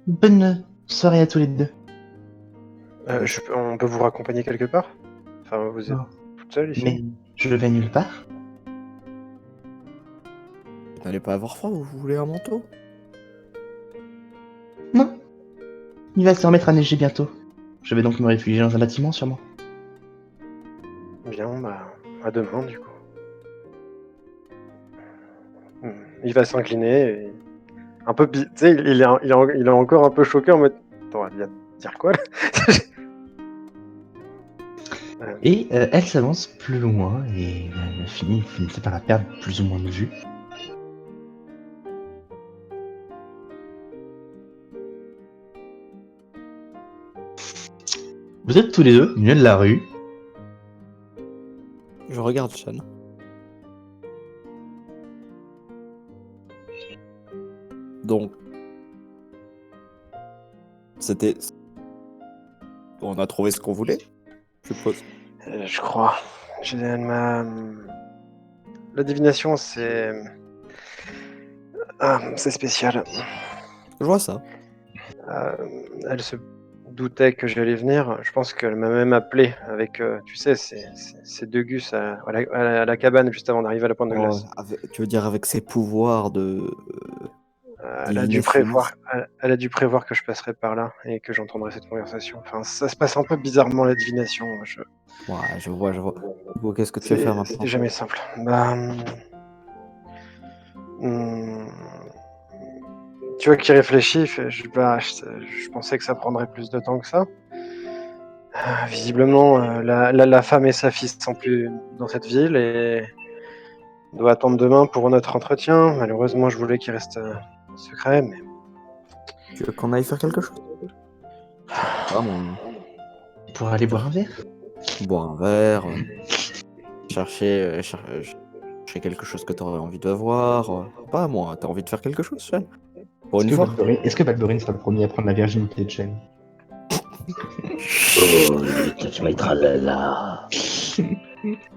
Speaker 3: Bonne soirée à tous les deux.
Speaker 1: On peut vous raccompagner quelque part? Enfin, vous êtes
Speaker 3: Oh.
Speaker 1: toute seule ici?
Speaker 3: Mais je vais nulle part.
Speaker 7: Vous n'allez pas avoir froid, vous voulez un manteau?
Speaker 3: Non. Il va se remettre à neiger bientôt. Je vais donc me réfugier dans un bâtiment sûrement.
Speaker 1: Bien, bah, à demain, du coup. Il va s'incliner, et... un peu... Tu sais, il est encore un peu choqué en mode... Attends, elle vient de dire quoi, là?
Speaker 3: Et elle s'avance plus loin et finissait par la perdre plus ou moins de vue. Vous êtes tous les deux au milieu de la rue.
Speaker 7: Je regarde Shan. Donc, c'était... On a trouvé ce qu'on voulait, je suppose.
Speaker 1: Je crois. La divination, c'est... c'est spécial.
Speaker 7: Je vois ça.
Speaker 1: Elle se doutait que j'allais venir. Je pense qu'elle m'a même appelé avec, tu sais, ces deux gus à la cabane juste avant d'arriver à la pointe de glace.
Speaker 7: Tu veux dire avec ses pouvoirs de...
Speaker 1: Elle a dû prévoir, elle a dû prévoir que je passerais par là et que j'entendrais cette conversation. Enfin, ça se passe un peu bizarrement, la divination.
Speaker 7: Ouais, je vois. Bon, qu'est-ce que tu veux faire maintenant?
Speaker 1: C'était jamais simple. Bah, tu vois qu'il réfléchit, je pensais que ça prendrait plus de temps que ça. Visiblement, la femme et sa fille sont plus dans cette ville et on doit attendre demain pour notre entretien. Malheureusement, je voulais qu'il reste secret, mais...
Speaker 7: Tu veux qu'on aille faire quelque chose?
Speaker 3: Pour aller boire un verre.
Speaker 7: Boire un verre, chercher quelque chose que tu aurais envie de voir. Pas moi, t'as envie de faire quelque chose, Shen? Pour une fois?
Speaker 3: Est-ce que Balberine sera le premier à prendre la virginité de Chen?
Speaker 4: Oh, tu m'as là.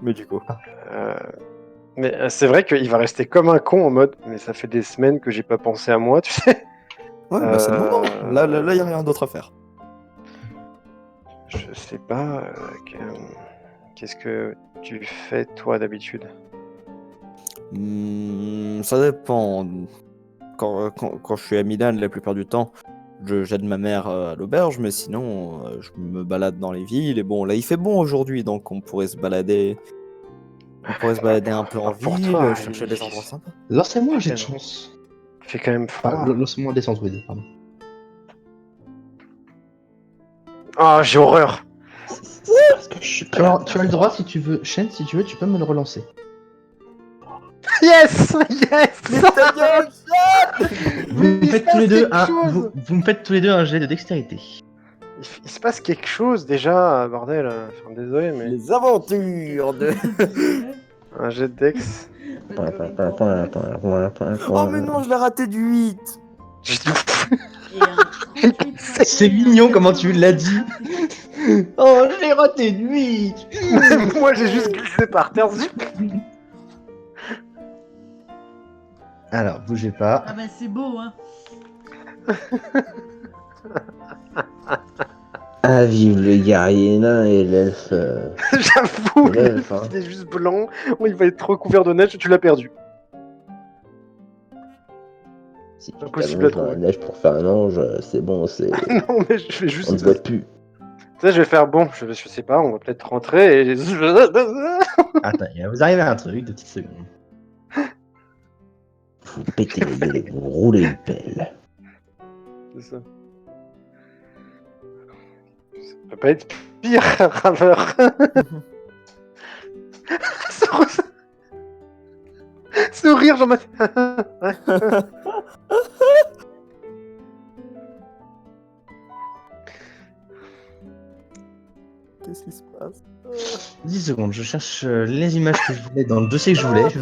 Speaker 7: Mais du coup.
Speaker 1: Mais c'est vrai qu'il va rester comme un con en mode « Mais ça fait des semaines que j'ai pas pensé à moi, tu sais ?»
Speaker 7: Ouais, bah c'est le moment. Là, y a rien d'autre à faire.
Speaker 1: Je sais pas... qu'est-ce que tu fais, toi, d'habitude?
Speaker 7: Ça dépend. Quand je suis à Milan, la plupart du temps, j'aide ma mère à l'auberge, mais sinon, je me balade dans les villes. Et bon, là, il fait bon aujourd'hui, donc on pourrait se balader. On pourrait se balader un peu en
Speaker 1: Pour
Speaker 7: ville,
Speaker 1: toi,
Speaker 7: chercher des endroits sympas.
Speaker 3: Lancez-moi un jet de
Speaker 1: Putain.
Speaker 3: chance.
Speaker 1: il fait quand même
Speaker 3: Enfin,
Speaker 1: froid.
Speaker 3: lancez-moi un descente, oui, pardon.
Speaker 1: Ah, j'ai horreur.
Speaker 4: C'est parce que je suis pas
Speaker 3: Alors,
Speaker 4: là.
Speaker 3: tu as le droit, si tu veux, Shen, si tu veux, tu peux me le relancer.
Speaker 1: Yes, yes.
Speaker 3: Vous me
Speaker 1: Il se
Speaker 3: faites
Speaker 1: passe
Speaker 3: tous les deux
Speaker 1: quelque
Speaker 3: un,
Speaker 1: chose.
Speaker 3: vous me faites tous les deux un jet de dextérité.
Speaker 1: Il se passe quelque chose déjà, bordel. Enfin, désolé, mais
Speaker 7: Les aventures de.
Speaker 1: un jet de Dex.
Speaker 5: Pas de
Speaker 7: Oh, mais non, je l'ai raté du 8.
Speaker 5: Et un 38
Speaker 3: C'est
Speaker 5: raté,
Speaker 3: mignon
Speaker 5: un
Speaker 3: comment tu l'as dit.
Speaker 5: 88.
Speaker 3: Oh, j'ai raté de 8.
Speaker 1: Moi, j'ai juste glissé par terre. Zip.
Speaker 3: Alors, bougez pas.
Speaker 5: Ah bah c'est beau, hein.
Speaker 4: Ah, vive le guerrier nain et l'elfe.
Speaker 1: J'avoue,
Speaker 4: L'elfe, hein.
Speaker 1: il est juste blanc. Oh, il va être recouvert de neige. Tu l'as perdu.
Speaker 4: Si tu
Speaker 1: Impossible à
Speaker 4: t'allonges dans la
Speaker 1: trouver.
Speaker 4: neige pour faire un ange, c'est bon, c'est.
Speaker 1: Non, mais je vais juste.
Speaker 4: On ne voit plus.
Speaker 1: Tu sais, je vais faire bon. Je sais pas. On va peut-être rentrer et.
Speaker 3: Attends, il va vous arriver un truc, 2 petites secondes.
Speaker 4: Vous pétez les gueules et vous roulez une pelle.
Speaker 1: C'est ça. Ça peut pas être pire, rameur. Sourire, Jean-Mathieu. Ouais.
Speaker 7: Qu'est-ce qui se passe?
Speaker 3: 10 secondes, je cherche les images que je voulais dans le dossier que je voulais. Je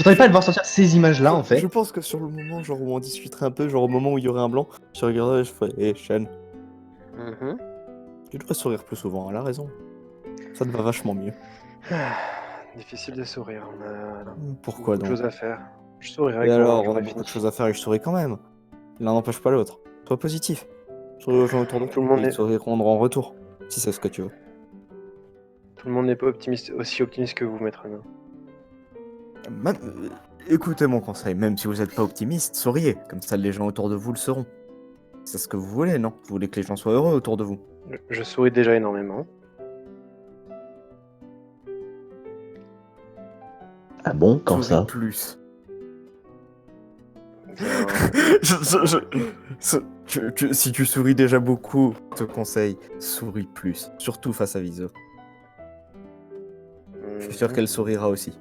Speaker 3: n'arrive pas à le voir sortir ces images-là, en fait.
Speaker 7: Je pense que sur le moment, genre où on discuterait un peu, genre au moment où il y aurait un blanc, je regarderais et je ferais Hé, Shen,
Speaker 1: Mhm.
Speaker 7: tu devrais sourire plus souvent, elle a raison. Ça te va vachement mieux.
Speaker 1: Difficile de sourire. On a
Speaker 7: Pourquoi
Speaker 1: beaucoup de
Speaker 7: donc?
Speaker 1: choses à faire. Je sourirai
Speaker 7: Et
Speaker 1: quand
Speaker 7: alors, on
Speaker 1: j'aurai
Speaker 7: a beaucoup
Speaker 1: fini.
Speaker 7: de choses à faire et je souris quand même. L'un n'empêche pas l'autre. Sois positif. Souris aux gens autour de
Speaker 1: Tout
Speaker 7: toi.
Speaker 1: le monde
Speaker 7: Ils
Speaker 1: est-
Speaker 7: souriront en retour, si c'est ce que tu veux.
Speaker 1: Tout le monde n'est pas aussi optimiste que vous, maître nain.
Speaker 7: Écoutez mon conseil, même si vous n'êtes pas optimiste, souriez, comme ça les gens autour de vous le seront. C'est ce que vous voulez, non? Vous voulez que les gens soient heureux autour de vous.
Speaker 1: Je souris déjà énormément.
Speaker 4: Ah bon, quand
Speaker 7: Souris
Speaker 4: ça?
Speaker 7: plus.
Speaker 1: Bien.
Speaker 7: Si tu souris déjà beaucoup, je te conseille, souris plus. Surtout face à Viso. Je suis sûr qu'elle sourira aussi.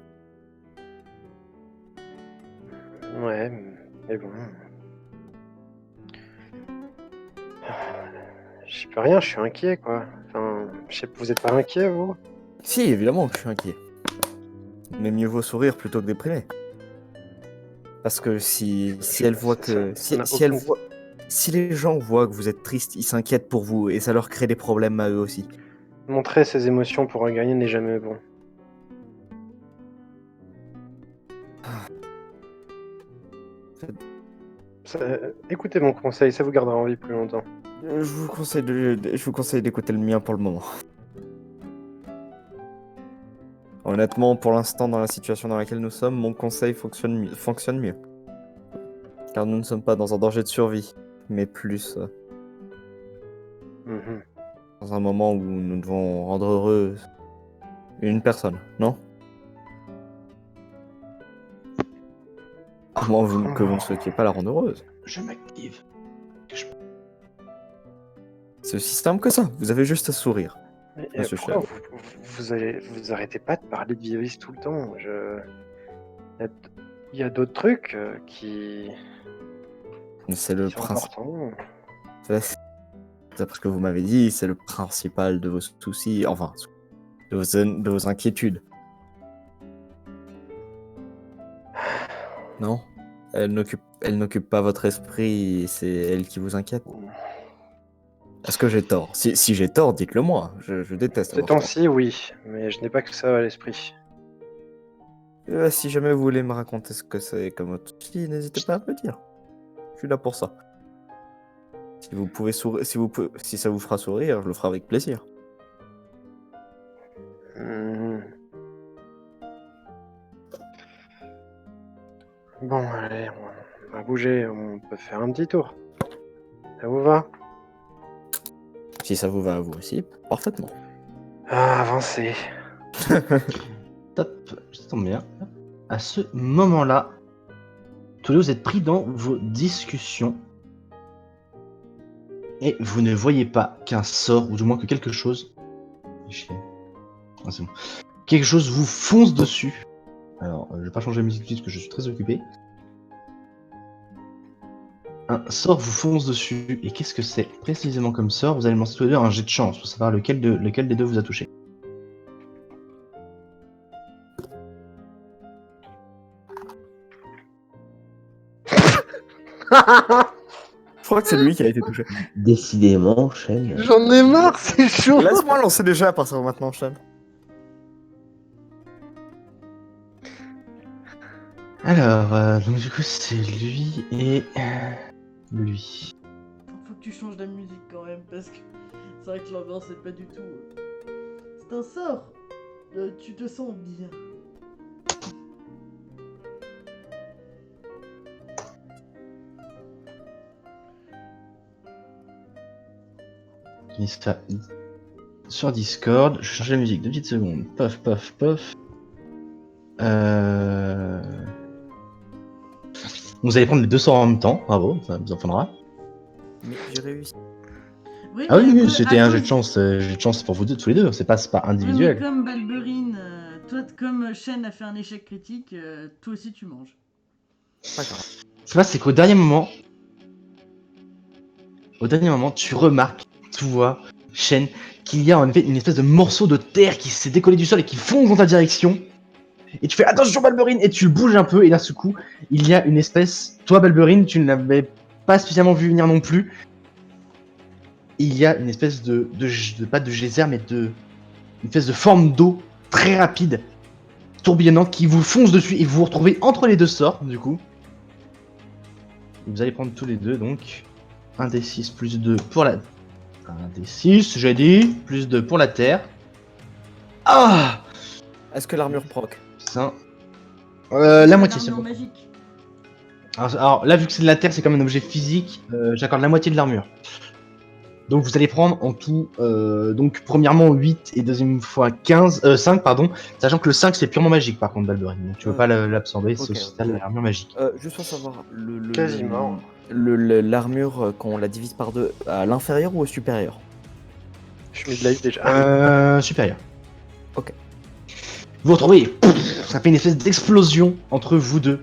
Speaker 1: Ouais, mais bon. J'y peux rien, je suis inquiet, quoi. Enfin, je sais, vous êtes pas inquiet, vous?
Speaker 7: Si, évidemment que je suis inquiet. Mais mieux vaut sourire plutôt que déprimer. Parce que si elle voit que...
Speaker 1: ça n'a
Speaker 7: Si elle
Speaker 1: aucune-
Speaker 7: voit... Si les gens voient que vous êtes triste, ils s'inquiètent pour vous et ça leur crée des problèmes à eux aussi.
Speaker 1: Montrer ses émotions pour gagner n'est jamais bon. Écoutez mon conseil, ça vous gardera en vie plus longtemps.
Speaker 7: Je vous conseille d'écouter le mien pour le moment. Honnêtement, pour l'instant, dans la situation dans laquelle nous sommes, mon conseil fonctionne mieux. Car nous ne sommes pas dans un danger de survie, mais plus
Speaker 1: Mhm.
Speaker 7: dans un moment où nous devons rendre heureuse une personne, non? À moins que vous ne souhaitiez pas la rendre heureuse.
Speaker 3: Je m'active.
Speaker 7: C'est aussi simple que ça, vous avez juste à sourire.
Speaker 1: Mais,
Speaker 7: Monsieur
Speaker 1: pourquoi
Speaker 7: Chef.
Speaker 1: vous arrêtez pas de parler de Violis tout le temps? Il y a d'autres trucs qui
Speaker 7: C'est le
Speaker 1: sont
Speaker 7: principe.
Speaker 1: importants.
Speaker 7: D'après ce que vous m'avez dit, c'est le principal de vos soucis, enfin, de vos inquiétudes. Non? Elle n'occupe pas votre esprit, c'est elle qui vous inquiète. Est-ce que j'ai tort? Si j'ai tort, dites-le moi. Je déteste
Speaker 1: Ces
Speaker 7: avoir tort.
Speaker 1: temps-ci, oui, mais je n'ai pas que ça à l'esprit.
Speaker 7: Si jamais vous voulez me raconter ce que c'est comme autre souci, n'hésitez pas à me le dire. Je suis là pour ça. Si vous pouvez sourire, si ça vous fera sourire, je le ferai avec plaisir.
Speaker 1: Hmm. Bon, allez, on va bouger, on peut faire un petit tour. Ça vous va?
Speaker 6: Si ça vous va à vous aussi, parfaitement.
Speaker 1: Ah, avancez.
Speaker 3: Top, ça tombe bien. À ce moment-là, tous les deux vous êtes pris dans vos discussions. Et vous ne voyez pas qu'un sort, ou du moins que quelque chose. Ah, c'est bon. Quelque chose vous fonce dessus. Alors, je vais pas changer de musique tout de suite parce que je suis très occupé. Un sort vous fonce dessus. Et qu'est-ce que c'est précisément comme sort? Vous allez me lancer tous les deux un jet de chance pour savoir lequel des deux vous a touché.
Speaker 6: Je crois que c'est lui qui a été touché.
Speaker 4: Décidément, chaîne.
Speaker 1: J'en ai marre, c'est chaud.
Speaker 6: Laisse-moi lancer déjà à partir de maintenant, Sean.
Speaker 3: Alors, donc du coup, c'est lui et lui.
Speaker 5: Faut que tu changes la musique quand même, parce que c'est vrai que l'ambiance est pas du tout. C'est un sort. Tu te sens bien.
Speaker 3: Qui se fait sur Discord. Je change la musique 2 petites secondes. Pof, pof, pof. Vous allez prendre les deux sorts en même temps. Bravo, ça vous en faudra.
Speaker 6: Mais j'ai réussi.
Speaker 5: Oui,
Speaker 3: Ah oui,
Speaker 5: mais
Speaker 3: oui,
Speaker 5: après,
Speaker 3: c'était un
Speaker 5: attends,
Speaker 3: jet de chance pour vous deux, tous les deux. C'est pas
Speaker 5: oui, mais
Speaker 3: individuel.
Speaker 5: comme Balberine, toi, comme Shen a fait un échec critique, toi aussi tu manges.
Speaker 6: Pas grave.
Speaker 3: Ce qui se passe, c'est qu'au dernier moment, tu remarques, tu vois, Shen, qu'il y a en effet une espèce de morceau de terre qui s'est décollé du sol et qui fonce dans ta direction. Et tu fais attention, Balberine, et tu le bouges un peu, et d'un seul coup, il y a une espèce. Toi, Balberine, tu ne l'avais pas spécialement vu venir non plus. Il y a une espèce de pas de geyser, mais une espèce de forme d'eau très rapide, tourbillonnante, qui vous fonce dessus, et vous vous retrouvez entre les deux sorts, du coup. Et vous allez prendre tous les deux, donc 1d6 plus 2 pour la. 1d6, j'ai dit, plus 2 pour la terre. Ah
Speaker 6: Est-ce que l'armure proc?
Speaker 3: Putain. La moitié, c'est
Speaker 5: L'armure
Speaker 3: bon.
Speaker 5: magique.
Speaker 3: Alors là, vu que c'est de la terre, c'est comme un objet physique, j'accorde la moitié de l'armure. Donc vous allez prendre en tout, donc premièrement 8 et deuxième fois 5, pardon, sachant que le 5 c'est purement magique par contre, Balberine, donc tu veux pas l'absorber, c'est
Speaker 6: ok,
Speaker 3: aussi t'as l'armure magique.
Speaker 6: Juste pour savoir,
Speaker 1: Quasiment.
Speaker 6: l'armure, quand on la divise par deux, à l'inférieur ou au supérieur?
Speaker 1: Je suis mid-life déjà.
Speaker 3: Supérieur.
Speaker 6: Ok.
Speaker 3: Vous vous retrouvez, ça fait une espèce d'explosion entre vous deux.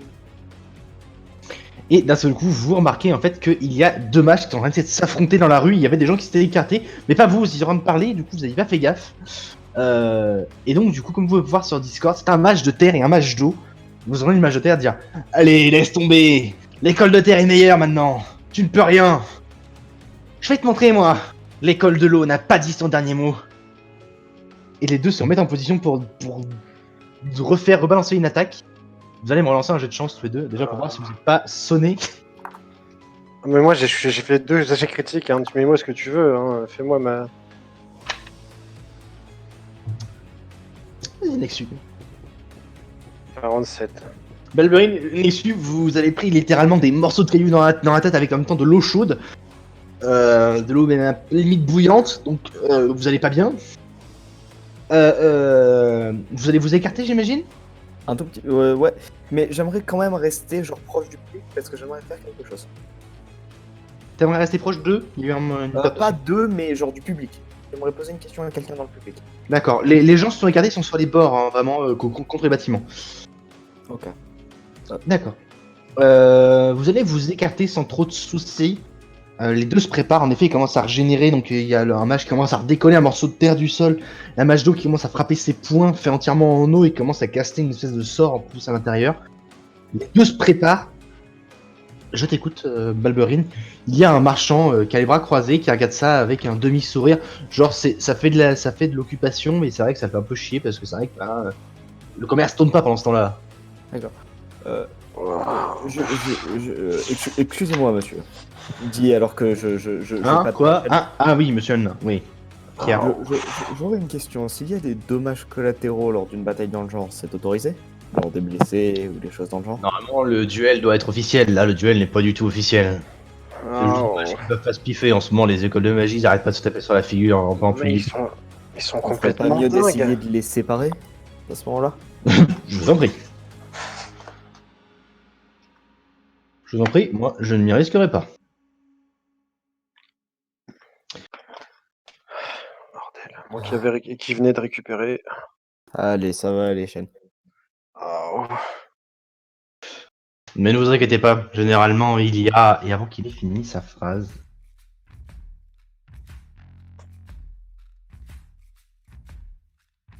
Speaker 3: Et d'un seul coup, vous remarquez en fait qu'il y a deux mages qui sont en train de s'affronter dans la rue. Il y avait des gens qui s'étaient écartés, mais pas vous, vous étiez en train de parler, du coup vous n'avez pas fait gaffe. Et donc du coup, comme vous pouvez voir sur Discord, c'est un mage de terre et un mage d'eau. Vous entendez le mage de terre dire « Allez, laisse tomber, l'école de terre est meilleure maintenant, tu ne peux rien. Je vais te montrer moi, l'école de l'eau n'a pas dit son dernier mot. » Et les deux se remettent en position pour rebalancer une attaque. Vous allez me relancer un jet de chance tous les deux, déjà pour voir si vous n'êtes pas sonné.
Speaker 1: Mais moi j'ai fait 2 échecs critiques, hein. Tu mets moi ce que tu veux, hein. Fais-moi ma.
Speaker 3: Vas-y, Nexu.
Speaker 1: 47.
Speaker 3: Balberine, Nexu, vous avez pris littéralement des morceaux de cailloux dans la tête avec en même temps de l'eau chaude. De l'eau même limite bouillante, donc vous allez pas bien. Vous allez vous écarter, j'imagine?
Speaker 6: Un tout petit... ouais, mais j'aimerais quand même rester genre proche du public parce que j'aimerais faire quelque chose.
Speaker 3: T'aimerais rester proche d'eux? Il y a eu une
Speaker 6: Pas d'eux, mais genre du public. J'aimerais poser une question à quelqu'un dans le public.
Speaker 3: D'accord, les gens se sont écartés, ils sont sur les bords, hein, vraiment, contre les bâtiments.
Speaker 6: Ok.
Speaker 3: D'accord. Vous allez vous écarter sans trop de soucis. Les deux se préparent, en effet, ils commencent à régénérer, donc il y a un mage qui commence à redécoller un morceau de terre du sol, un mage d'eau qui commence à frapper ses poings, fait entièrement en eau et commence à caster une espèce de sort en plus à l'intérieur. Les deux se préparent. Je t'écoute, Balberine. Il y a un marchand qui a les bras croisés, qui regarde ça avec un demi-sourire. Genre, ça fait de l'occupation, mais c'est vrai que ça fait un peu chier parce que c'est vrai que le commerce tourne pas pendant ce temps-là.
Speaker 6: D'accord. Excusez-moi, monsieur. Dis alors que je
Speaker 3: Hein,
Speaker 6: pas de-
Speaker 3: quoi? Ah oui, monsieur le nain, oui. Pierre.
Speaker 6: J'aurais une question. S'il y a des dommages collatéraux lors d'une bataille dans le genre, c'est autorisé? Genre des blessés ou des choses dans le genre.
Speaker 3: Normalement, le duel doit être officiel. Là, le duel n'est pas du tout officiel. C'est juste dommage qu'ils peuvent pas se piffer. En ce moment, les écoles de magie, ils arrêtent pas de se taper sur la figure en plan
Speaker 1: Mais
Speaker 3: public.
Speaker 1: ils sont
Speaker 6: On ferait pas
Speaker 1: complètement
Speaker 6: mieux d'essayer
Speaker 1: dingues.
Speaker 6: de les séparer à ce moment-là?
Speaker 3: Je vous en prie. Je vous en prie, moi, je ne m'y risquerai pas.
Speaker 1: Bordel. Moi qui venais de récupérer.
Speaker 6: Allez, ça va aller, Shen.
Speaker 1: Oh.
Speaker 3: Mais ne vous inquiétez pas, généralement, il y a... Et avant qu'il ait fini sa phrase...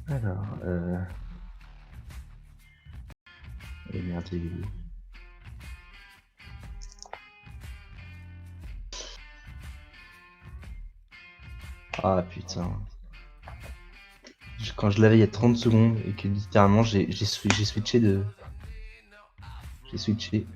Speaker 3: Alors, eh bien, ah putain. Quand je l'avais il y a 30 secondes et que littéralement j'ai switché de... J'ai switché.